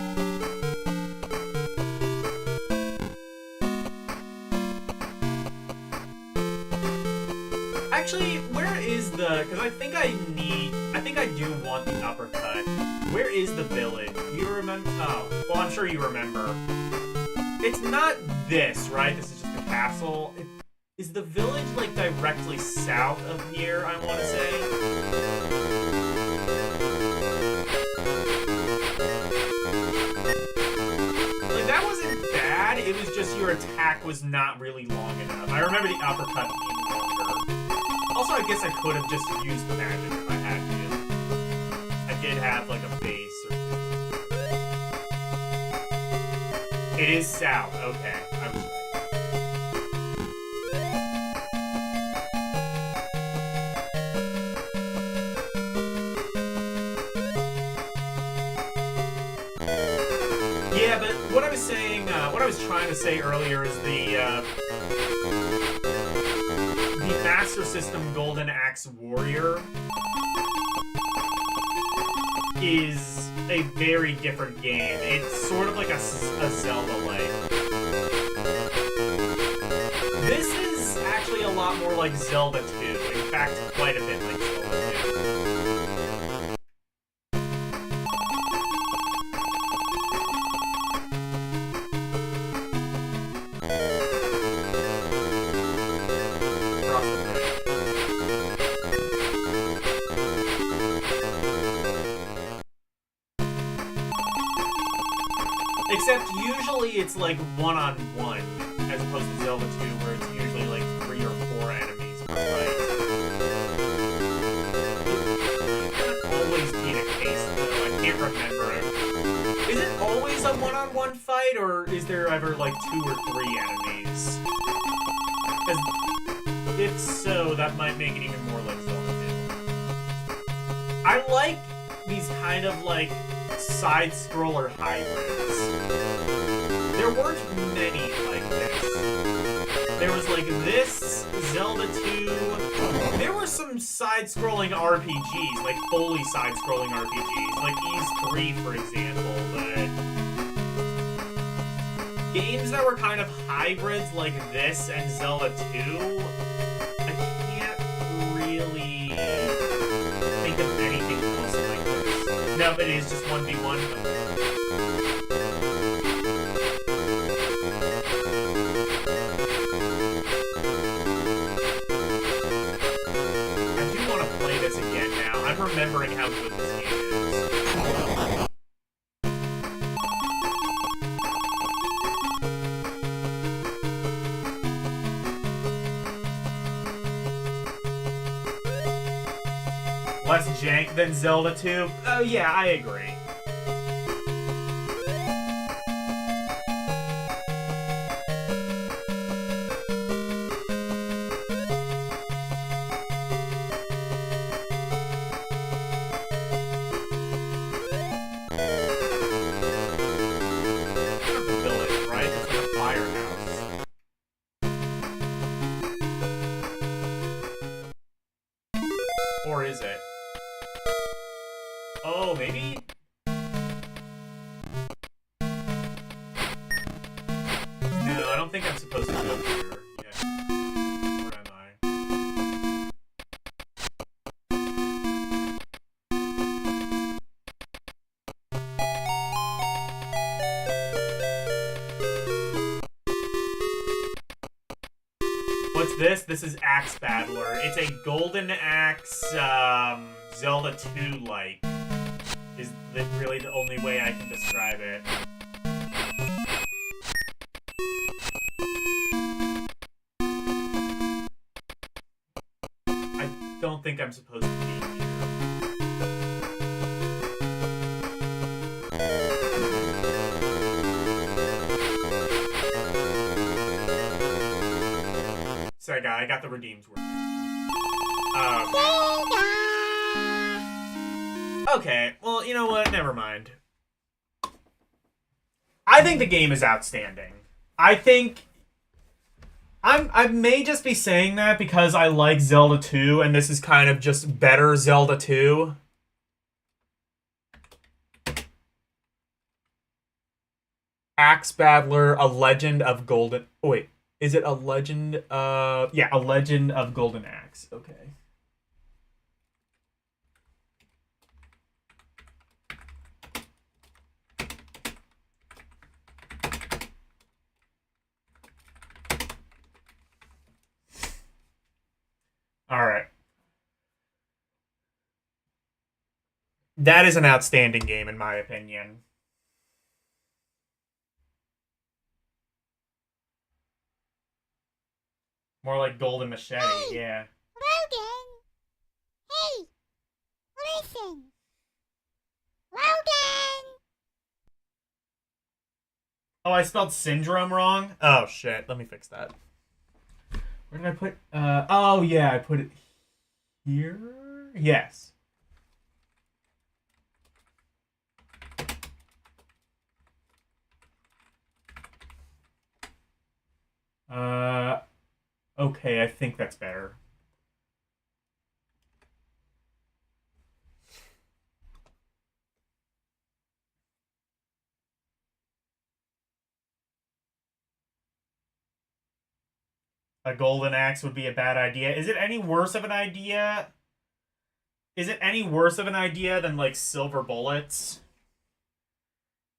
Actually, where is the... Because I think I do want the uppercut. Where is the village? Do you remember? Oh, well, I'm sure you remember. It's not this, right? This is just the castle. Is the village, like, directly south of here, I want to say? It was just your attack was not really long enough. I remember the uppercut being longer. Also, I guess I could have just used the magic if I had to. I did have, like, a base or something. It is south. Okay, I was right. Yeah, but what I was saying, what I was trying to say earlier is the Master System Golden Axe Warrior is a very different game. It's sort of like a Zelda-like. This is actually a lot more like Zelda 2. In fact, quite a bit like Zelda 2. Except usually it's like one-on-one, as opposed to Zelda 2, where it's usually like 3 or 4 remembering. Is it always a one-on-one fight, or is there ever like 2 or 3 enemies? Because if so, that might make it even more like Zelda 2. I like these kind of like side-scroller hybrids. There weren't many like this. There was like this, Zelda 2. There were some side-scrolling RPGs, like fully side-scrolling RPGs, like Ys 3, for example, but games that were kind of hybrids like this and Zelda 2, I can't really think of anything else like this. No, it is just 1v1. I'm remembering how good this game is. Less jank than Zelda 2? Oh yeah, I agree. Or is it? Oh, maybe? No, I don't think I'm supposed to go here. Yeah. Where am I? What's this? This is Axe Battler. It's a Golden Axe, Zelda 2-like. Is really the only way I can describe it. I don't think I'm supposed to be here. Sorry, guy, I got the redeems working. Okay, well, you know what? Never mind. I think the game is outstanding. I think... I may just be saying that because I like Zelda 2, and this is kind of just better Zelda 2. Axe Battler, A Legend of Golden... Oh, wait. Is it A Legend of... Yeah, A Legend of Golden Axe. Okay. Alright. That is an outstanding game, in my opinion. More like Golden Machete, yeah. Logan! Hey! Listen! Logan! Oh, I spelled syndrome wrong? Oh, shit. Let me fix that. Where did I put... oh, yeah, I put it here? Yes. Okay, I think that's better. A golden axe would be a bad idea. Is it any worse of an idea? Is it any worse of an idea than, like, silver bullets?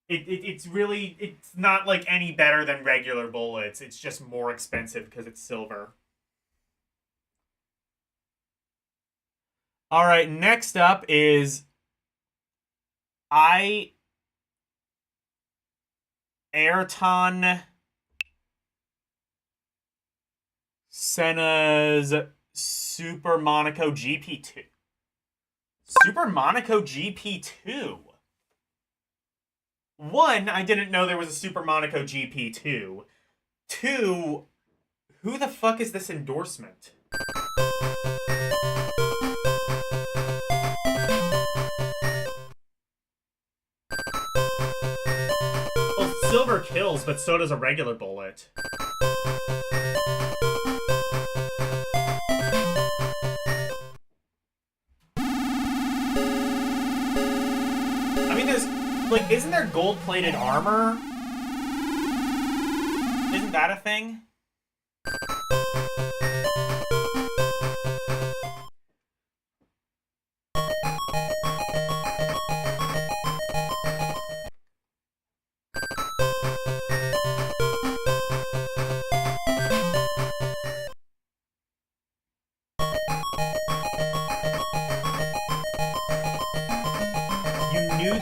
It's really... It's not, like, any better than regular bullets. It's just more expensive because it's silver. Alright, next up is... Ayrton Senna's Super Monaco GP2. Super Monaco GP2? One, I didn't know there was a Super Monaco GP2. Two, who the fuck is this endorsement? Well, silver kills, but so does a regular bullet. I mean, there's, like, isn't there gold-plated armor? Isn't that a thing?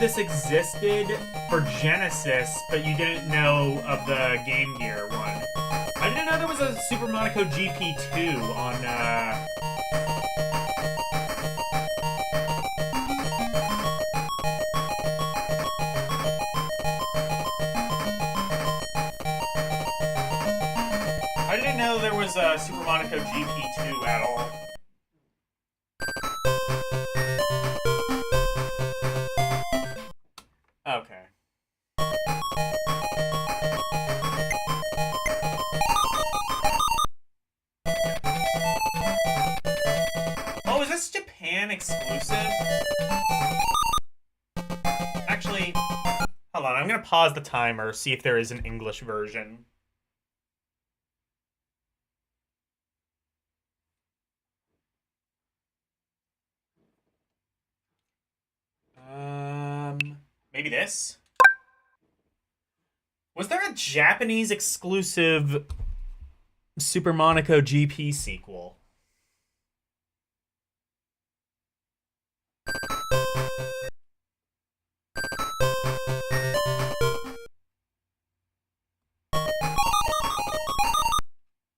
This existed for Genesis, but you didn't know of the Game Gear one. I didn't know there was a Super Monaco GP2 on, I didn't know there was a Super Monaco GP2 at all. Okay. Oh, is this Japan exclusive? Actually, hold on. I'm gonna pause the timer, see if there is an English version. Maybe this? Was there a Japanese exclusive Super Monaco GP sequel?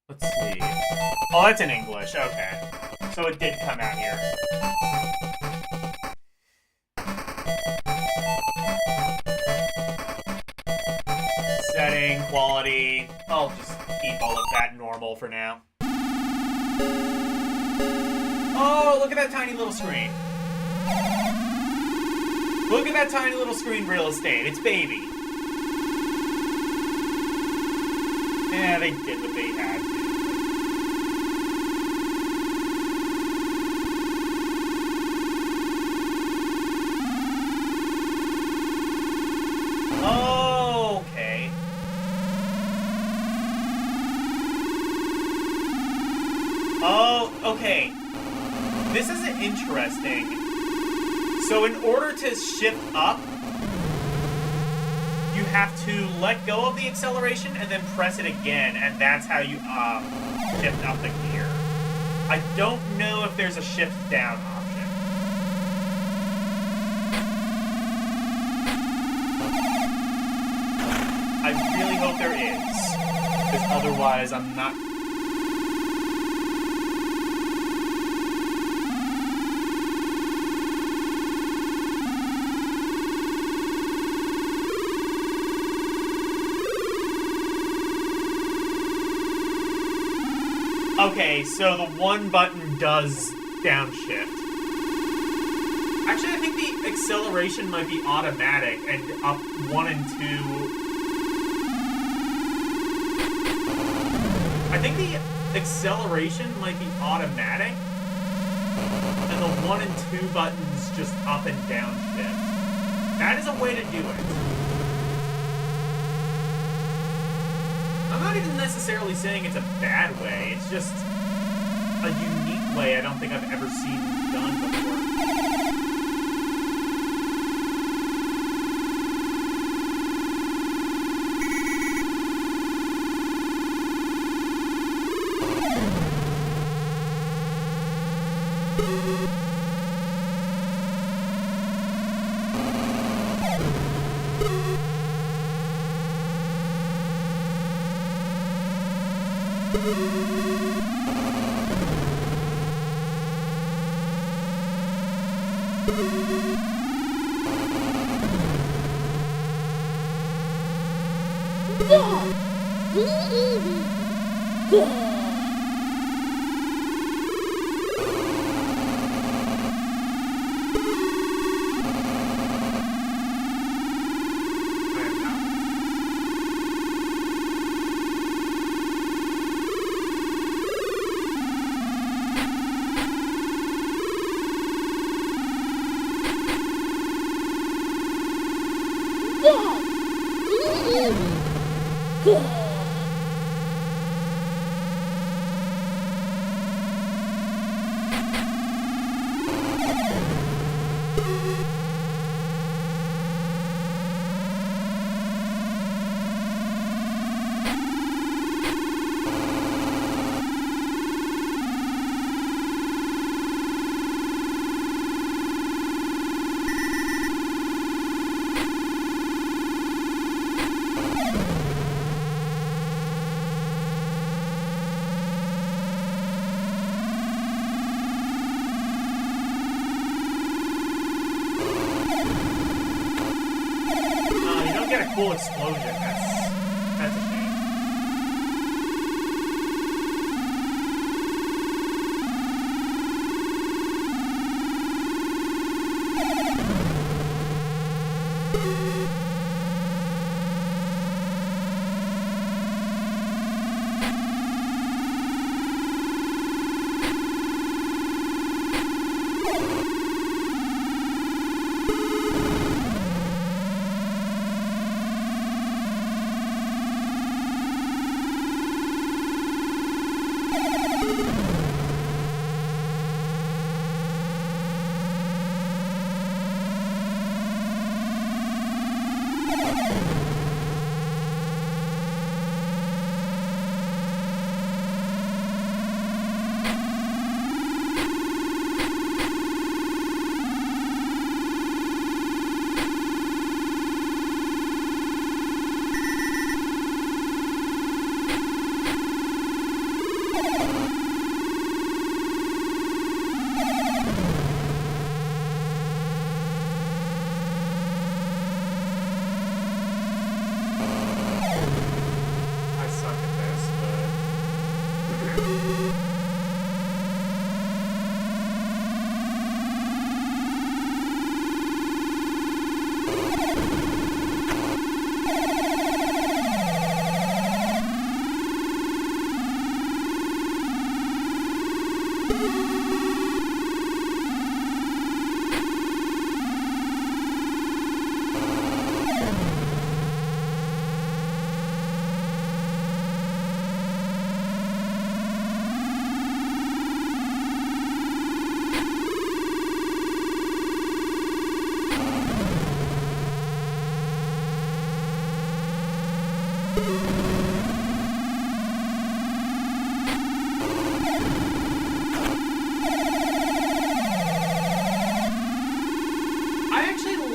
Let's see. Oh, that's in English. Okay. So it did come out here. Setting, quality. I'll just keep all of that normal for now. Oh, look at that tiny little screen. Look at that tiny little screen real estate. It's baby. Yeah, they did what they had to. Okay, this is interesting. So in order to shift up, you have to let go of the acceleration and then press it again, and that's how you shift up the gear. I don't know if there's a shift down option. I really hope there is, because otherwise I'm not... Okay, so the one button does downshift. Actually, I think the acceleration might be automatic, and up 1 and 2... I think the acceleration might be automatic, and the 1 and 2 buttons just up and downshift. That is a way to do it. I'm not even necessarily saying it's a bad way, it's just a unique way I don't think I've ever seen done before. Cool explosion. That's a shame.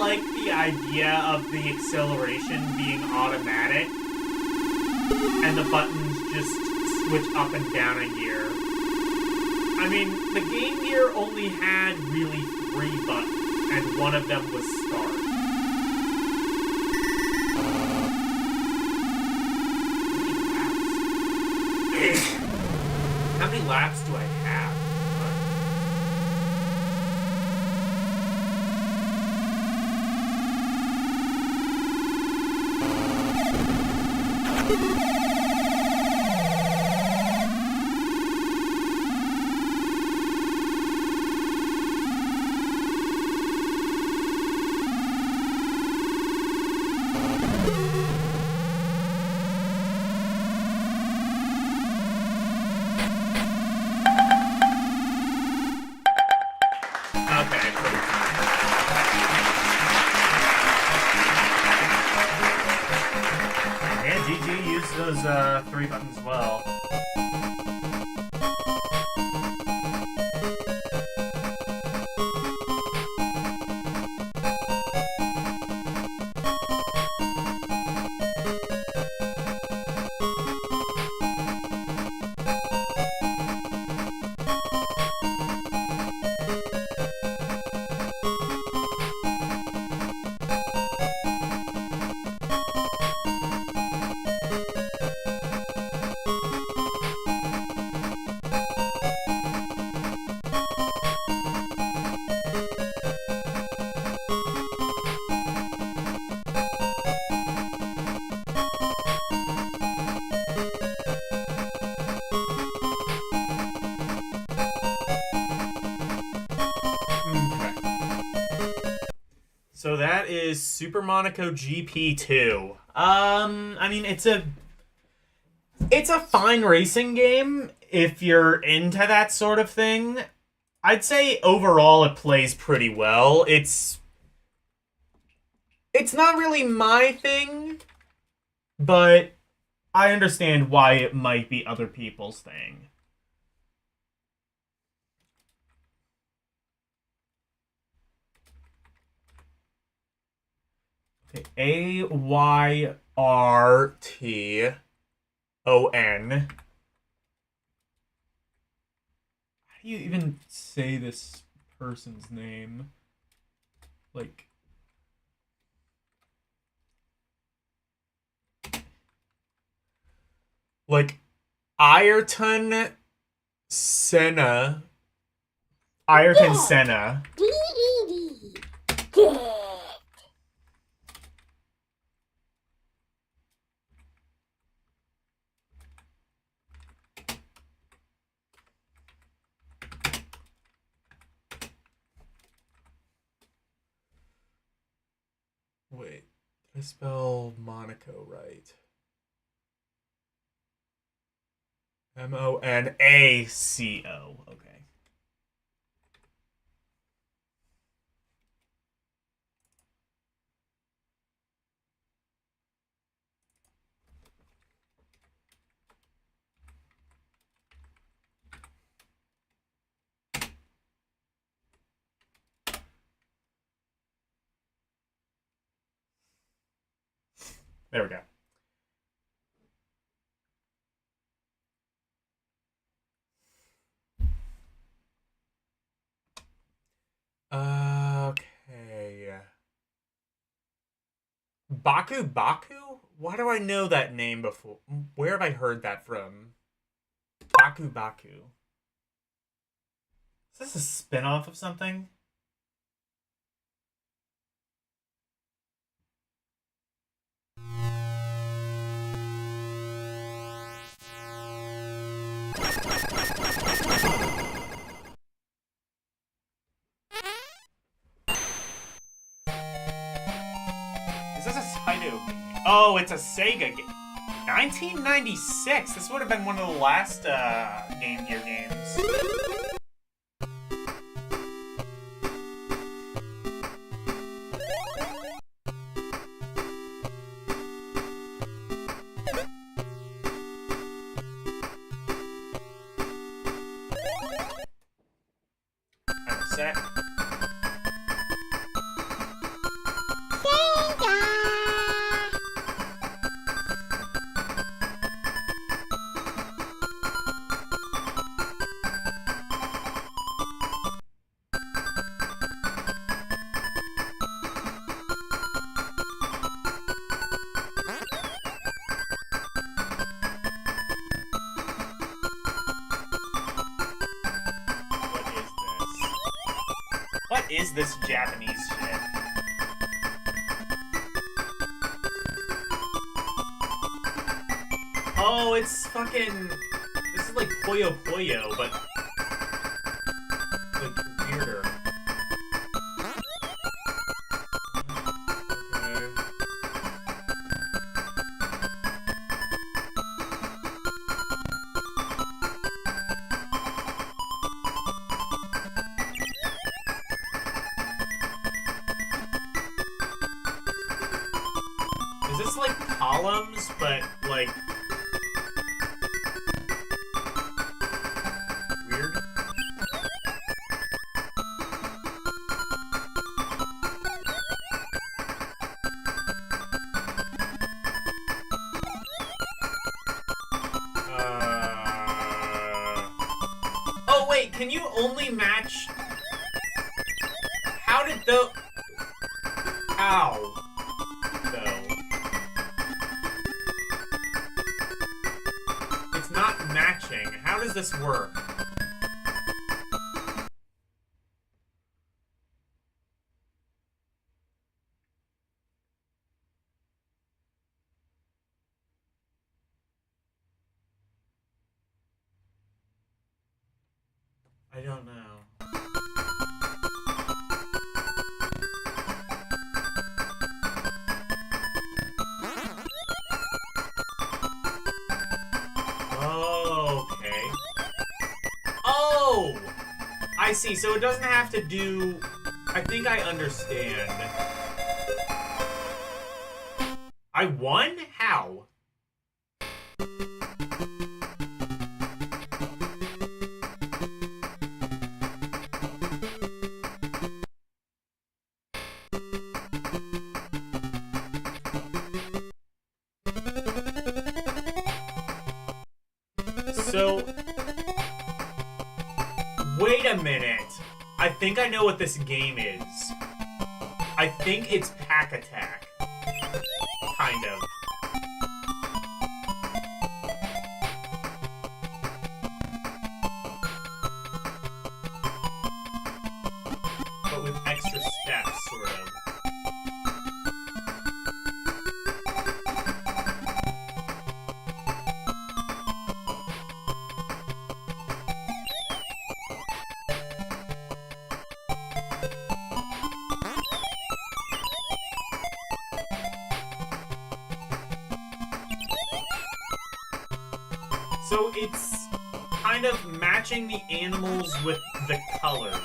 like the idea of the acceleration being automatic and the buttons just switch up and down a gear. I mean, the Game Gear only had really 3 buttons, and one of them was start. How many laps do I have? Those 3 buttons well. So that is Super Monaco GP2. I mean, it's a fine racing game if you're into that sort of thing. I'd say overall it plays pretty well. It's not really my thing, but I understand why it might be other people's thing. Okay, AYRTON. How do you even say this person's name? Like Ayrton Senna. Ayrton Senna. Wait, did I spell Monaco right? Monaco. Okay. There we go. Okay. Baku? Why do I know that name before? Where have I heard that from? Baku. Is this a spin-off of something? Is this a Saido? Oh, it's a Sega game. 1996. This would have been one of the last Game Gear games. I'm set. What is this Japanese shit? Oh, it's fucking... This is like Puyo Puyo, but... like, weirder. Okay. Is this like columns, but like... weird? Oh wait, can you only match... How did the... Ow. It's not matching. How does this work? I don't know. I see. So it doesn't have to do... I think I understand. I won? How? So, wait a minute. I think I know what this game is. I think it's Pack Attack. Kind of. But with extra steps, sort of. So it's kind of matching the animals with the colors.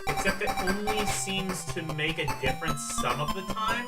Except it only seems to make a difference some of the time.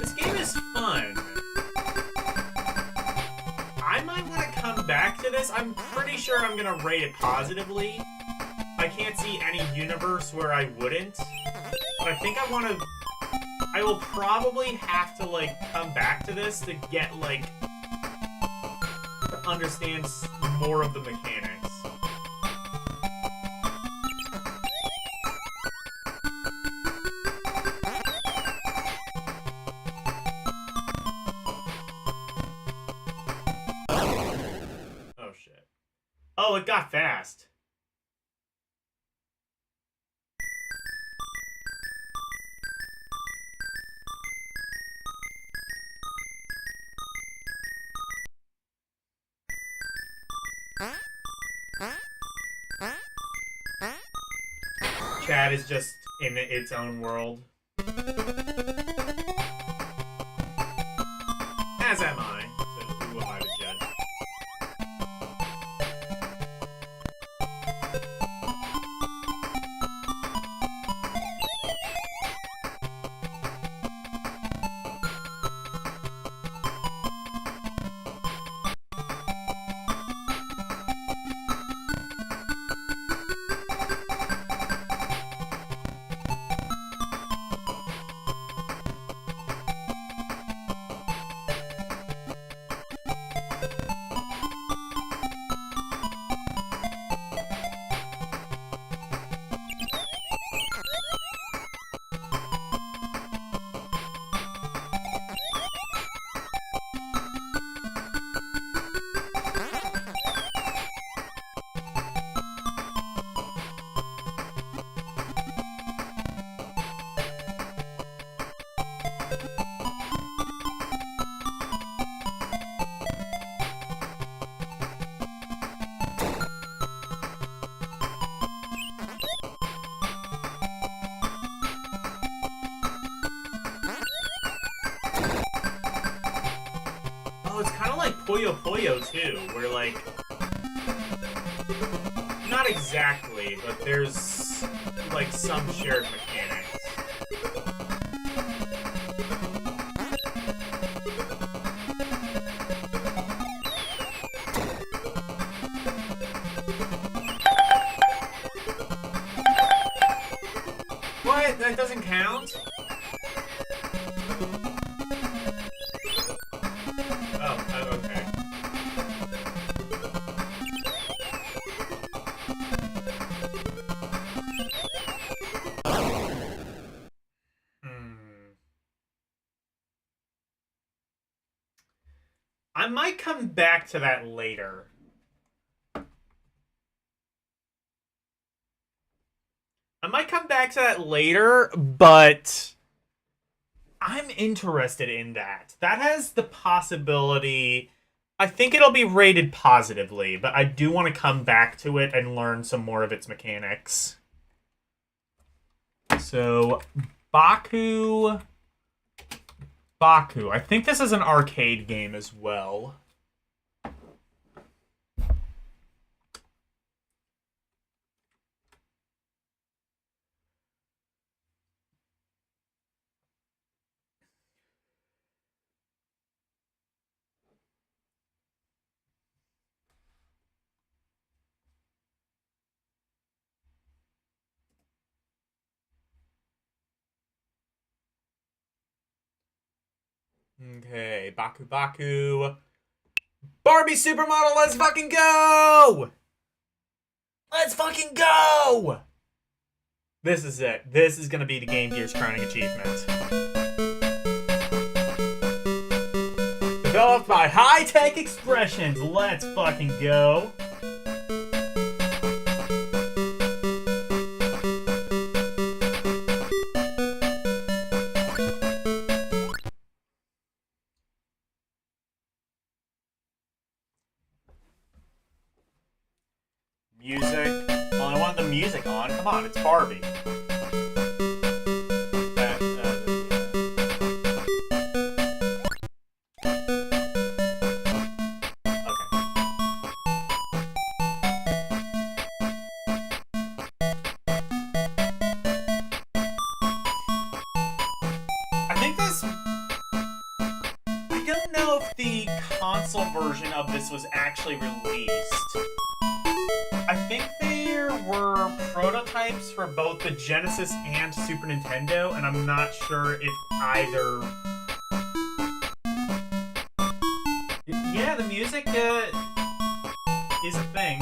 This game is fun. I might want to come back to this. I'm pretty sure I'm gonna rate it positively. I can't see any universe where I wouldn't. But I think I want to... I will probably have to, like, come back to this to get, like... to understand more of the mechanics. Oh, shit. Oh, it got fast. Chad is just in its own world. As am I, so who am I to judge? Oh, it's kind of like Puyo Puyo, too, where, like... Not exactly, but there's, like, some shared mechanics. What? That doesn't count? Oh, okay. I might come back to that later. But I'm interested in that. That has the possibility. I think it'll be rated positively, but I do want to come back to it and learn some more of its mechanics. So, Baku. I think this is an arcade game as well. Okay, Baku. Barbie Supermodel, let's fucking go! Let's fucking go! This is it. This is gonna be the Game Gear's crowning achievement. Developed by High Tech Expressions, let's fucking go. Music. Well, I want the music on. Come on, it's Barbie. I don't know if the console version of this was actually released. I think there were prototypes for both the Genesis and Super Nintendo, and I'm not sure if either... Yeah, the music is a thing.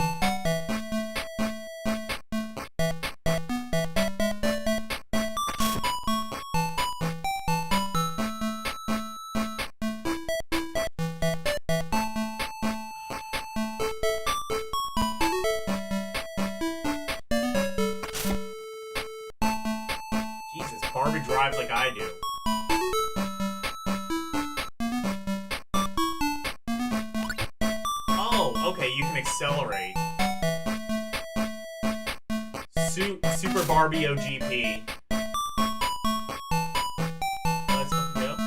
Barbie drives like I do. Oh, okay, you can accelerate. Super Barbie OGP. Let's fucking go.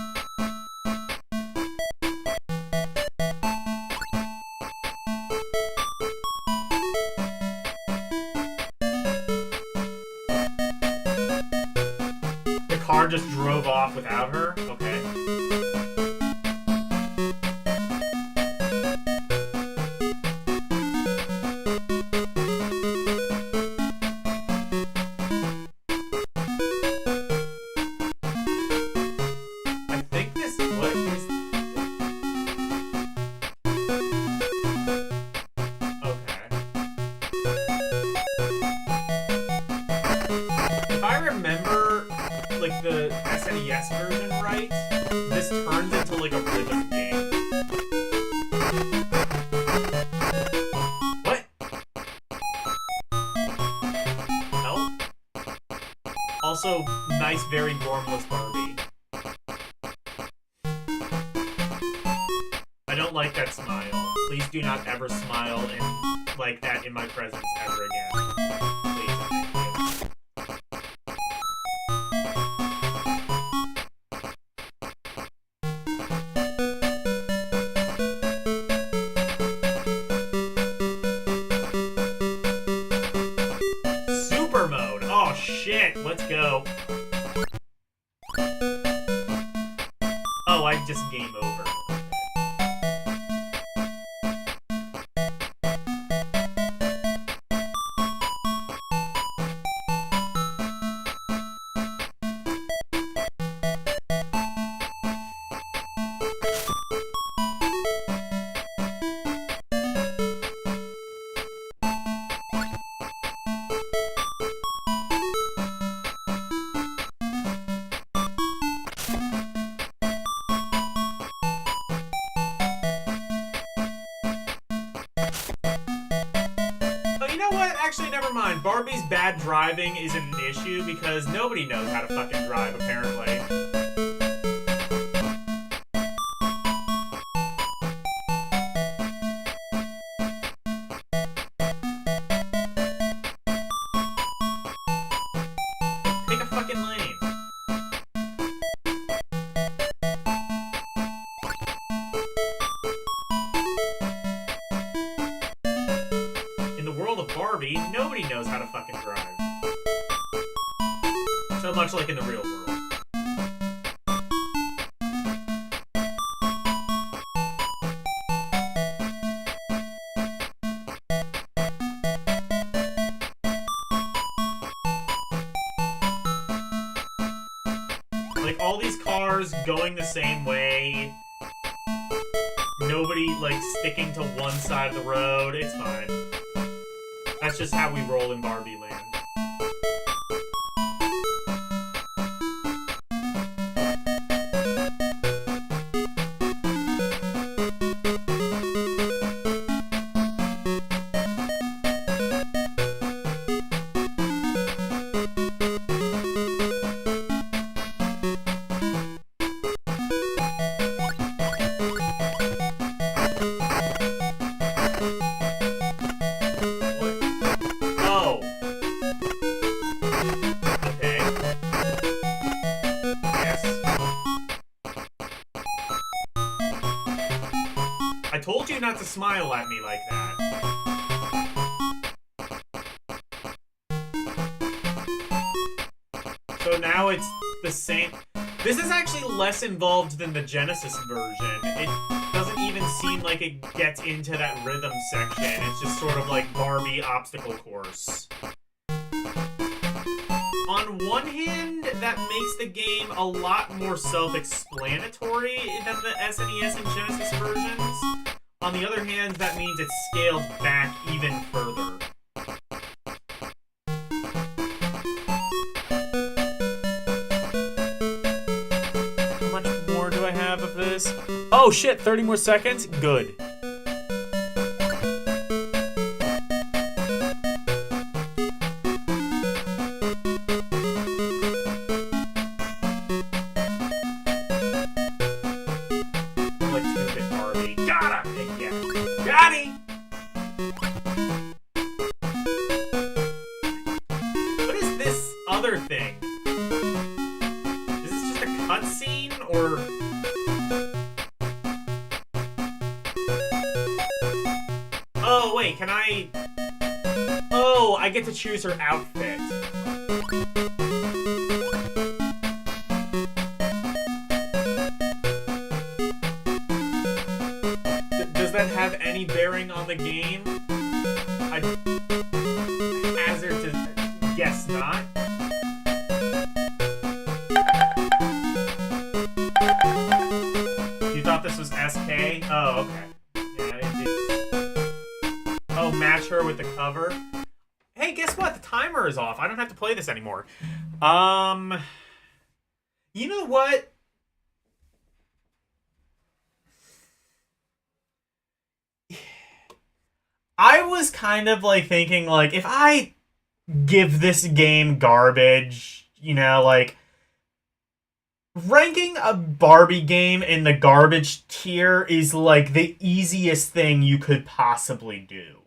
The car just drove off without her? Okay. I think this... What is... Okay. If I remember, like, the SNES version right, this turns into, like, a rhythm game. What? Help? Also, nice, very normless Barbie. I don't like that smile. Please do not ever smile like that in my presence ever again. Please, thank you. Super mode. Oh shit, let's go. Oh, I just game over. actually, never mind. Barbie's bad driving isn't an issue because nobody knows how to fucking drive, apparently. Pick a fucking lane. In the world of Barbie, nobody knows how to fucking drive. So much like in the real world. Like, all these cars going the same way. Nobody, like, sticking to one side of the road. It's fine. That's just how we roll in Barbie Land. Oh. Okay. Yes. I told you not to smile at me like that. So now it's the same. This is actually less involved than the Genesis version. It doesn't even seem like it gets into that rhythm section. It's just sort of like Barbie obstacle course. On one hand, that makes the game a lot more self-explanatory than the SNES and Genesis versions. On the other hand, that means it's scaled back even further. How much more do I have of this? Oh shit, 30 more seconds? Good. Like 2-bit Barbie. Got him! Yeah. Got him! What is this other thing? Is this just a cutscene, or... Oh, wait, can I... Oh, I get to choose her outfit. Does that have any bearing on the game? I hazard to guess not. You thought this was SK? Oh, okay. Yeah, it's... Oh, match her with the cover. Hey, guess what? The timer is off. I don't have to play this anymore. You know what? I was kind of like thinking, like, if I give this game garbage, you know, like, ranking a Barbie game in the garbage tier is like the easiest thing you could possibly do.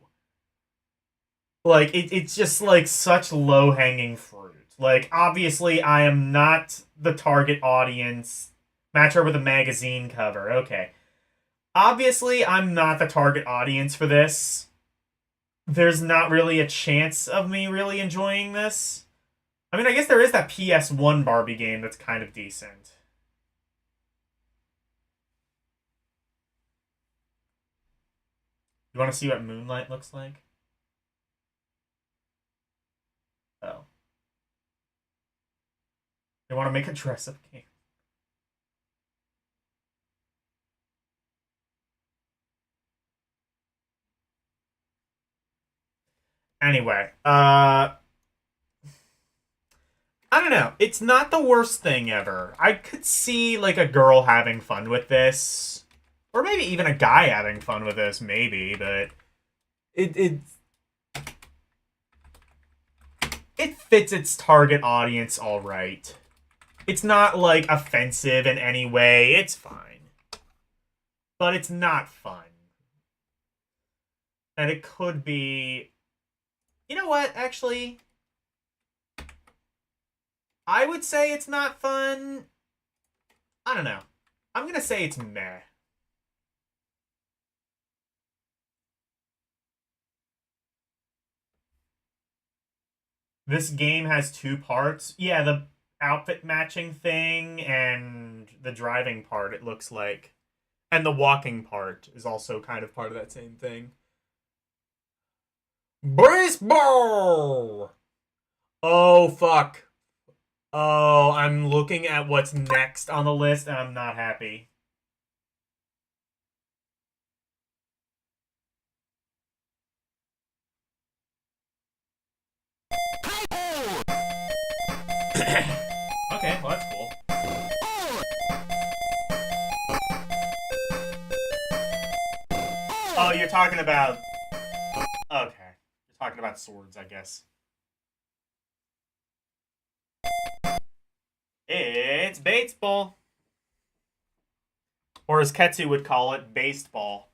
Like, it's just like such low-hanging fruit. Like, obviously, I am not the target audience. Match her with a magazine cover. Okay. Obviously, I'm not the target audience for this. There's not really a chance of me really enjoying this. I mean, I guess there is that PS1 Barbie game that's kind of decent. You want to see what Moonlight looks like? Oh. They want to make a dress-up game. Anyway, I don't know. It's not the worst thing ever. I could see, like, a girl having fun with this. Or maybe even a guy having fun with this, maybe, but... it fits its target audience all right. It's not, like, offensive in any way. It's fine. But it's not fun. And it could be... You know what, actually? I would say it's not fun. I don't know. I'm gonna say it's meh. This game has 2 parts. Yeah, the outfit matching thing and the driving part, it looks like. And the walking part is also kind of part of that same thing. Baseball! Oh, fuck. Oh, I'm looking at what's next on the list, and I'm not happy. Okay, well, that's cool. Oh, you're talking about... Okay. You're talking about swords, I guess. It's baseball. Or as Ketsu would call it, baseball.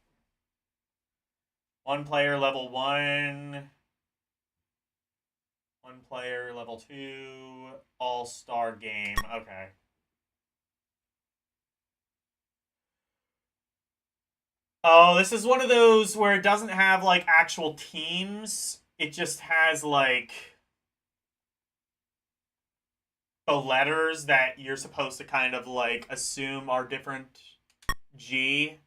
1 player, level 1. 1 player, level 2. All-star game. Okay. Oh, this is one of those where it doesn't have, like, actual teams. It just has, like, the letters that you're supposed to kind of, like, assume are different. G.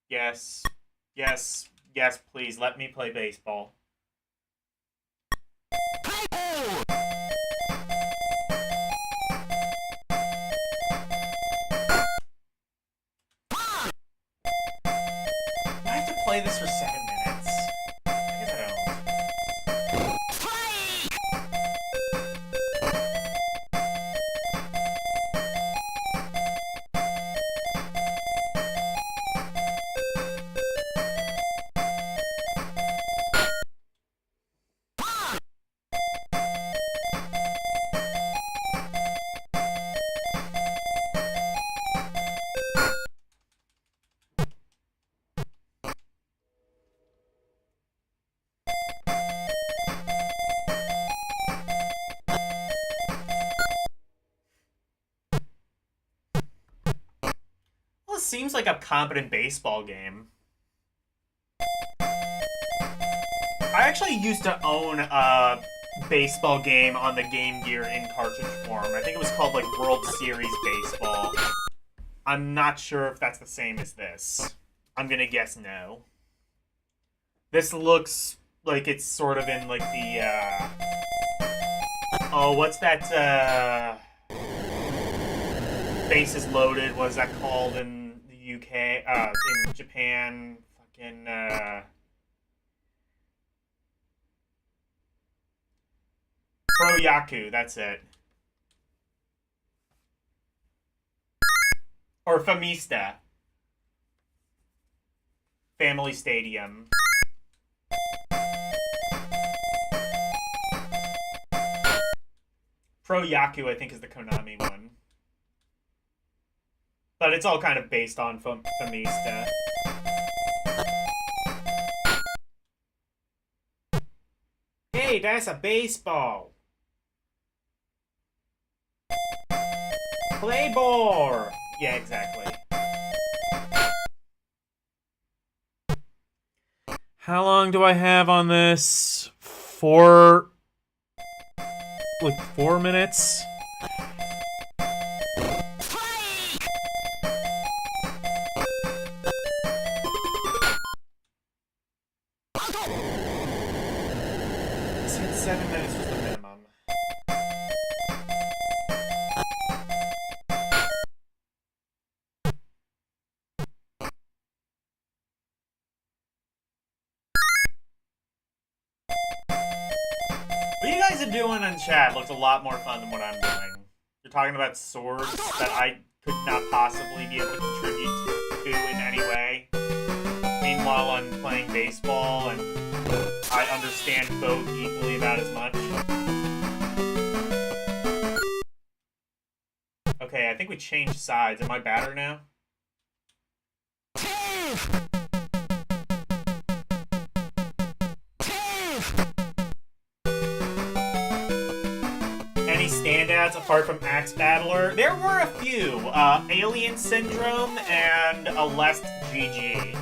Yes. Yes. Yes, please. Let me play baseball. I have to play this for 7 minutes. I guess I don't. Well, it seems like a competent baseball game. I actually used to own a baseball game on the Game Gear in cartridge form. I think it was called, like, World Series Baseball. I'm not sure if that's the same as this. I'm gonna guess no. This looks like it's sort of in, like, the, Oh, what's that, Bases Loaded, what is that called in the UK? In Japan? Fucking, Pro Yaku, that's it. Or Famista. Family Stadium. Pro Yaku, I think, is the Konami one. But it's all kind of based on Famista. Hey, that's a baseball. Play ball. Yeah, exactly. How long do I have on this? 4 minutes? I said 7 minutes was the minimum. What you guys are doing in chat looks a lot more fun than what I'm doing. You're talking about swords that I could not possibly be able to contribute to in any way. Meanwhile, I'm playing baseball, and I understand both equally about as much. Okay, I think we changed sides. Am I badder now? Any standouts apart from Axe Battler? There were a few. Alien Syndrome and a Lest GG.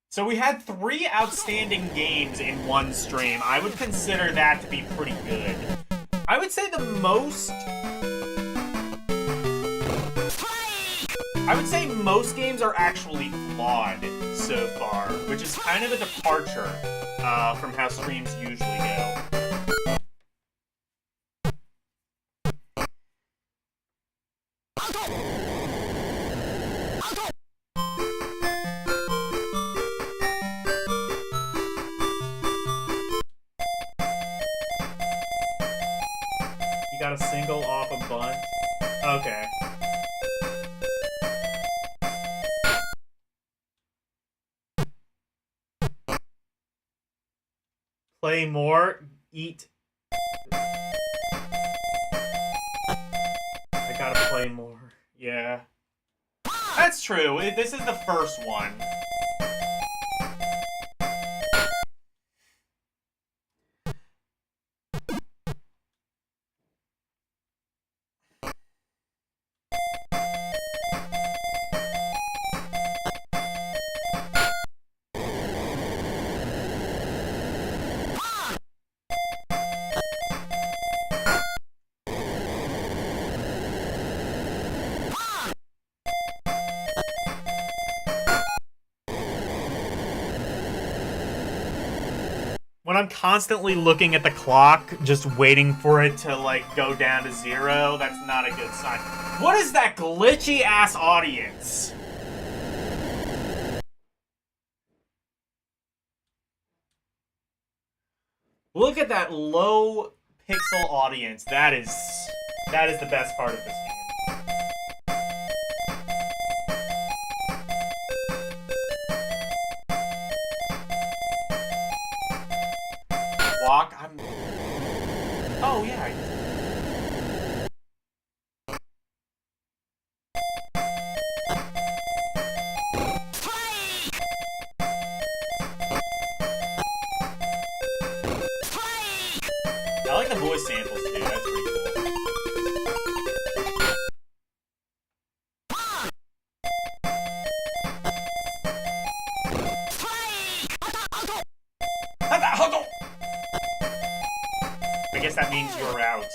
So we had 3 outstanding games in one stream. I would consider that to be pretty good. I would say most games are actually flawed so far, which is kind of a departure from how streams usually go. You got a single off a bunt? Okay. Play more, eat. I gotta play more. Yeah. That's true. This is the first one. When I'm constantly looking at the clock, just waiting for it to, like, go down to 0, that's not a good sign. What is that glitchy-ass audience? Look at that low pixel audience. That is the best part of this game. Walk. Oh yeah. I like the voice samples too. That's pretty cool. I guess that means you're out in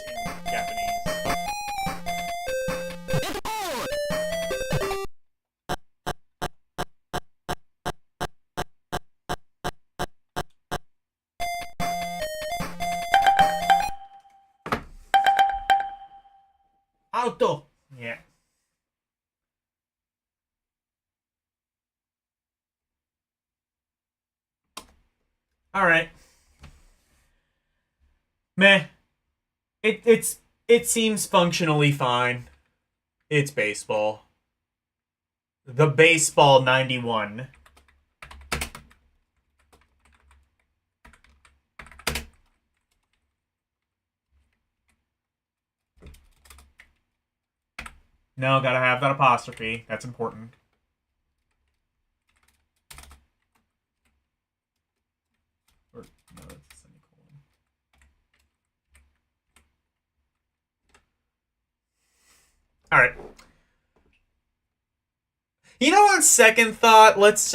Japanese. Auto! Yeah. Alright. Meh. It seems functionally fine. It's baseball. The Baseball 91. No, gotta have that apostrophe. That's important. Or, no, that's a semicolon. Alright. You know, on second thought, let's,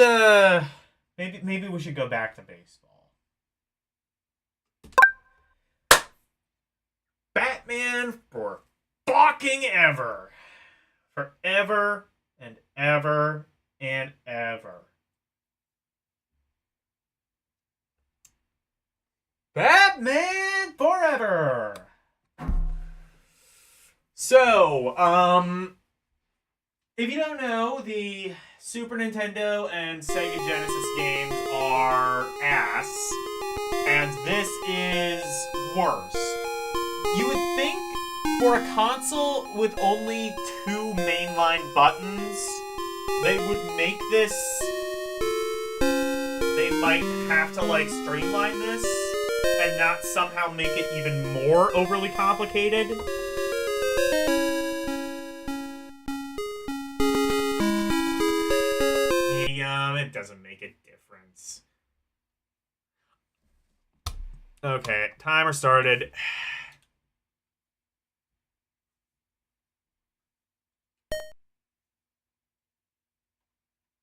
maybe we should go back to baseball. Batman for fucking ever. Forever and ever and ever. Batman forever! So, if you don't know, the Super Nintendo and Sega Genesis games are ass, and this is worse. You would think for a console with only 2 mainline buttons, they would make this... They might have to, like, streamline this and not somehow make it even more overly complicated. Yeah, it doesn't make a difference. Okay, timer started.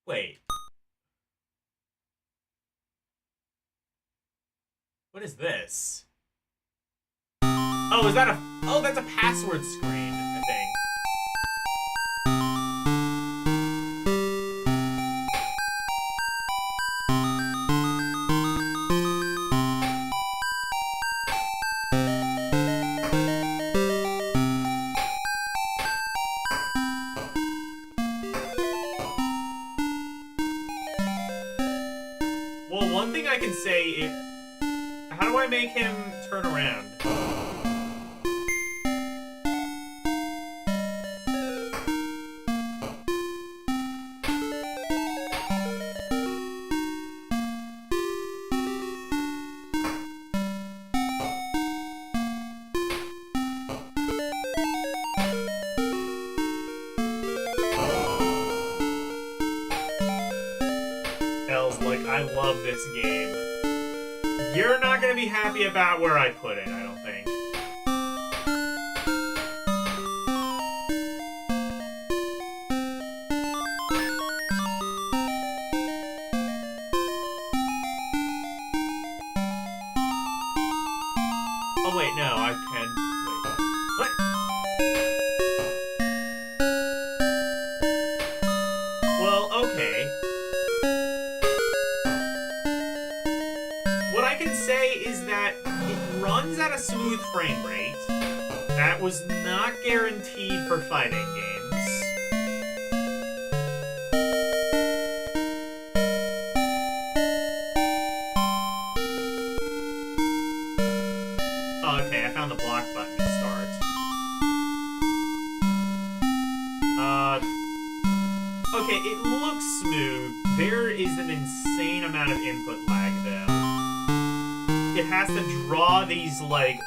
Wait. What is this? Oh, is that a... Oh, that's a password screen, I think. Well, one thing I can say is... How do I make him turn around? L's like, I love this game. You're not gonna be happy about where I put it, I don't think. Oh wait, no, I can... Wait. What? Well, okay. What I can say is that it runs at a smooth frame rate. That was not guaranteed for fighting games. Oh, okay, I found the block button to start. Okay, it looks smooth. There is an insane amount of input lag, though. It has to draw these, like,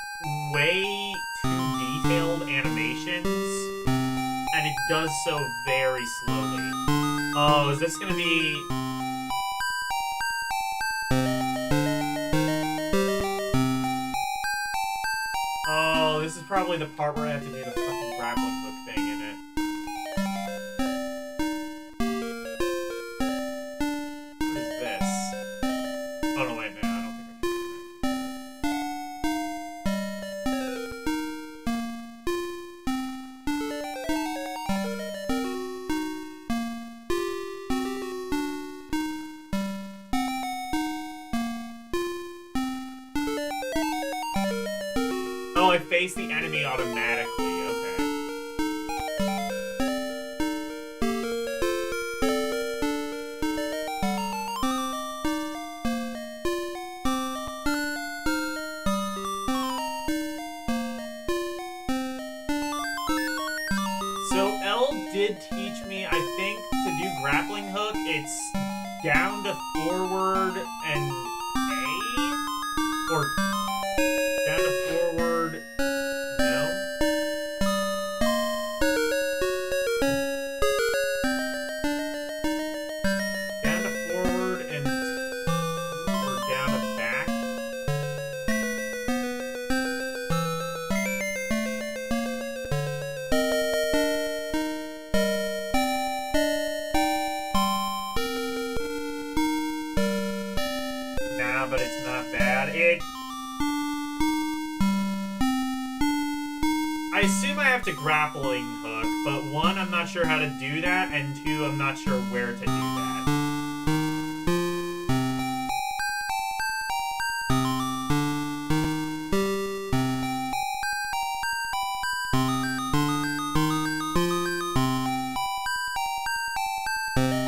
way too detailed animations, and it does so very slowly. Oh, is this gonna be... Oh, this is probably the part where I have to do the fucking grappling hook thing in it. What is this? Oh, no, wait, no, I don't think I can do that. Oh, I face the enemy automatically, okay. So L did teach me, I think, to do grappling hook, it's down to forward and A? Or down to forward, no? Down to forward and or down to back? Nah, but it's not bad. I assume I have to grappling hook, but one, I'm not sure how to do that, and two, I'm not sure where to do that.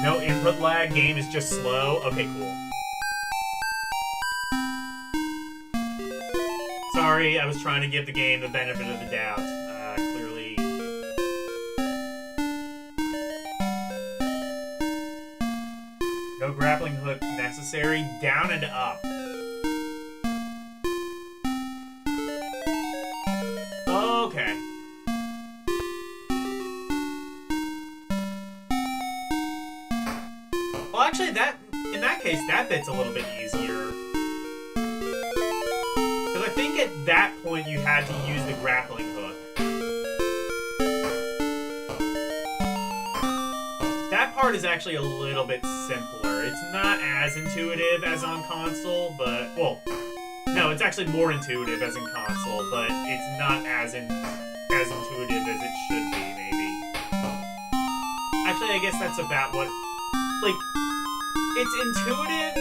No input lag, game is just slow? Okay, cool. Sorry, I was trying to give the game the benefit of the doubt. Clearly... No grappling hook necessary. Down and up. Okay. Well, actually, in that case, that bit's a little bit easier. Because I think at that point you had to use the grappling hook. That part is actually a little bit simpler. It's not as intuitive as on console, but... Well, no, it's actually more intuitive as in console, but it's not as intuitive as it should be, maybe. Actually, I guess that's about what... Like, it's intuitive.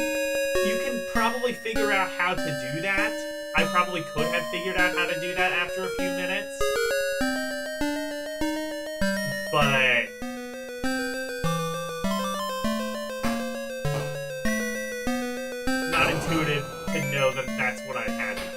You can probably figure out how to do that. I probably could have figured out how to do that after a few minutes. But... not intuitive to know that that's what I had to do.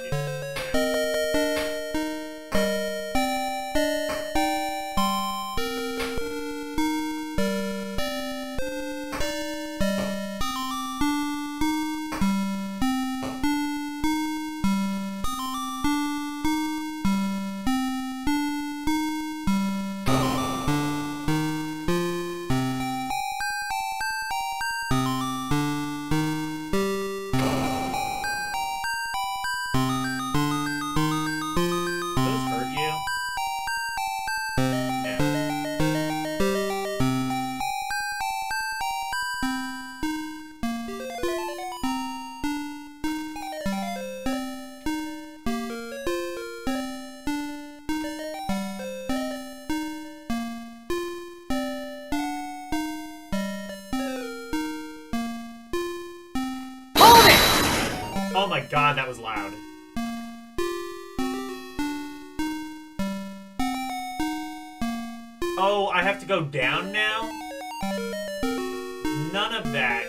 Oh my god, that was loud. Oh, I have to go down now? None of that.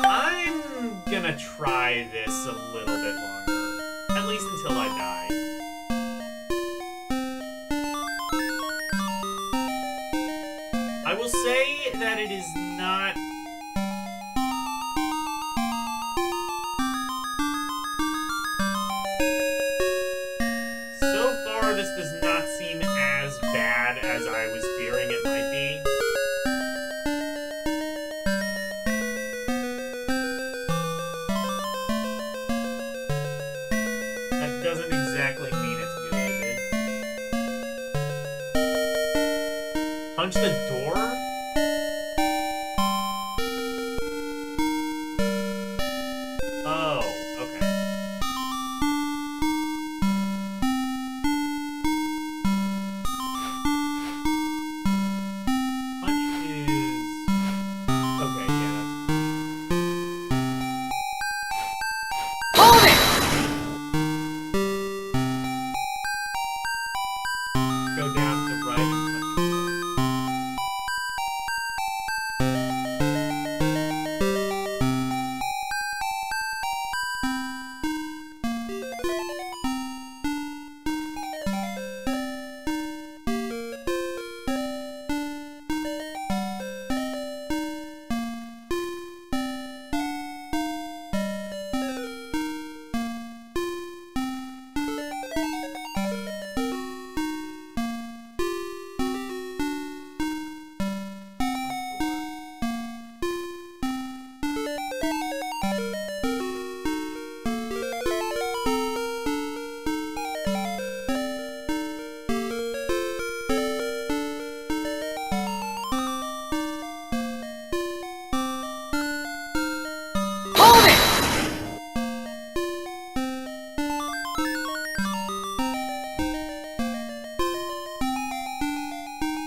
I'm gonna try this a little bit longer. At least until I die. I will say that it is not... So far, this does not seem as bad as I was fearing it might be. That doesn't exactly mean it's good. Punch the door? Oh, okay. Punch is... Okay, yeah, that's... Hold it! Go down to the right and punch the door.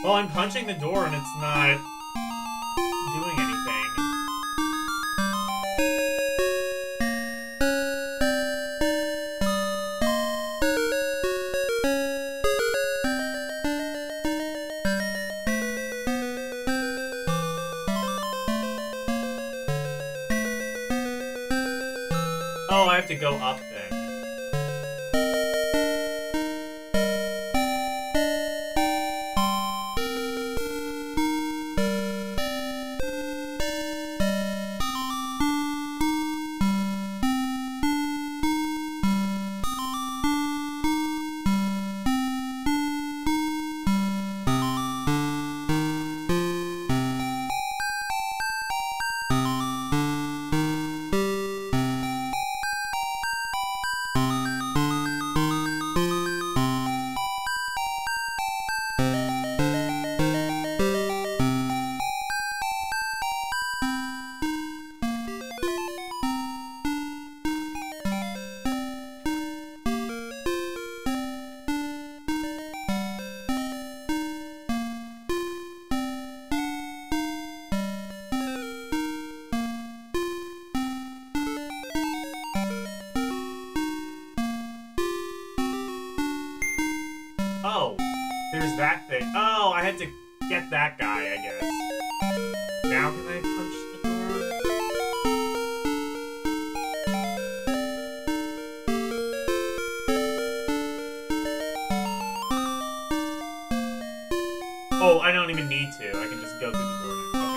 Well, I'm punching the door and it's not doing anything. Oh, I have to go up then. Oh, there's that thing. Oh, I had to get that guy, I guess. Now can I punch the door? Oh, I don't even need to. I can just go through the door now. Okay.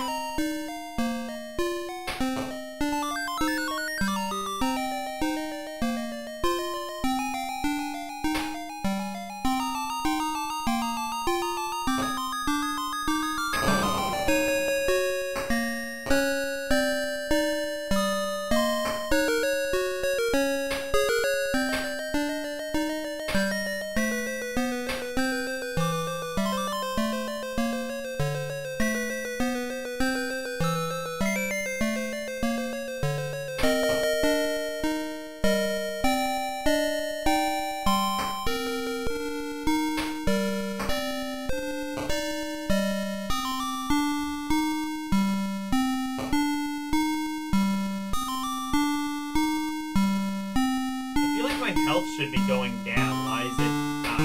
Should be going down. Why is it not?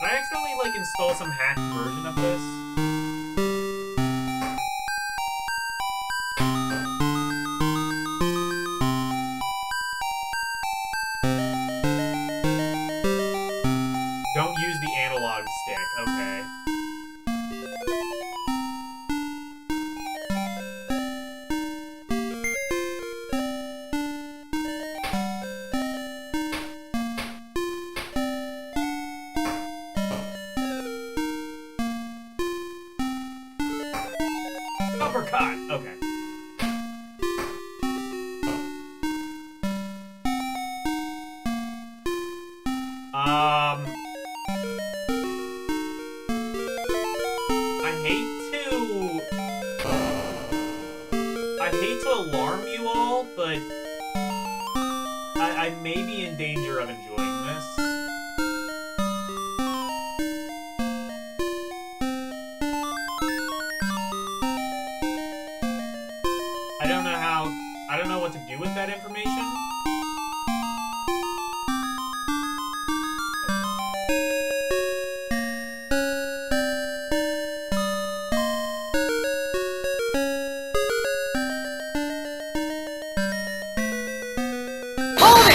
Did I accidentally, like, install some hacked version of this? Don't use the analog stick. Okay. Uppercut! Okay. I hate to alarm you all, but I may be in danger of enjoying this. I don't know what to do with that information. Hold it!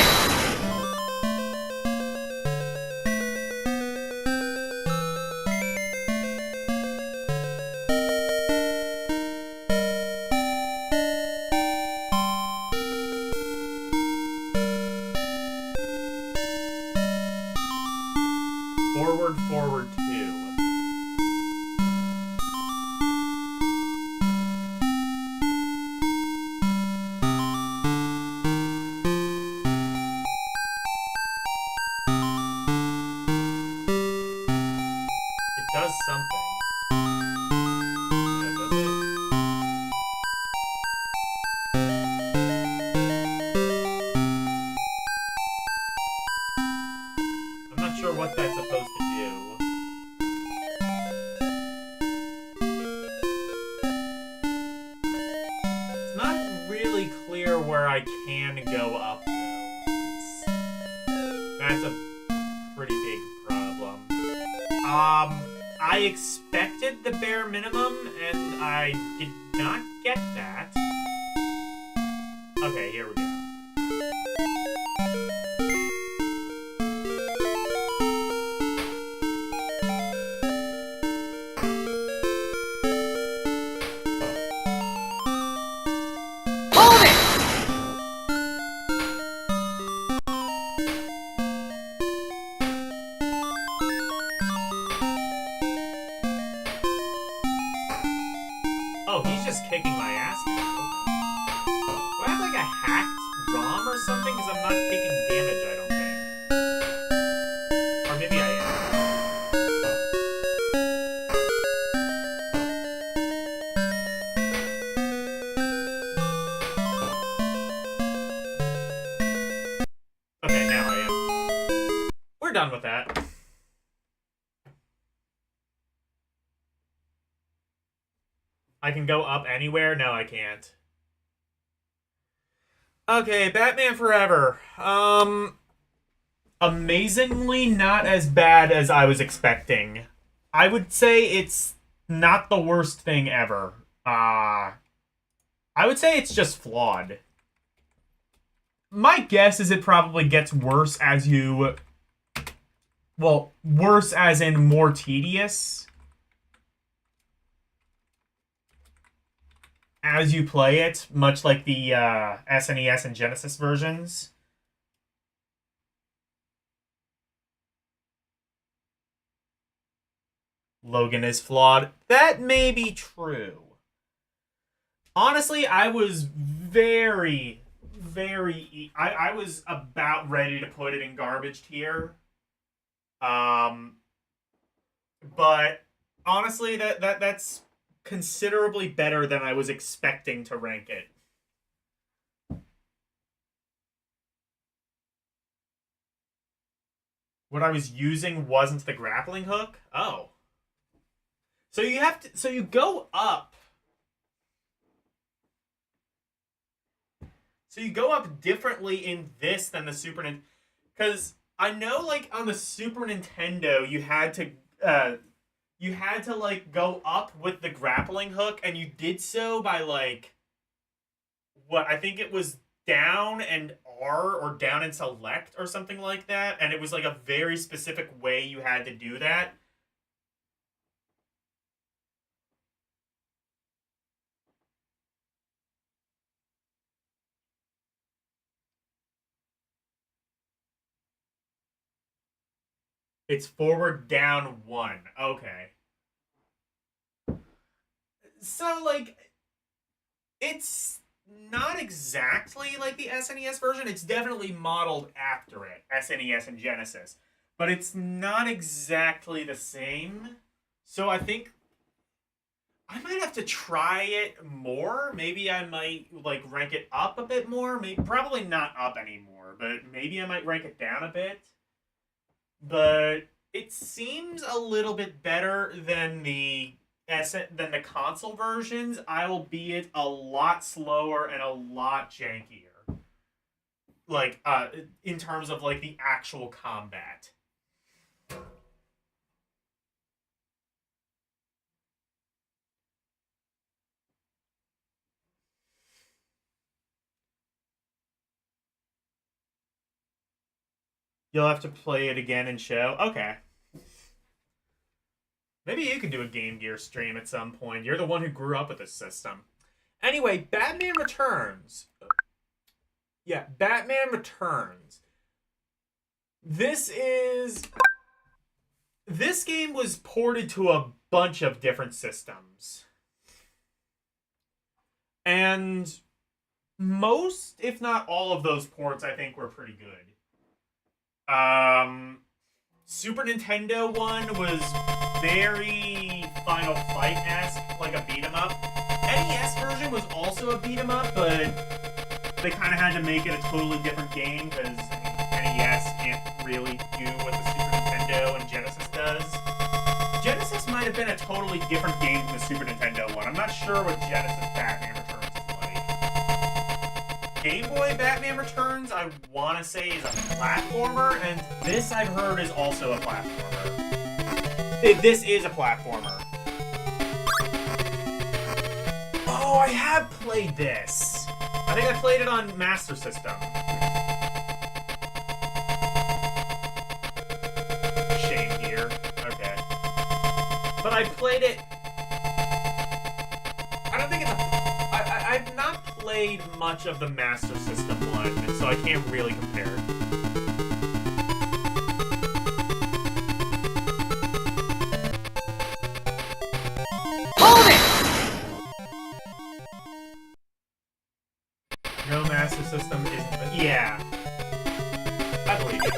Forward 2. It does something. Does it? I'm not sure what that's supposed to do. It's not really clear where I can go up, though. That's a pretty big problem. I expected the bare minimum, and I did not get that. Okay, here we go. Hold it! Oh, he's just kicking my ass now. Okay. Do I have like a hacked ROM or something? Because I'm not taking damage, I don't think. Or maybe I am. Okay, now I am. We're done with that. I can go up anywhere? No, I can't. Okay, Batman Forever. amazingly not as bad as I was expecting. I would say it's not the worst thing ever. I would say it's just flawed. My guess is it probably gets worse as you... Well, worse as in more tedious. As you play it, much like the SNES and Genesis versions. Logan is flawed. That may be true. Honestly, I was I was about ready to put it in garbage tier. But honestly, that's considerably better than I was expecting to rank it. What I was using wasn't the grappling hook? Oh. So you have to, so you go up. So you go up differently in this than the Super Nintendo. Because I know, like, on the Super Nintendo, you had to like, go up with the grappling hook, and you did so by, like, what, I think it was down and R, or down and select, or something like that, and it was, like, a very specific way you had to do that. It's forward, down, 1. Okay. So, like, it's not exactly like the SNES version. It's definitely modeled after it, SNES and Genesis. But it's not exactly the same. So I think I might have to try it more. Maybe I might, like, rank it up a bit more. Probably not up anymore, but maybe I might rank it down a bit. But it seems a little bit better than the console versions, albeit a lot slower and a lot jankier. Like, in terms of, like, the actual combat. You'll have to play it again and show? Okay. Maybe you can do a Game Gear stream at some point. You're the one who grew up with this system. Anyway, Batman Returns. Yeah, Batman Returns. This game was ported to a bunch of different systems. And most, if not all of those ports, I think were pretty good. Super Nintendo one was very Final Fight-esque, like a beat-em-up. NES version was also a beat-em-up, but they kind of had to make it a totally different game, because NES can't really do what the Super Nintendo and Genesis does. Genesis might have been a totally different game than the Super Nintendo one. I'm not sure what Genesis Batman Returns is like. Game Boy Batman Returns, I want to say, is a platformer, and this, I've heard, is also a platformer. This is a platformer. Oh, I have played this. I think I played it on Master System. Shame here. Okay. But I played it... I don't think it's a... I've not played much of the Master System one, so I can't really compare. Hold it! No Master System is... Yeah. I believe it.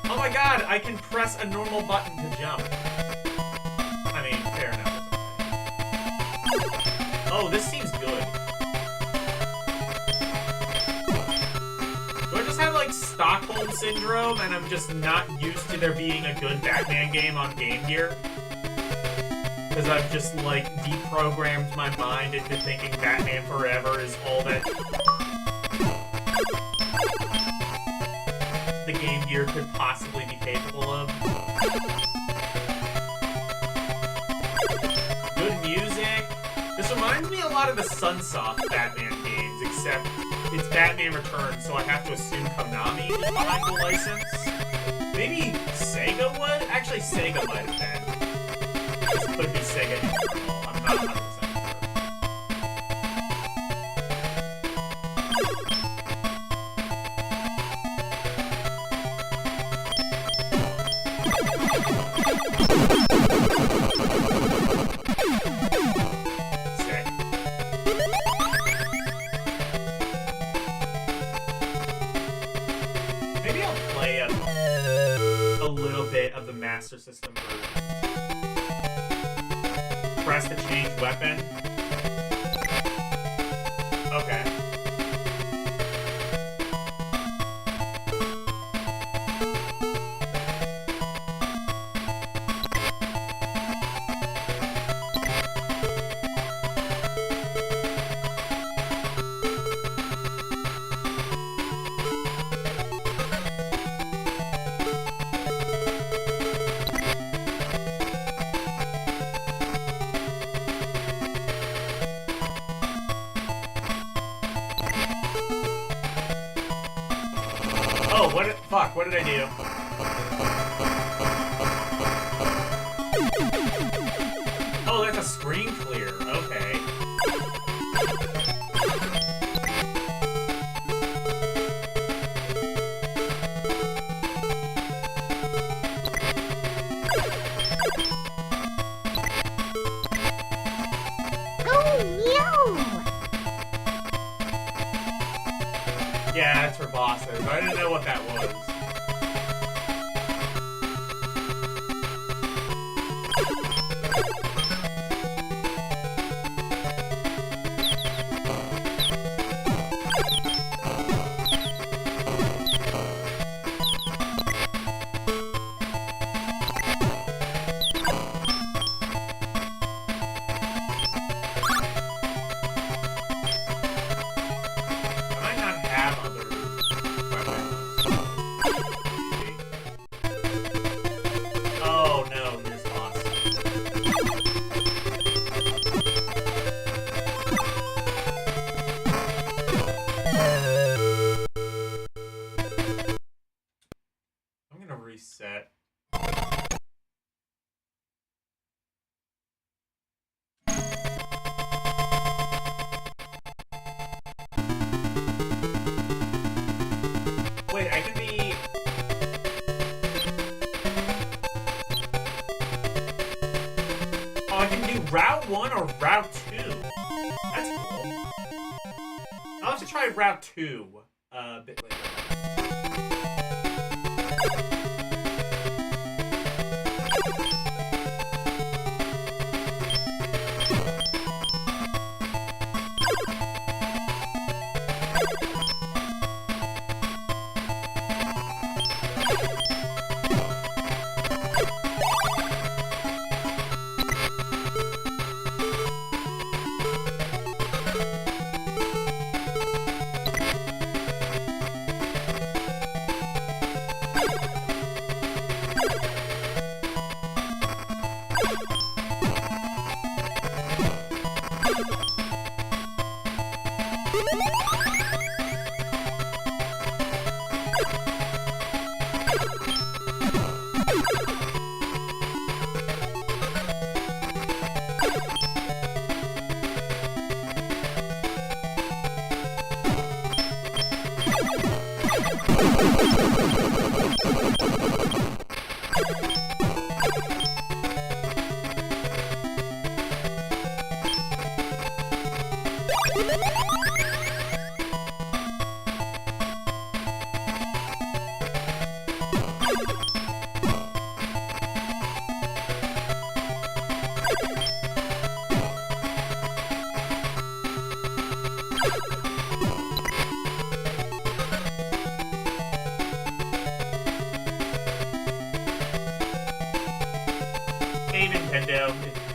Oh my god, I can press a normal button to jump. I mean, fair enough. Oh, this seems good. Do I just have, like, Stockholm Syndrome, and I'm just not used to there being a good Batman game on Game Gear? Because I've just, like, deprogrammed my mind into thinking Batman Forever is all that the Game Gear could possibly be capable of. Good music. This reminds me a lot of the Sunsoft Batman games, except it's Batman Returns, so I have to assume Konami is behind the license. Maybe Sega would? Actually, Sega might have been. This could be Sega Internal. I'm not 100% sure. Sick. Maybe I'll play a little bit of the Master System version. Press to change weapon. Okay. Oh, fuck, what did I do? Oh, that's a screen clear. Okay. Yeah, that's for bosses. I didn't know what that was. Reset. Wait, I can be... Oh, I can do Route 1 or Route 2. That's cool. I'll have to try Route 2 a bit later. Hey Nintendo, if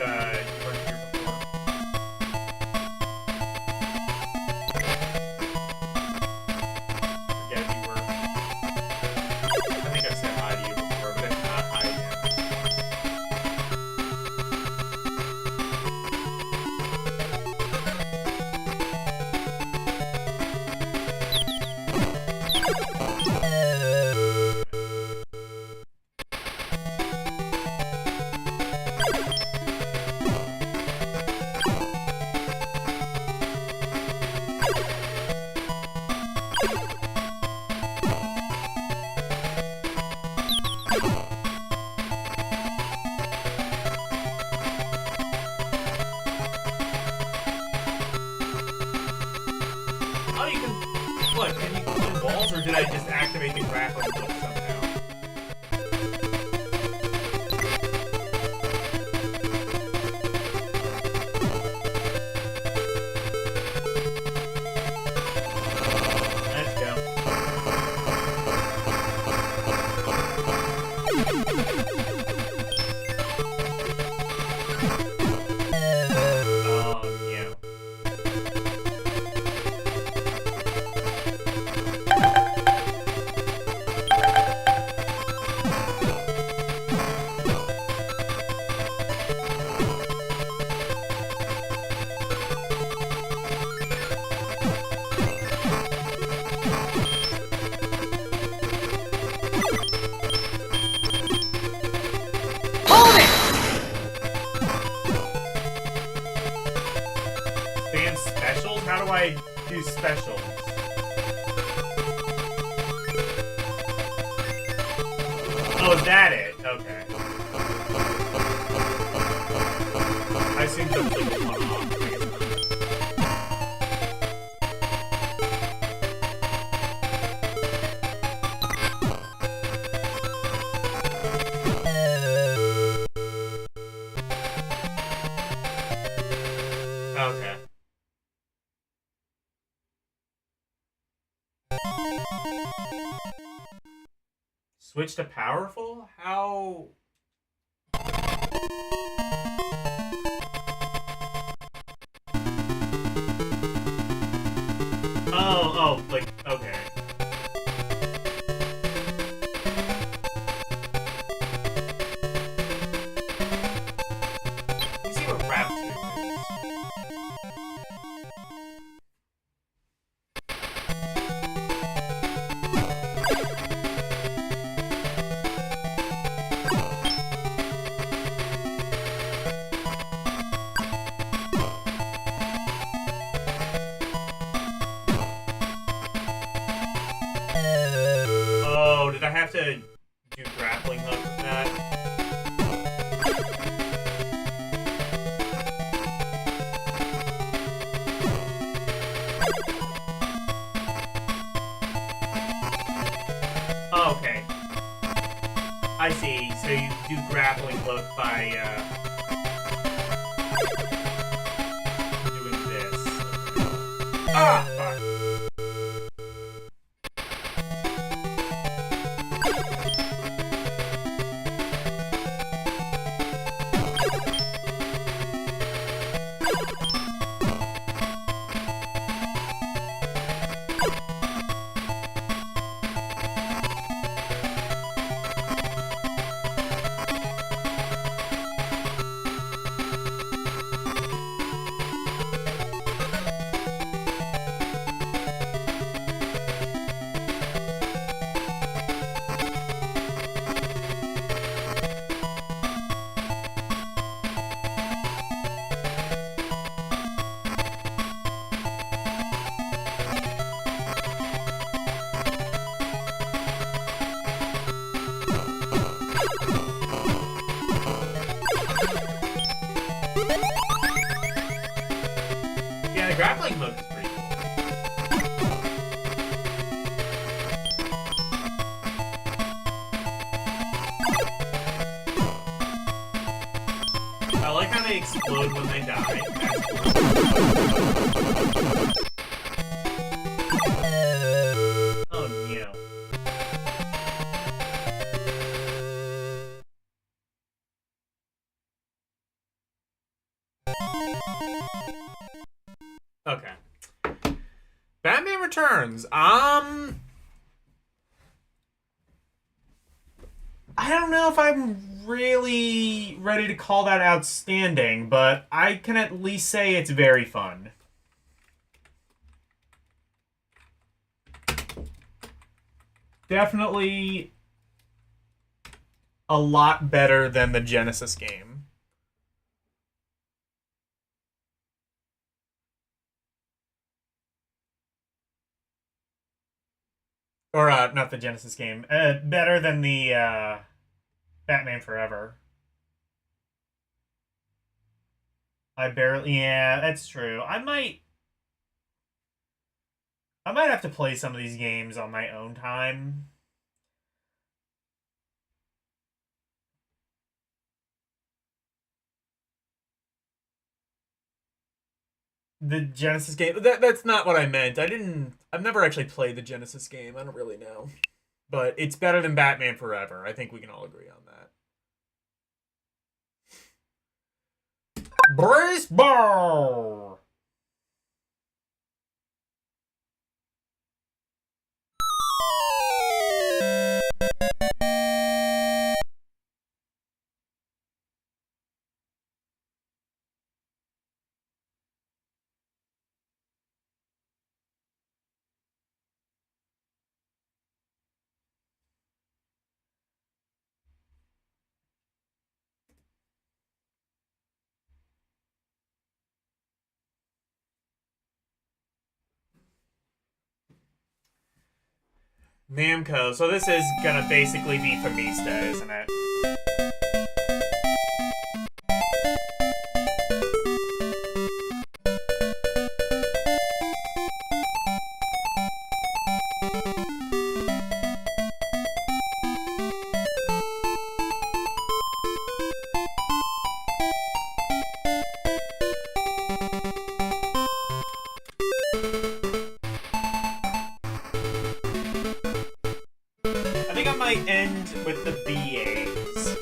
Oh, you can... What, can you do walls, or did I just activate the grappling hook somehow? Let's go. Yeah. Fan specials? How do I do specials? Oh, is that it? Okay. I assumed that was like a one-off. Okay. Switch to powerful? How? Oh, like, okay. Let me see what Rap 2 is. Oh, did I have to do grappling hook with that? Oh, okay. I see. So you do grappling hook by doing this. Ah, fuck. Yeah, the grappling hook is pretty cool. I like how they explode when they die. Oh, no. Okay. Batman Returns. I don't know if I'm really ready to call that outstanding, but I can at least say it's very fun. Definitely a lot better than the Genesis game. Or, not the Genesis game. Better than the, Batman Forever. I barely... Yeah, that's true. I might... I might have to play some of these games on my own time. The Genesis game? That's not what I meant. I've never actually played the Genesis game. I don't really know. But it's better than Batman Forever. I think we can all agree on that. Baseball! Namco. So this is gonna basically be Famista, isn't it? End with the BAs.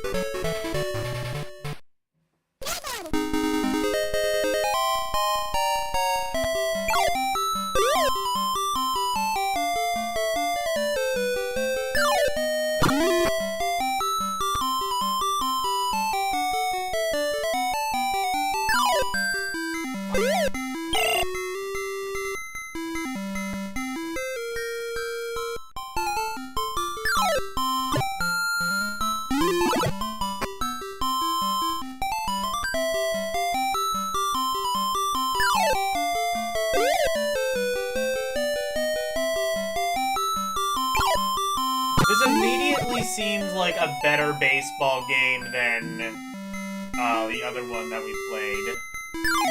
Seems like a better baseball game than the other one that we played,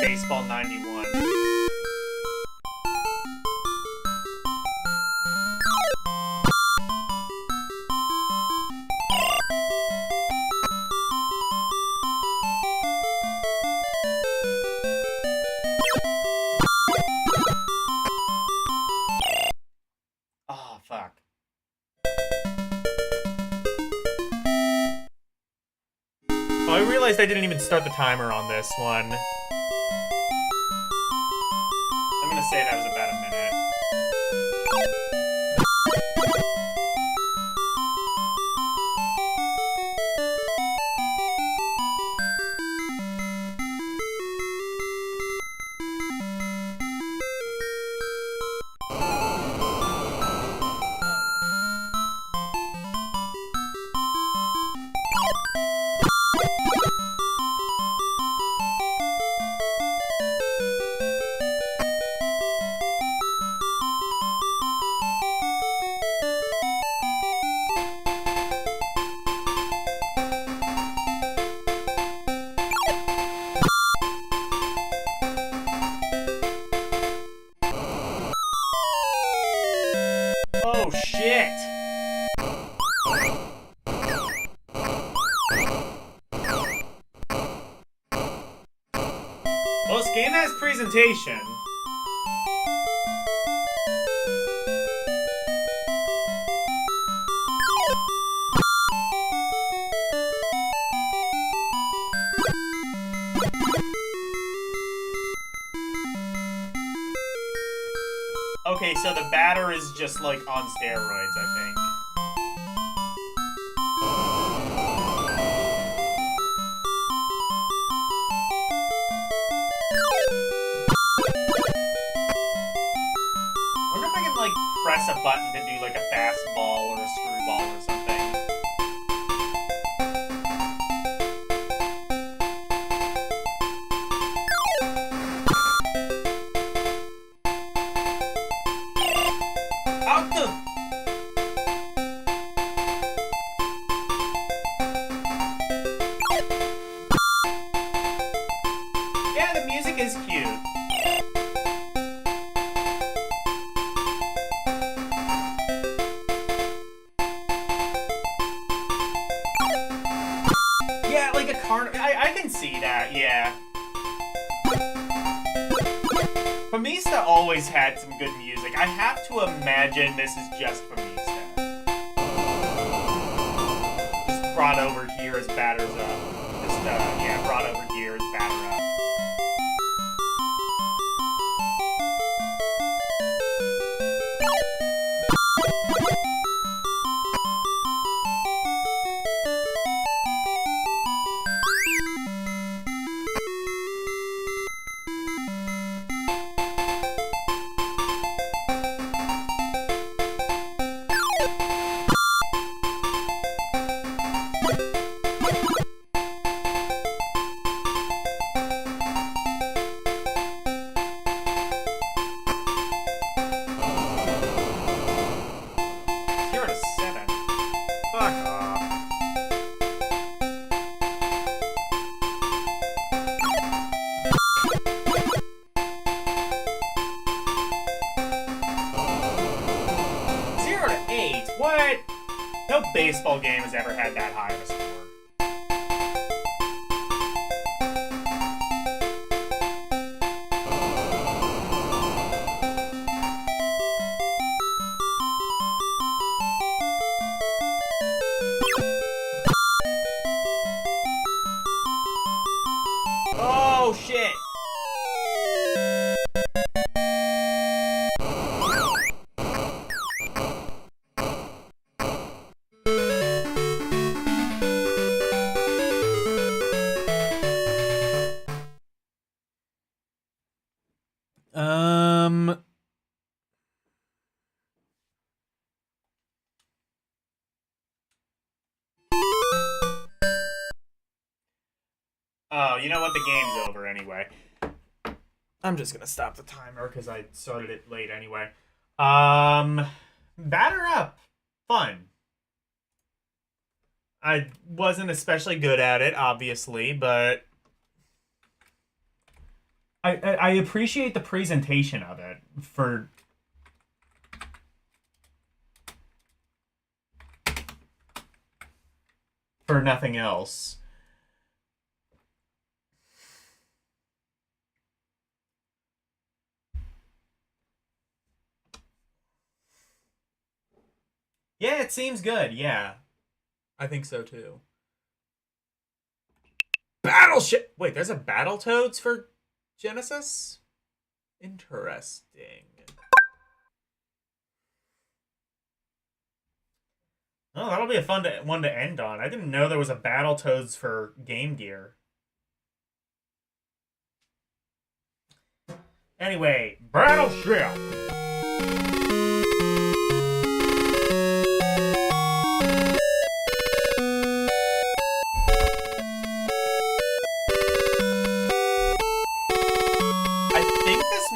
Baseball 91. Oh, fuck. I realized I didn't even start the timer on this one. I'm gonna say that was about a minute. Oh, shit! Well, this game has presentation. Okay, so the batter is just like on steroids, I think. I wonder if I can like press a button to do like a fastball or a screwball or something. Yeah, the music is cute. I can see that, yeah. Famista always had some good music. I have to imagine this is just Famista. Just brought over here as batters up. Just, yeah, brought over here as batter up. Baseball game has ever had that high of a score. Oh shit! Oh, you know what? The game's over anyway. I'm just gonna stop the timer because I started it late anyway. Batter up. Fun. I wasn't especially good at it, obviously, but I appreciate the presentation of it for nothing else. Yeah, it seems good. Yeah. I think so too. Battleship! Wait, there's a Battletoads for Genesis? Interesting. Oh, that'll be a fun one to end on. I didn't know there was a Battletoads for Game Gear. Anyway, Battleship!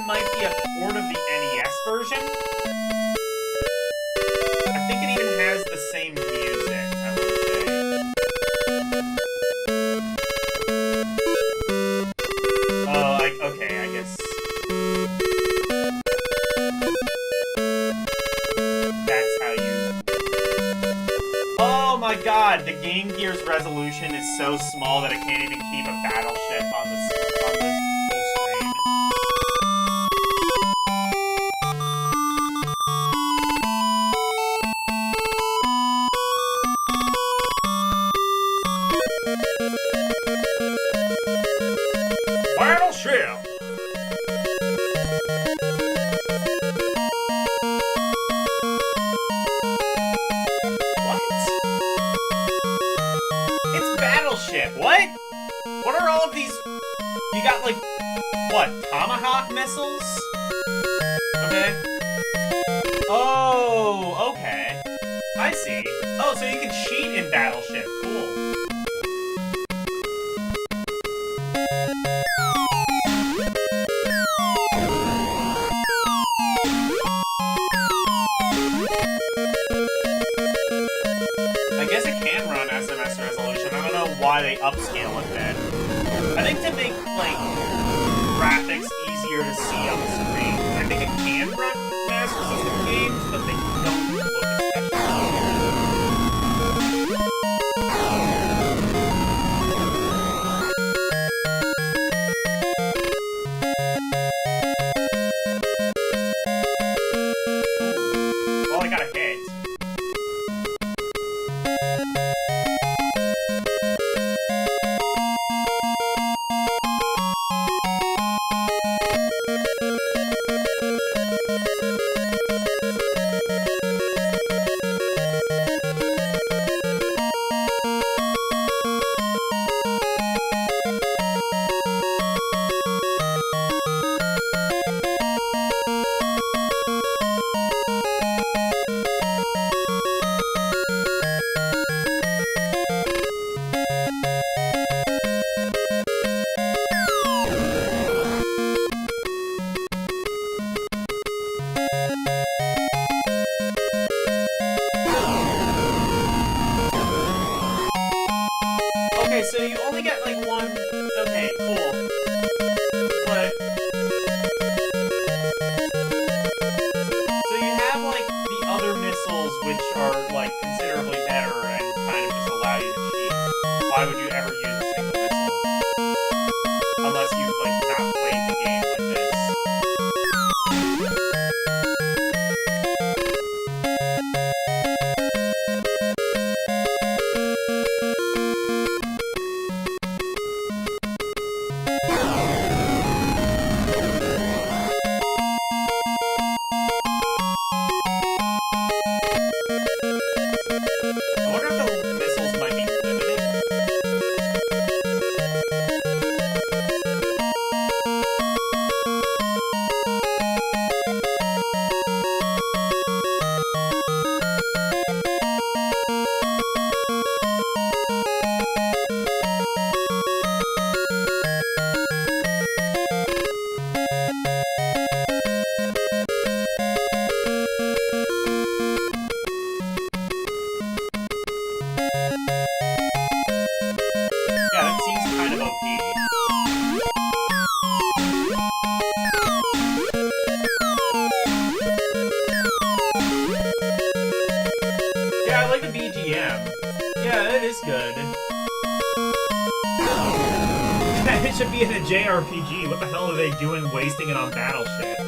Might be a port of the NES version. I think it even has the same music, I would say. Oh, okay, I guess. That's how you... Oh my god, the Game Gear's resolution is so small that it can't even keep a battleship on the full screen. Battleship! What? It's Battleship. What? What are all of these? You got like, what, Tomahawk missiles? Okay. Oh, okay. I see. Oh, so you can cheat in Battleship. Cool. Why they upscale it then. I think to make, like, graphics easier to see on the screen. I think it can run Master System games, but they don't look especially cool. But so you have like the other missiles which are like considerably better and kind of just allow you to cheat. Why would you ever use a single missile? Unless you've like not played the game like this. I wonder if the missiles might be limited. Yeah, that seems kind of OP. Yeah, I like the BGM. Yeah, it is good. It should be in a JRPG. What the hell are they doing wasting it on battleship?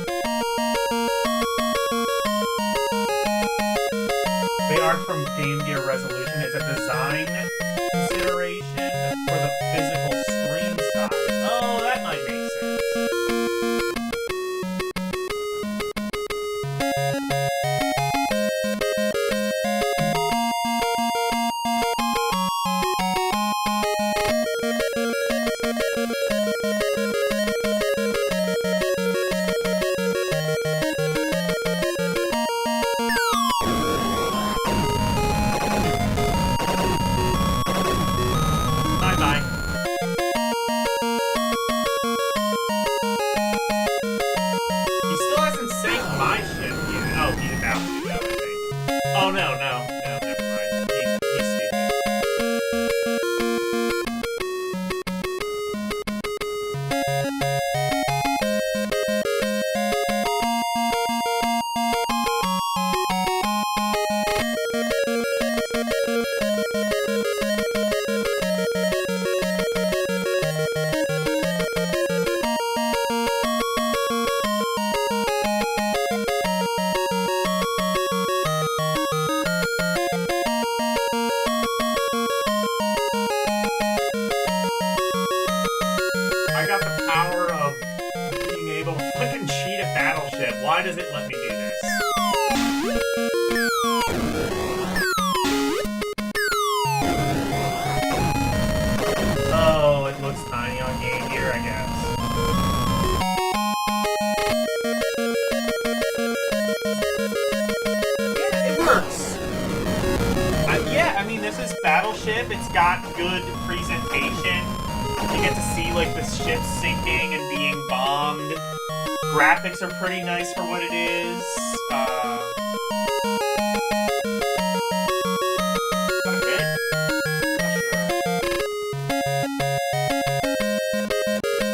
They aren't from Game Gear Resolution. It's a design consideration for the physical screen size. Oh, that might make sense. Bye-bye. He still hasn't sank my ship yet. Oh, he's about to, though, I think. Oh, no, never mind. He's stupid. I got the power of being able to fucking cheat a battleship. Why does it let me do this? Oh, it looks tiny on Game Gear, I guess. Yeah, it works. Yeah, I mean, this is Battleship. It's got good presentation. You get to see, like, the ship sinking and being bombed. Graphics are pretty nice for what it is. Is that a hit? Not sure.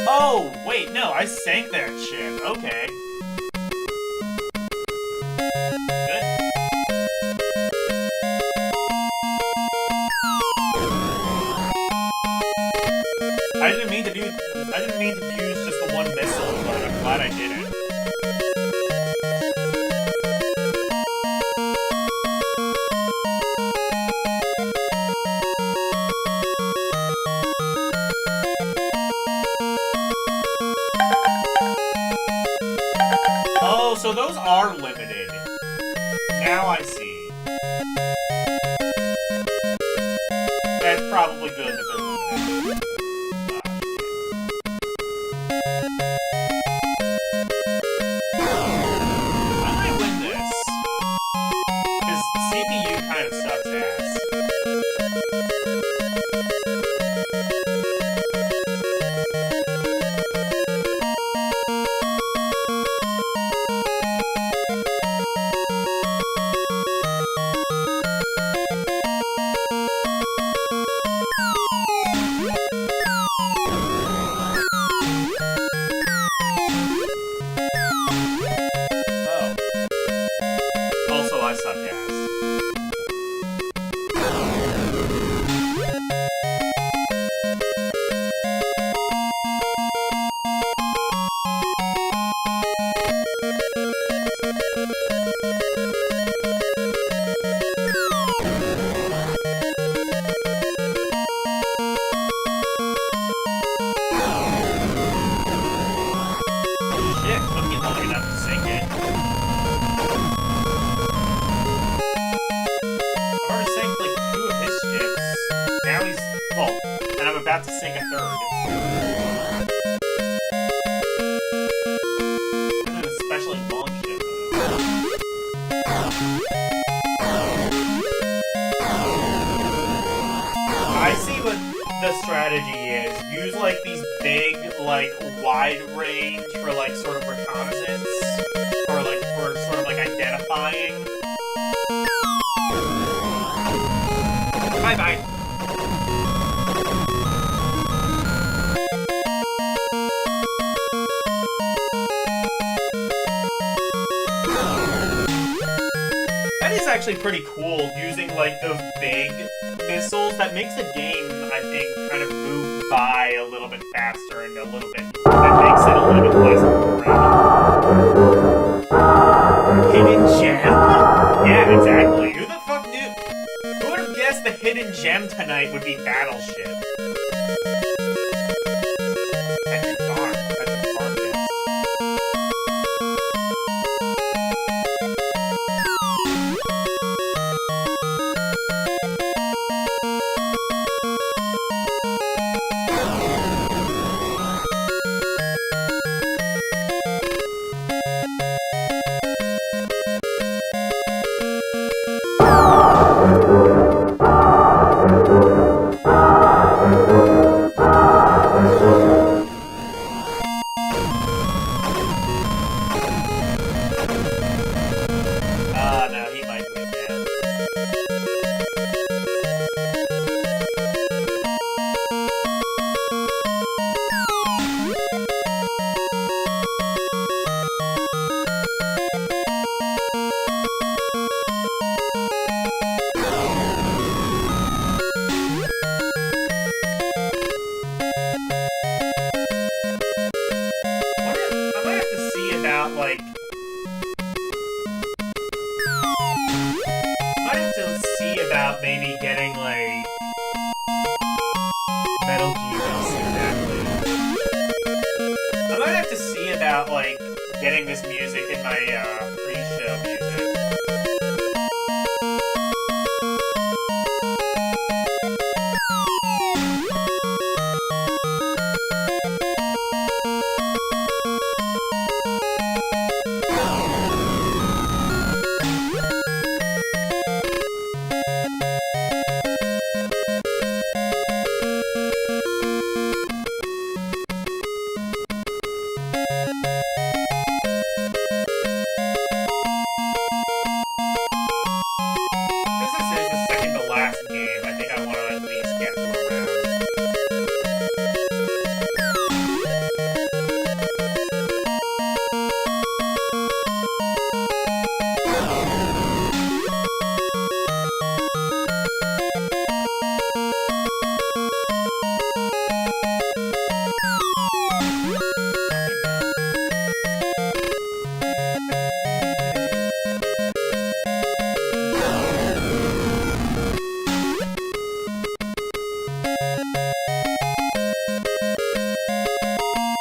Oh, wait, no, I sank that ship. Okay. Good. I didn't mean to use just the one missile, but I'm glad I did it. Oh, so those are limited. Now I see. That's probably good that they're limited. I might win this. Because CPU kind of sucks ass. I suck ass. Shit, I'm getting long enough to sing it. I've already sang like 2 of his shits. Now he's, well, and I'm about to sing a 3rd. This is an especially long shit. I see what the strategy is. Use like these big, like wide range for like sort of reconnaissance, or like for sort of like identifying. Bye bye. That is actually pretty cool, using like those big missiles. That makes the game, I think, kind of move by a little bit faster and a little bit. That makes it a little bit less boring. Hidden gem? Yeah, exactly. Who the fuck knew? Who would have guessed the hidden gem tonight would be Battleship? Patrick Farm. Patrick Farm guessed. No, he might win now. I might have to see about, like... I have to see about maybe getting, like... Metal Gear, exactly. I might have to see about, like, getting this music in my, pre-show music. Since this is the second to last game, I think I want to at least get through a round.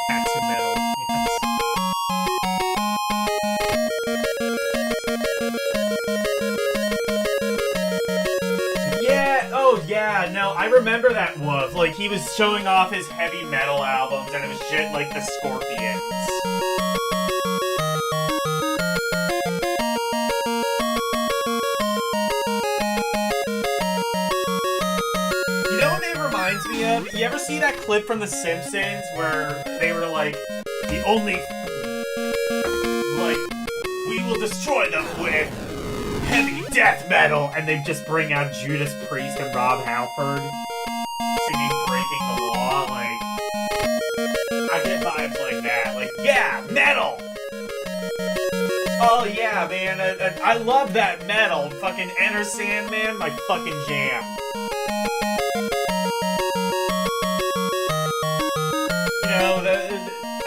Katsu metal, yes. Yeah, oh yeah, no, I remember that Wolf. Like, he was showing off his heavy metal albums, and it was shit like the Scorpions. You know what it reminds me of? You ever see that clip from The Simpsons where they were like, the only, like, we will destroy them with heavy death metal, and they just bring out Judas Priest and Rob Halford singing Breaking the Law, like, I get vibes like that, like, yeah, metal! Oh yeah, man, I love that metal. Fucking Enter Sandman, my fucking jam. You know,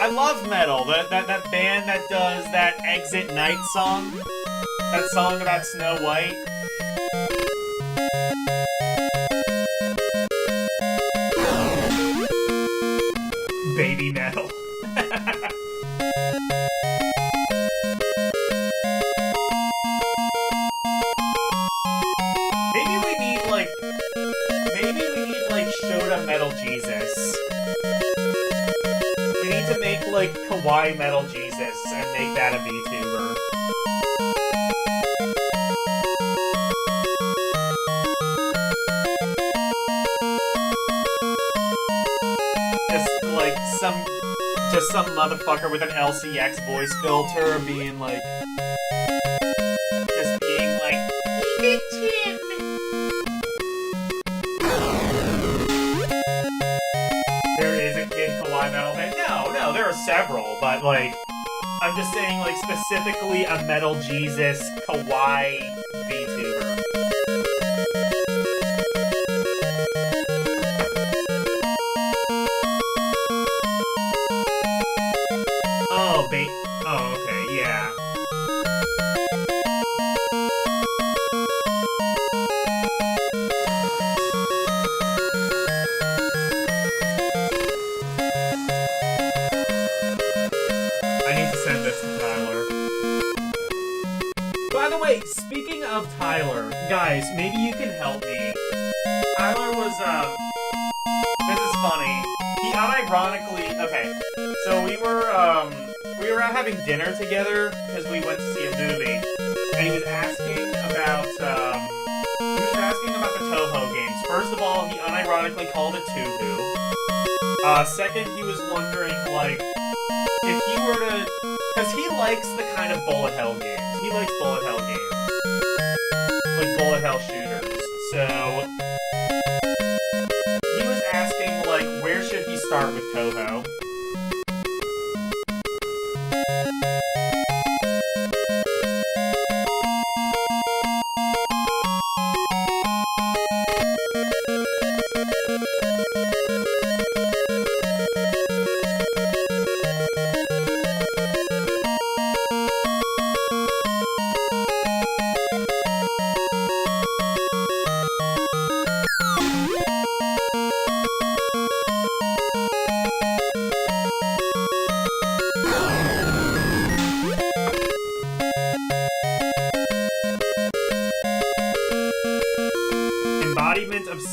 I love metal. That band that does that Exit Night song. That song about Snow White. Baby metal. Maybe we need like Shoda Metal Jesus. We need to make like Kawaii Metal Jesus and make that a VTuber. Just some motherfucker with an LCX voice filter being like, there is a Kid Kawaii Metal band. No, there are several, but like, I'm just saying like specifically a Metal Jesus Kawaii VTuber. Oh, okay, yeah. I need to send this to Tyler. By the way, speaking of Tyler, guys, maybe you can help me. Tyler was, this is funny. He unironically, okay, so we were out having dinner together because we went to see a movie, and he was asking about the Toho games. First of all, he unironically called it Tubu. Second, he was wondering, like, if he were to, because he likes the kind of bullet hell games. He likes bullet hell games, like bullet hell shooters. So he was asking, like, where should he start with Toho?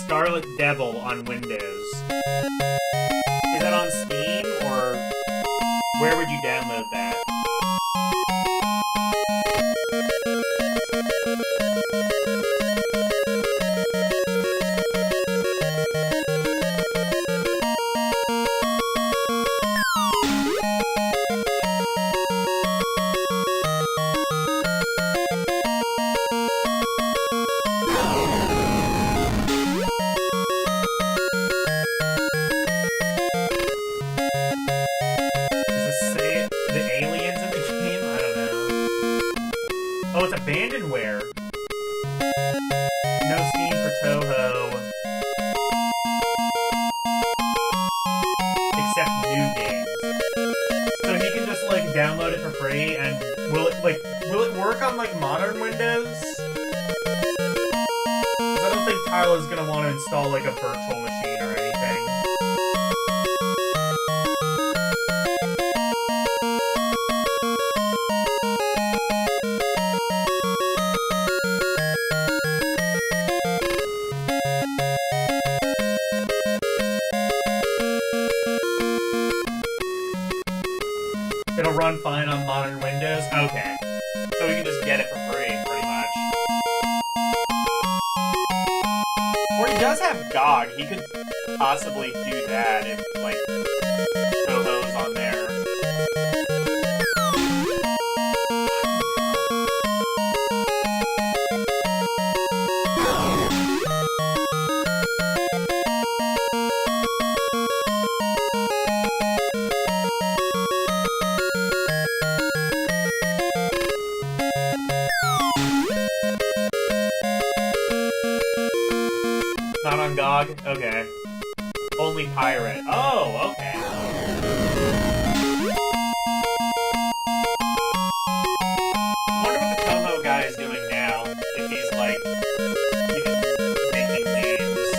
Scarlet Devil on Windows. Is that on Steam, or where would you download that? Abandonware. No Steam for Toho. Except new games. So he can just like download it for free, and will it work on like modern Windows? 'Cause I don't think Tyler's gonna want to install like a virtual machine or anything. It'll run fine on modern Windows? Okay. So we can just get it for free, pretty much. Or he does have GOG. He could possibly do that if, like, Toho's on there. on GOG? Okay. Only pirate. Oh, okay. I wonder what the Toho guy is doing now. If he's like even making games.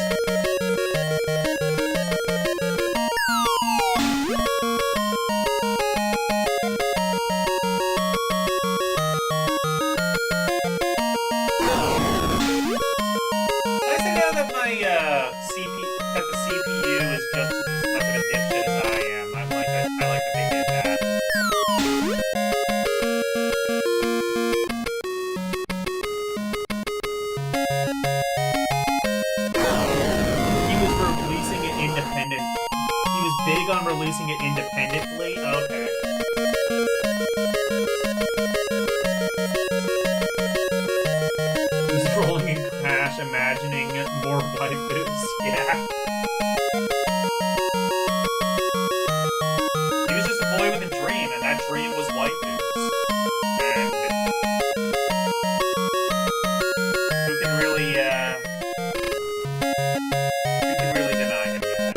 Nice to know that my the CPU is just as much of a dipshit as I am. I like that they did that. He was releasing it independent. He was big on releasing it independently. Okay. He's rolling in cash, imagining more waifus. Yeah. He was just a boy with a dream, and that dream was waifus. And who can really deny him that?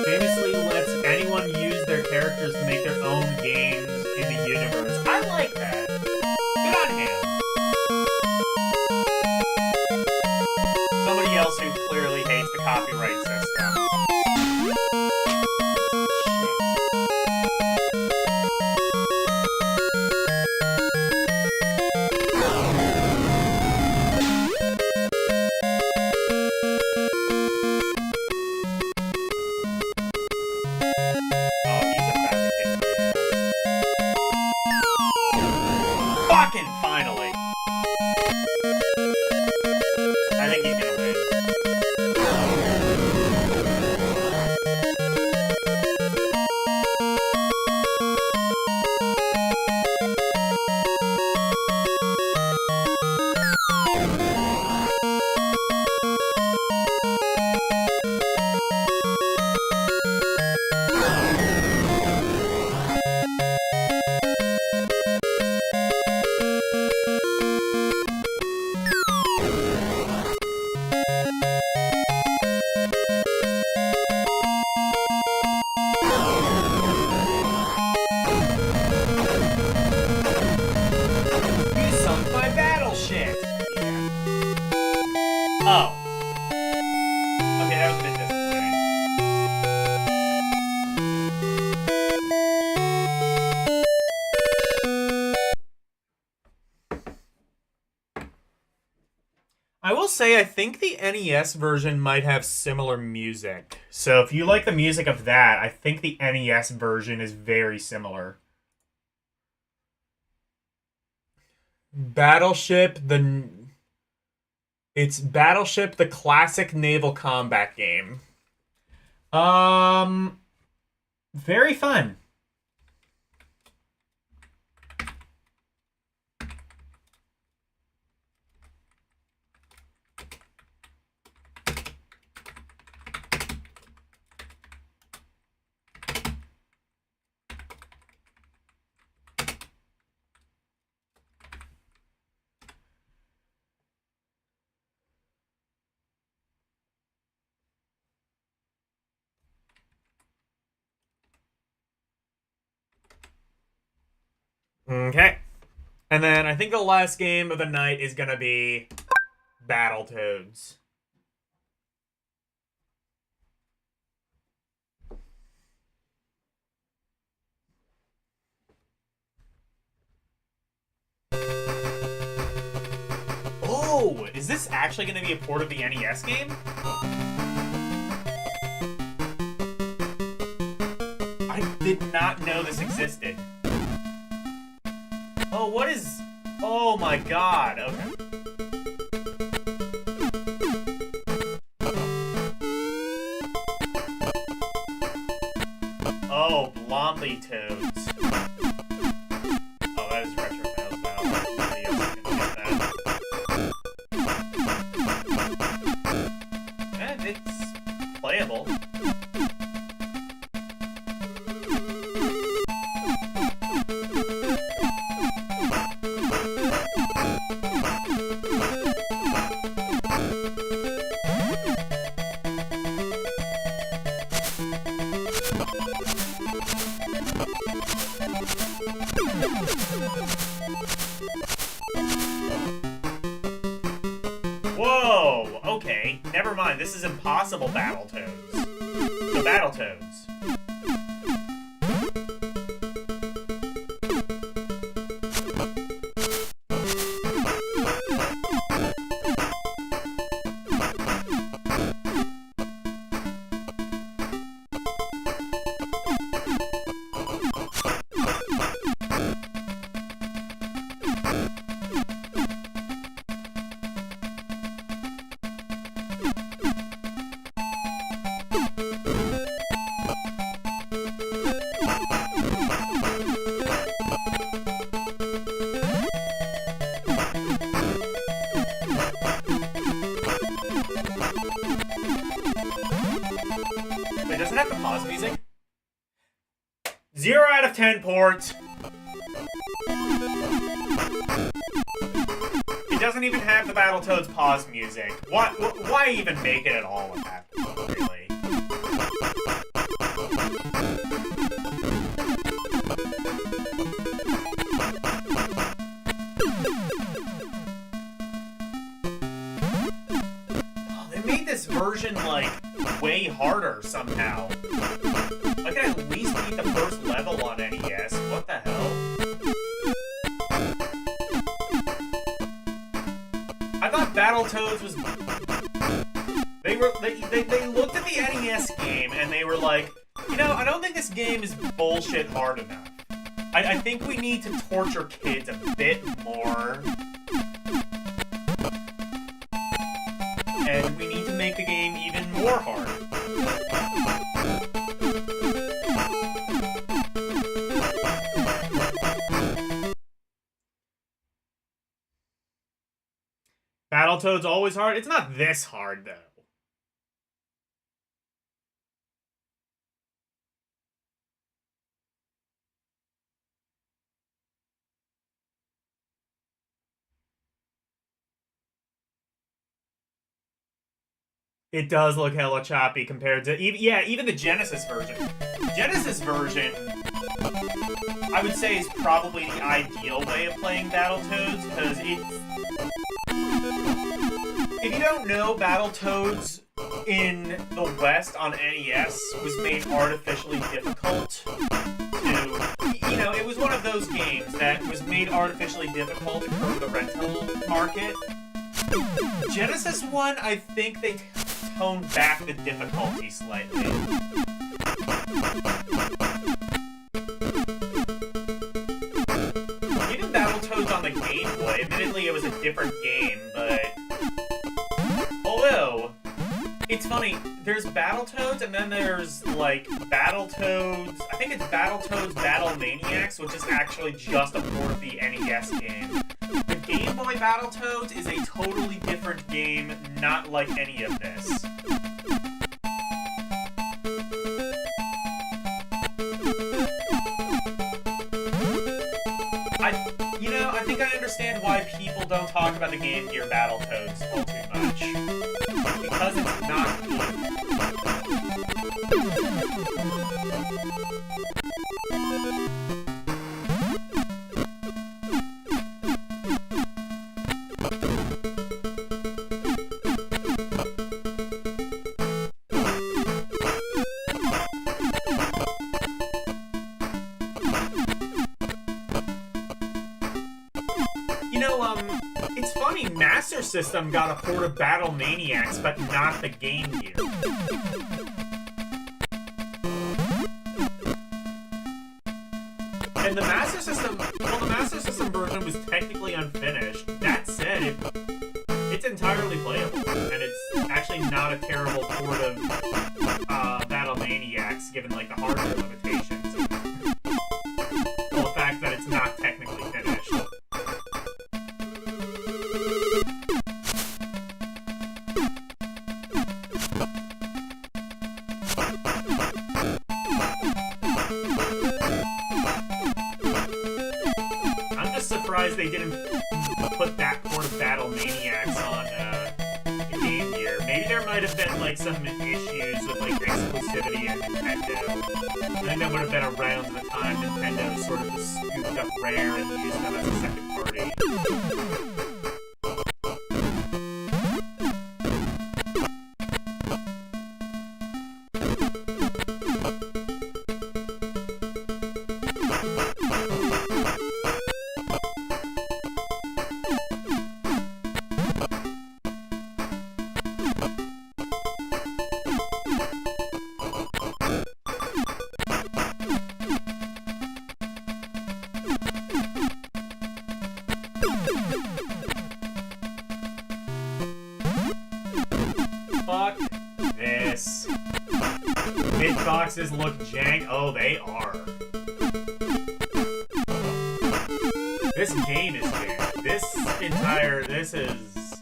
Famously lets anyone use their characters to make their own games in the universe. I like that. Good on him. Somebody else who clearly hates the copyright system. Fucking finally! I think he's gonna win. You sunk my battle shit! Oh. Okay, that was a bit disappointing. I will say, I think the NES version might have similar music. So if you like the music of that, I think the NES version is very similar. Battleship, it's Battleship, the classic naval combat game. Very fun. Okay. And then I think the last game of the night is going to be Battletoads. Oh, is this actually going to be a port of the NES game? I did not know this existed. Oh, what is... Oh my god, okay. Oh, Blondly Toads. Oh, that is Retro Fails now. Nobody else can get that. And it's Whoa! Okay, never mind. This is Impossible Battletoads. The Battletoads. Wait, does it have the pause music? 0 out of 10 ports. It doesn't even have the Battletoads pause music. Why even make it at all with that, really? Oh, they made this version, like, way harder somehow. I could at least beat the first level on NES. What the hell? I thought Battletoads was... They looked at the NES game and they were like, you know, I don't think this game is bullshit hard enough. I think we need to torture kids a bit more. And we need to make the game even more hard. Battletoads always hard? It's not this hard, though. It does look hella choppy compared to even the Genesis version. Genesis version, I would say, is probably the ideal way of playing Battletoads, because it's... If you don't know, Battletoads in the West on NES was made artificially difficult to... You know, it was one of those games that was made artificially difficult to curb the rental market. Genesis 1, I think they toned back the difficulty slightly. Even Battletoads on the Game Boy, admittedly it was a different game, but... Although, it's funny, there's Battletoads, and then there's, like, Battletoads... I think it's Battletoads Battle Maniacs, which is actually just a port of the NES game. The Game Boy Battletoads is a totally different game, not like any of this. I think I understand why people don't talk about the Game Gear Battletoads all too much. Because it's not good. It's funny, Master System got a port of Battle Maniacs, but not the Game Gear. And the Master System, well, the Master System version was technically unfinished. That said, it's entirely playable, and it's actually not a terrible port of Battle Maniacs, given, like, the hardware limitations. Well, the fact that it's not technically finished. Surprised they didn't put that port of Battle Maniacs on the Game Gear. Maybe there might have been like some issues with like exclusivity and Nintendo. I think that would have been around the time Nintendo sort of just scooped up Rare and used them as a second party. hitboxes look jank. Oh, they are. This game is good. This is...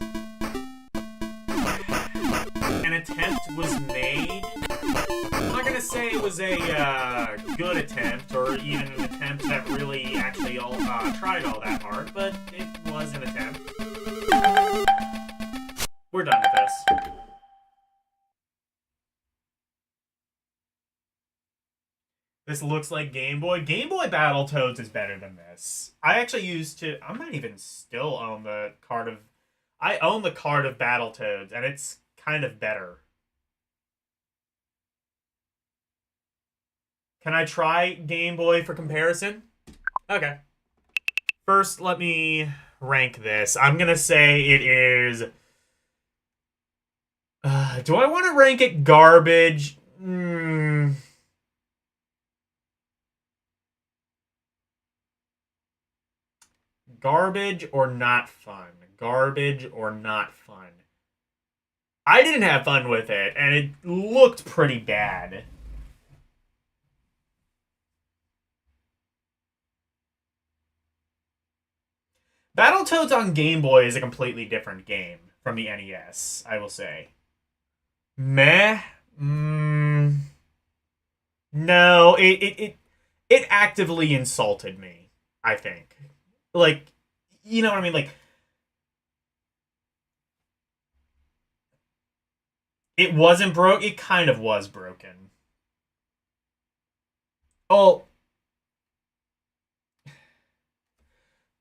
An attempt was made. I'm not gonna say it was a good attempt, or even an attempt that really actually tried all that hard, but it was an attempt. We're done with this. This looks like Game Boy. Game Boy Battletoads is better than this. I actually used to... I might even still own the card of... I own the card of Battletoads, and it's kind of better. Can I try Game Boy for comparison? Okay. First, let me rank this. I'm gonna say it is... do I want to rank it garbage? Garbage or not fun? Garbage or not fun? I didn't have fun with it, and it looked pretty bad. Battletoads on Game Boy is a completely different game from the NES, I will say. Meh? No, it actively insulted me, I think. Like, you know what I mean? Like, it wasn't broke. It kind of was broken. Oh.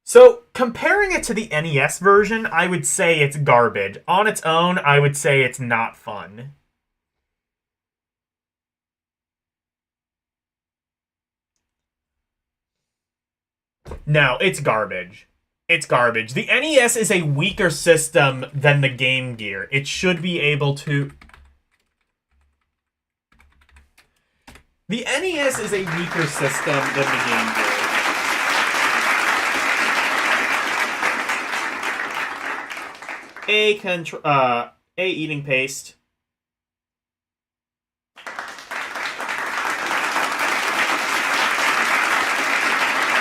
So, comparing it to the NES version, I would say it's garbage. On its own, I would say it's not fun. No, it's garbage. It's garbage. The NES is a weaker system than the Game Gear. It should be able to... The NES is a weaker system than the Game Gear. A eating paste.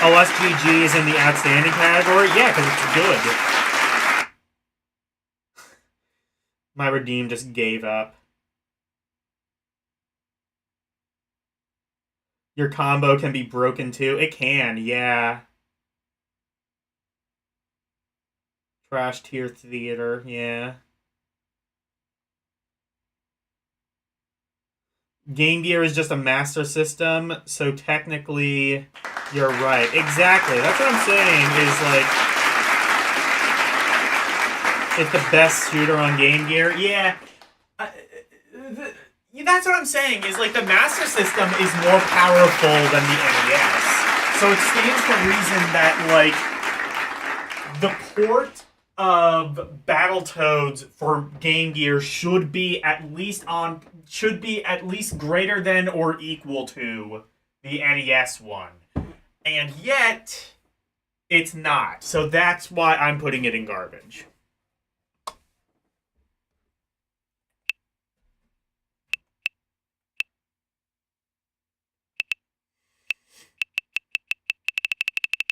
OSGG is in the outstanding category? Yeah, because it's good. My Redeem just gave up. Your combo can be broken too. It can, yeah. Trash tier theater, yeah. Game Gear is just a master system, so technically, you're right. Exactly. That's what I'm saying, is like, it's the best shooter on Game Gear. Yeah. That's what I'm saying, is like, the master system is more powerful than the NES. So it stands to reason that, like, the port of Battletoads for Game Gear should be at least greater than or equal to the NES one. And yet, it's not. So that's why I'm putting it in garbage.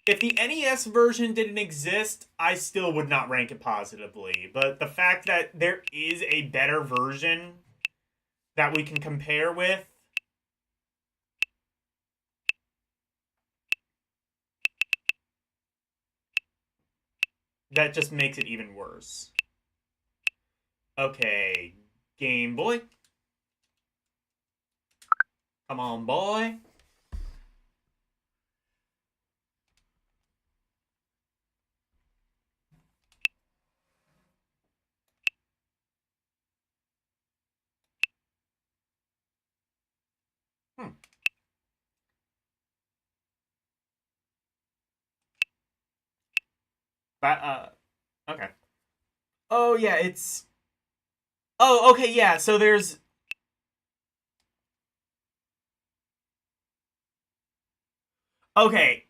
If the NES version didn't exist, I still would not rank it positively. But the fact that there is a better version that we can compare with, that just makes it even worse. Okay, Game Boy. Come on, boy. Okay. Oh, yeah, it's... Oh, okay, yeah, so there's... Okay,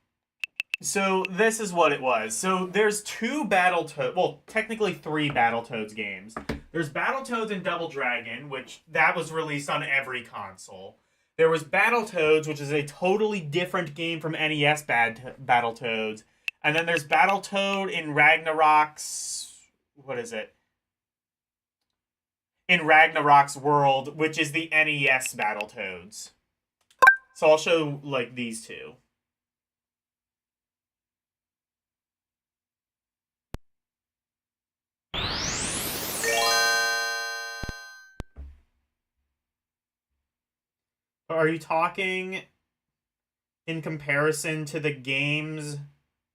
so this is what it was. So there's two Battletoads... Well, technically three Battletoads games. There's Battletoads and Double Dragon, which that was released on every console. There was Battletoads, which is a totally different game from NES Battletoads. And then there's Battletoad in Ragnarok's... What is it? In Ragnarok's World, which is the NES Battletoads. So I'll show, like, these two. Are you talking in comparison to the games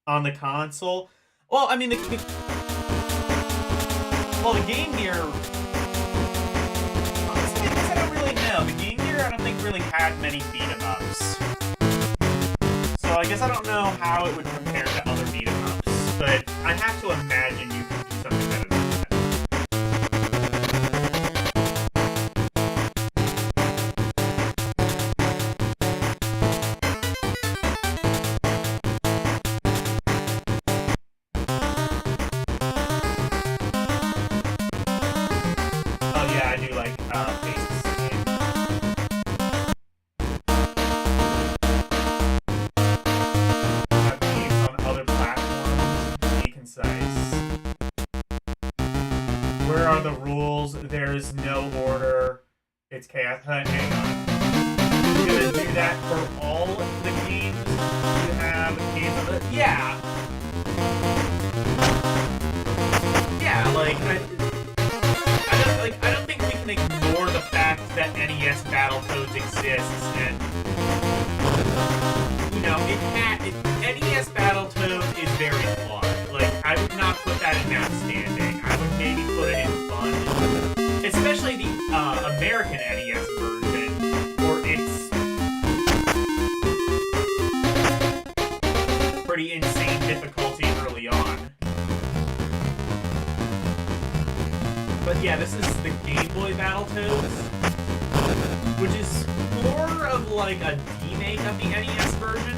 on the console? Well, I mean, the Game Gear... Honestly, I guess I don't really know. The Game Gear, I don't think really had many beat-em-ups. So I guess I don't know how it would compare to other beat-em-ups. But I have to imagine you could do something better than that. Where are the rules? There's no order. It's chaos. Hang on. You're gonna do that for all the games you have games of the... Yeah. Yeah, like I don't think we can ignore the fact that NES Battletoads exists, and you know, NES Battletoads is very flawed. Like, I would not put that in outstanding. I would maybe put it in fun. Especially the American NES version, for its pretty insane difficulty early on. But yeah, this is the Game Boy Battletoads, which is more of like a remake of the NES version.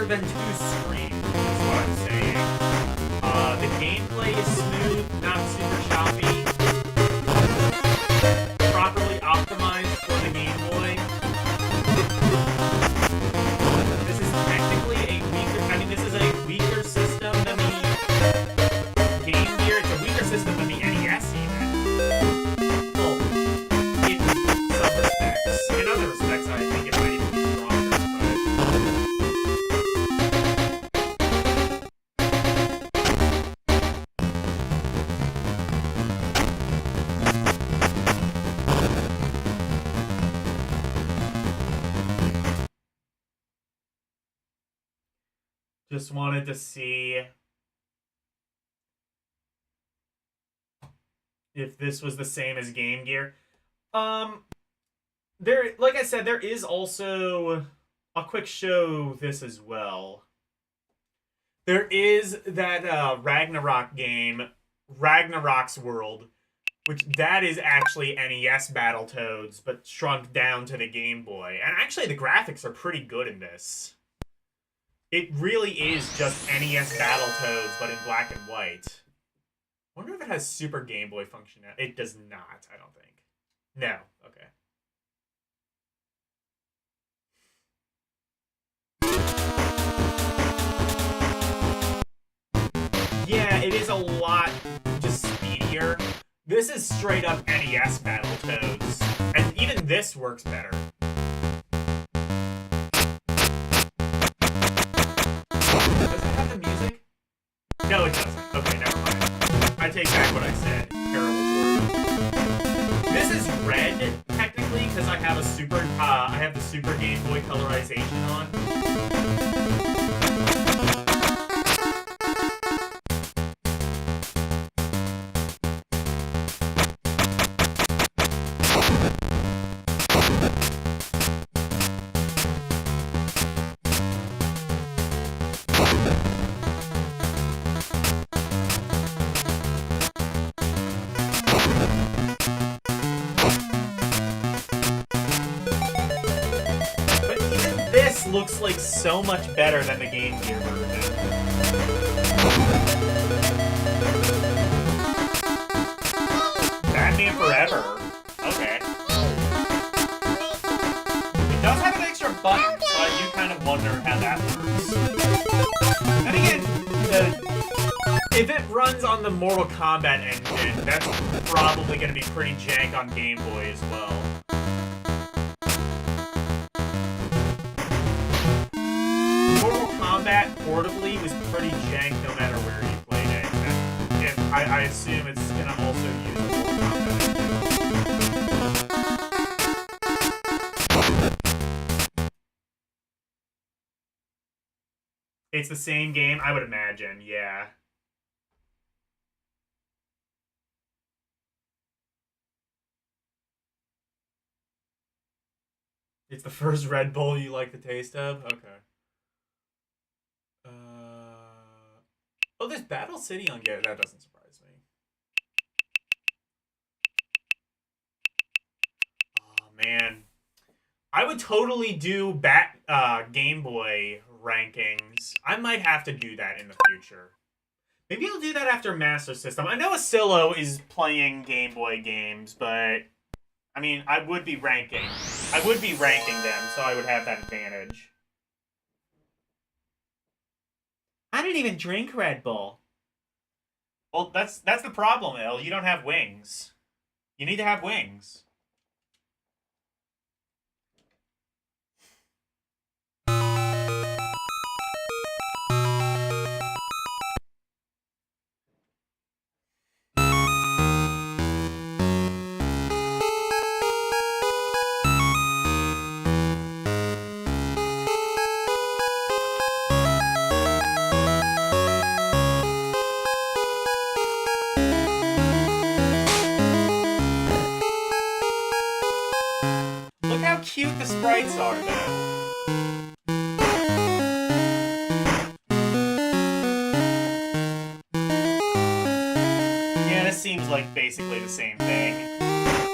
Than two screens, is what I'm saying. The gameplay is smooth, not super choppy. Properly optimized for the Game Boy. This is technically a weaker system than the Game Gear. It's a weaker system than the NES even. Well, in some respects. In other respects, I think it might even be stronger, Just wanted to see if this was the same as Game Gear. Like I said, there is also... I'll quick show this as well. There is that Ragnarok game, Ragnarok's World, which that is actually NES Battletoads, but shrunk down to the Game Boy. And actually, the graphics are pretty good in this. It really is just NES Battletoads, but in black and white. I wonder if it has Super Game Boy functionality. It does not, I don't think. No. Okay. Yeah, it is a lot just speedier. This is straight up NES Battletoads. And even this works better. No, it doesn't. Okay, never mind. I take back what I said. Terrible word. This is red, technically, because I have the Super Game Boy colorization on. This looks like so much better than the Game Gear version. Batman Forever. Okay. It does have an extra button, so I do kind of wonder how that works. And again, if it runs on the Mortal Kombat engine, that's probably going to be pretty jank on Game Boy as well. Mortal Kombat portably was pretty jank no matter where you played it. And I assume it's going to also use the Mortal Kombat engine. It's the same game, I would imagine, yeah. It's the first Red Bull you like the taste of? Okay. Oh, there's Battle City on Gear. That doesn't surprise me. Oh, man. I would totally do Game Boy rankings. I might have to do that in the future. Maybe I'll do that after Master System. I know Asilo is playing Game Boy games, but... I mean, I would be ranking them, so I would have that advantage. I didn't even drink Red Bull. Well, that's the problem, Il. You don't have wings. You need to have wings. Look how cute the sprites are, though. Yeah, this seems like basically the same thing.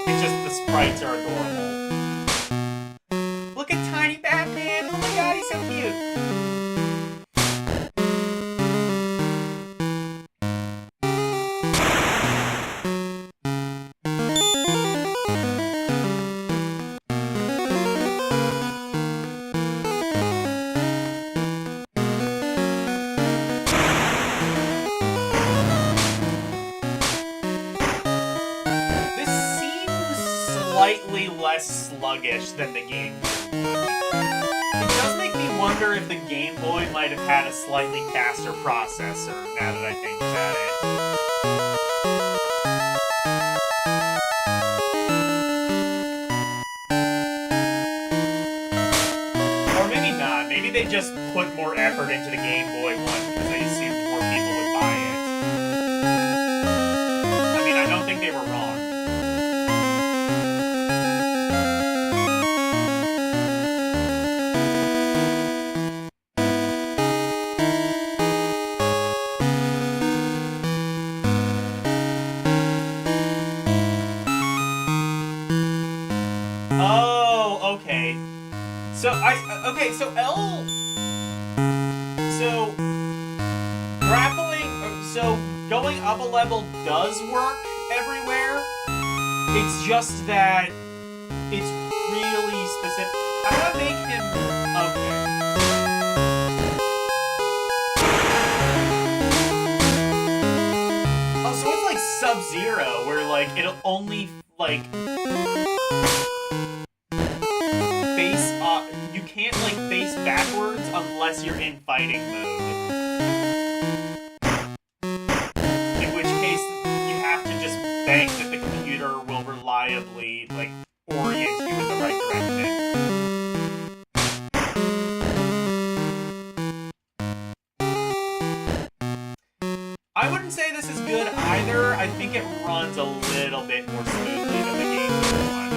It's just the sprites are adorable. Look at Tiny Batman! Oh my god, he's so cute! Slightly less sluggish than the Game Boy. It does make me wonder if the Game Boy might have had a slightly faster processor, now that I think about it. Or maybe not. Maybe they just put more effort into the Game Boy one because they assumed more people would buy it. I mean, I don't think they were wrong. So going up a level does work everywhere. It's just that it's really specific. I'm gonna make him okay. Oh, so it's like Sub-Zero, where like it'll only like face up. You can't like face backwards unless you're in fighting mode. Bank that the computer will reliably, like, orient you in the right direction. I wouldn't say this is good either. I think it runs a little bit more smoothly than the Game Gear one.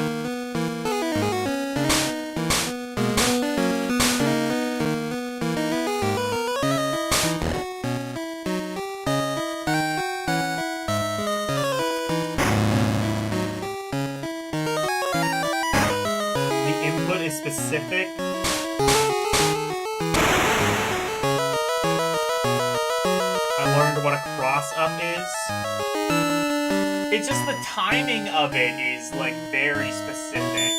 Specific. toss-up is. It's just the timing of it is, like, very specific.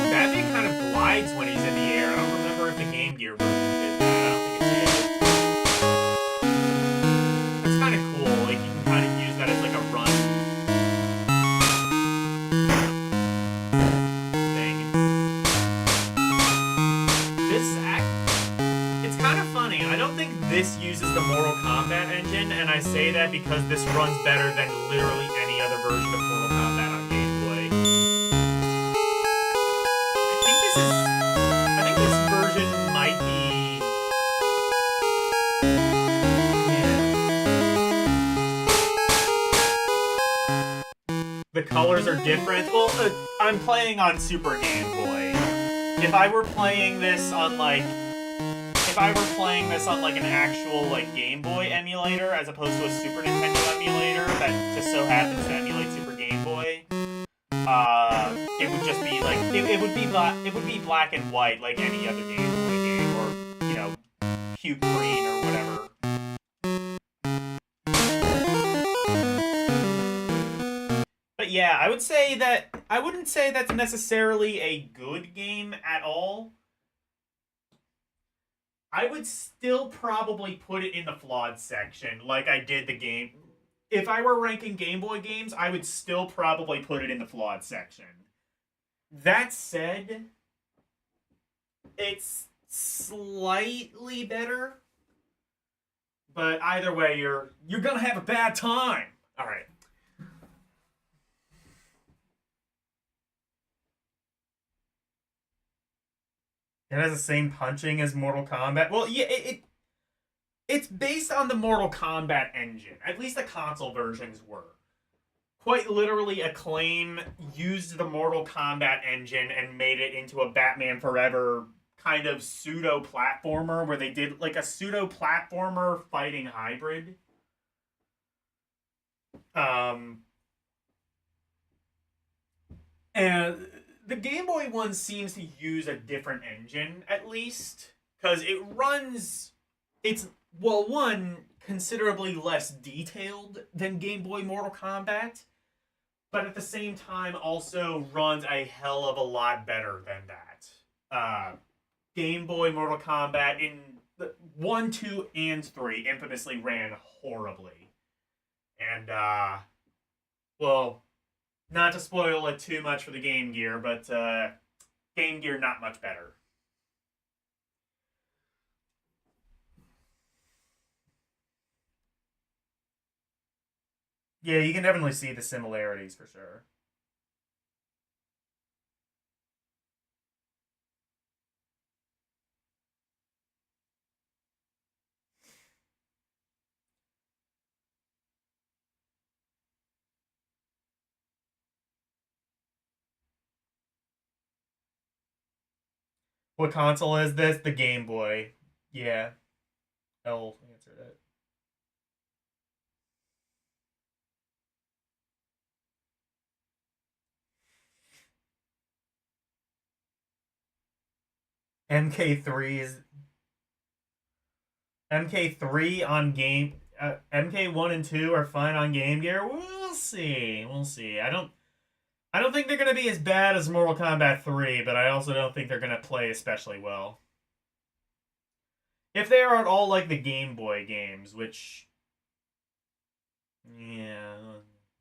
Batman kind of glides when he's in the air. I don't remember if the Game Gear version did that. I don't think it did. That's kind of cool. Like, you can kind of use that as, like, a run thing. It's kind of funny. I don't think this uses the Mortal Kombat engine, and I say that because this runs better than literally any other version of Mortal Kombat on Game Boy. I think this version might be... Yeah. The colors are different. Well, I'm playing on Super Game Boy. If I were playing this on, like... If I were playing this on, like, an actual, like, Game Boy emulator, as opposed to a Super Nintendo emulator that just so happens to emulate Super Game Boy, it would just be, like, it would be black and white, like any other Game Boy game, or, you know, puke green or whatever. But yeah, I wouldn't say that's necessarily a good game at all. I would still probably put it in the flawed section, like I did the game. If I were ranking Game Boy games, I would still probably put it in the flawed section. That said, it's slightly better, but either way, you're gonna have a bad time. All right. It has the same punching as Mortal Kombat. Well, yeah, it's based on the Mortal Kombat engine. At least the console versions were. Quite literally, Acclaim used the Mortal Kombat engine and made it into a Batman Forever kind of pseudo-platformer, where they did like a pseudo-platformer fighting hybrid. And the Game Boy one seems to use a different engine, at least, because it runs... It's, well, one, considerably less detailed than Game Boy Mortal Kombat, but at the same time also runs a hell of a lot better than that. Game Boy Mortal Kombat in 1, 2, and 3 infamously ran horribly. And, well... Not to spoil it too much for the Game Gear, but Game Gear not much better. Yeah, you can definitely see the similarities for sure. What console is this? The Game Boy. Yeah. I'll answer that. MK3 is... MK3 on Game... MK1 and 2 are fine on Game Gear? We'll see. We'll see. I don't think they're going to be as bad as Mortal Kombat 3, but I also don't think they're going to play especially well. If they are at all like the Game Boy games, which... Yeah,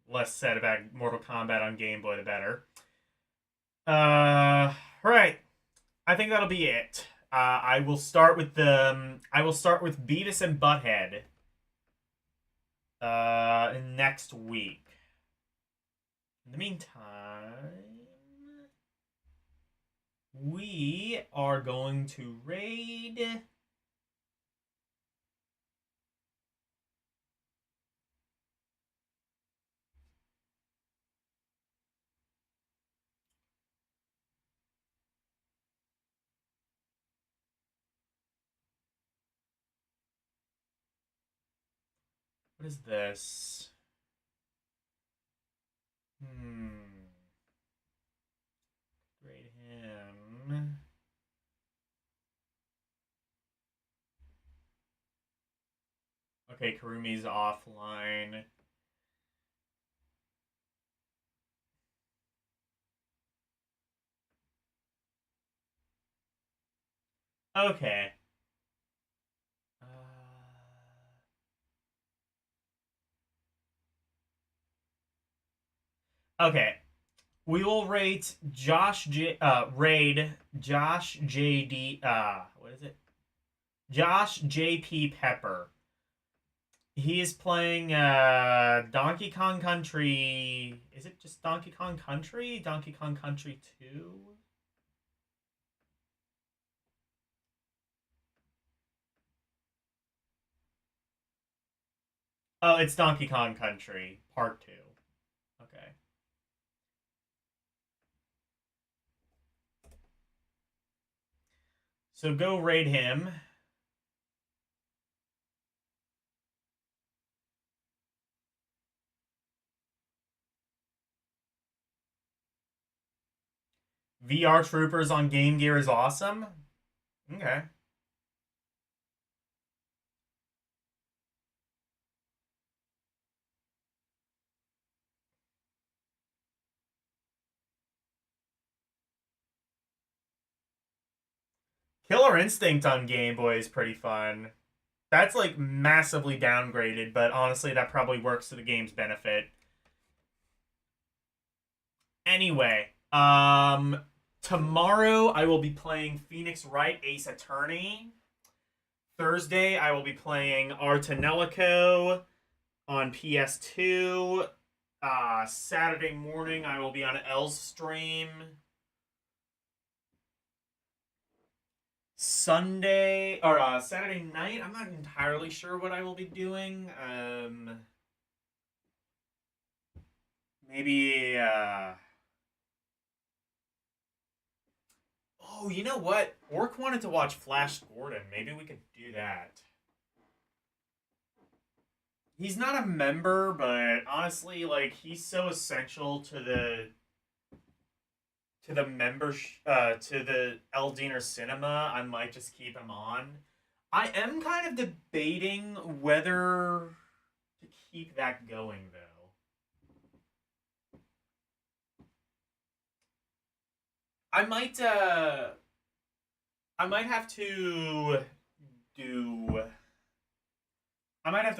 less said about Mortal Kombat on Game Boy, the better. Right. I think that'll be it. I will start with Beavis and Butthead next week. In the meantime, we are going to raid... What is this? Grade him. Okay, Karumi's offline. Okay. Okay. We will rate Josh JD, what is it? Josh JP Pepper. He is playing Donkey Kong Country. Is it just Donkey Kong Country? Donkey Kong Country 2? Oh, it's Donkey Kong Country Part 2. Okay. So go raid him. VR Troopers on Game Gear is awesome. Okay. Killer Instinct on Game Boy is pretty fun. That's like massively downgraded, but honestly that probably works to the game's benefit. Anyway, tomorrow I will be playing Phoenix Wright Ace Attorney. Thursday I will be playing Artanelico on PS2. Saturday morning I will be on L's stream. Saturday night, I'm not entirely sure what I will be doing. Maybe, oh, you know what? Orc wanted to watch Flash Gordon. Maybe we could do that. He's not a member, but honestly, like, he's so essential to the membership, to the Eldiner Cinema, I might just keep him on. I am kind of debating whether to keep that going, though. I might have to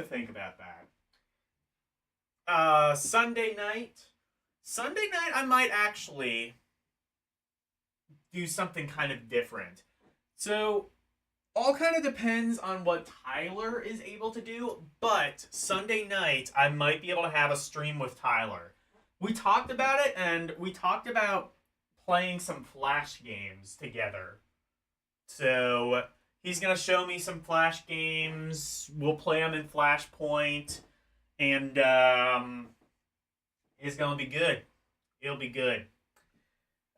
think about that. Sunday night, I might actually do something kind of different. So, all kind of depends on what Tyler is able to do, but Sunday night, I might be able to have a stream with Tyler. We talked about it, and we talked about playing some Flash games together. So, he's going to show me some Flash games, we'll play them in Flashpoint, and it's going to be good. It'll be good.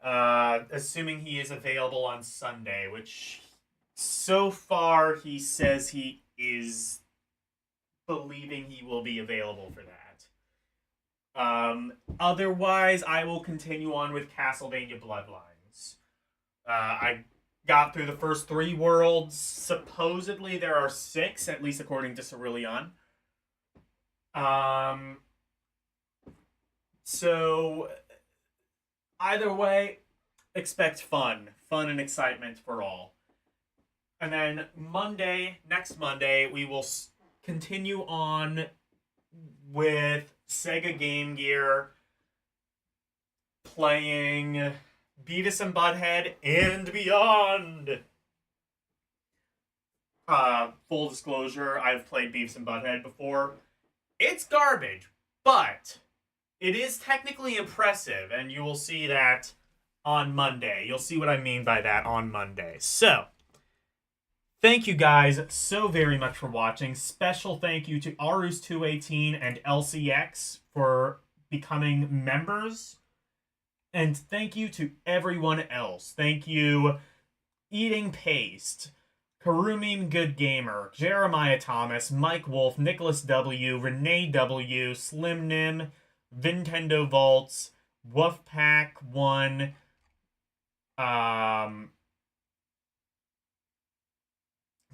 Assuming he is available on Sunday, which so far he says he is believing he will be available for that. Otherwise, I will continue on with Castlevania Bloodlines. I got through the first 3 worlds. Supposedly there are 6, at least according to Cerulean. So either way, expect fun and excitement for all. And then next Monday, we will continue on with Sega Game Gear, playing Beavis and Butthead and beyond. Full disclosure, I've played Beavis and Butthead before. It's garbage, but it is technically impressive, and you will see that on Monday. You'll see what I mean by that on Monday. So, thank you guys so very much for watching. Special thank you to Arus218 and LCX for becoming members. And thank you to everyone else. Thank you, Eating Paste, Karumin Good Gamer, Jeremiah Thomas, Mike Wolf, Nicholas W, Renee W, Slim Nim, Nintendo Vaults, Wolfpack 1,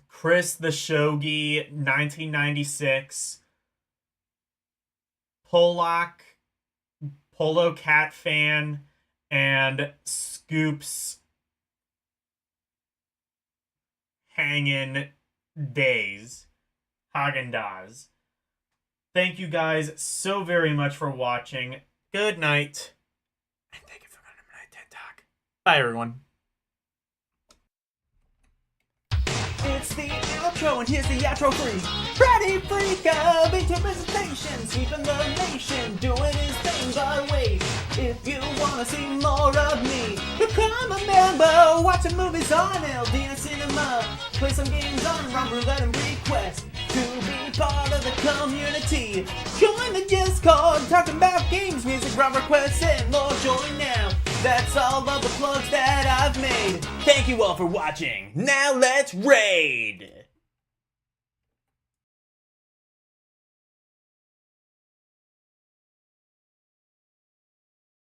Chris the Shogi 1996, Polak, Polo Cat Fan, and Scoops Hangin' Days, Haagen-Dazs. Thank you guys so very much for watching. Good night. And thank you for coming to my TED Talk. Bye, everyone. It's the outro, and here's the outro freak. Freddy Freak of into presentation, sweeping the nation, doing his thing. But wait, if you wanna see more of me, become a member. Watching movies on LDN Cinema, play some games on Rum Roulette and request to be part of the community. Join the Discord, talking about games, music, rum requests, and more. Join now. That's all of the plugs that I've made. Thank you all for watching. Now let's raid!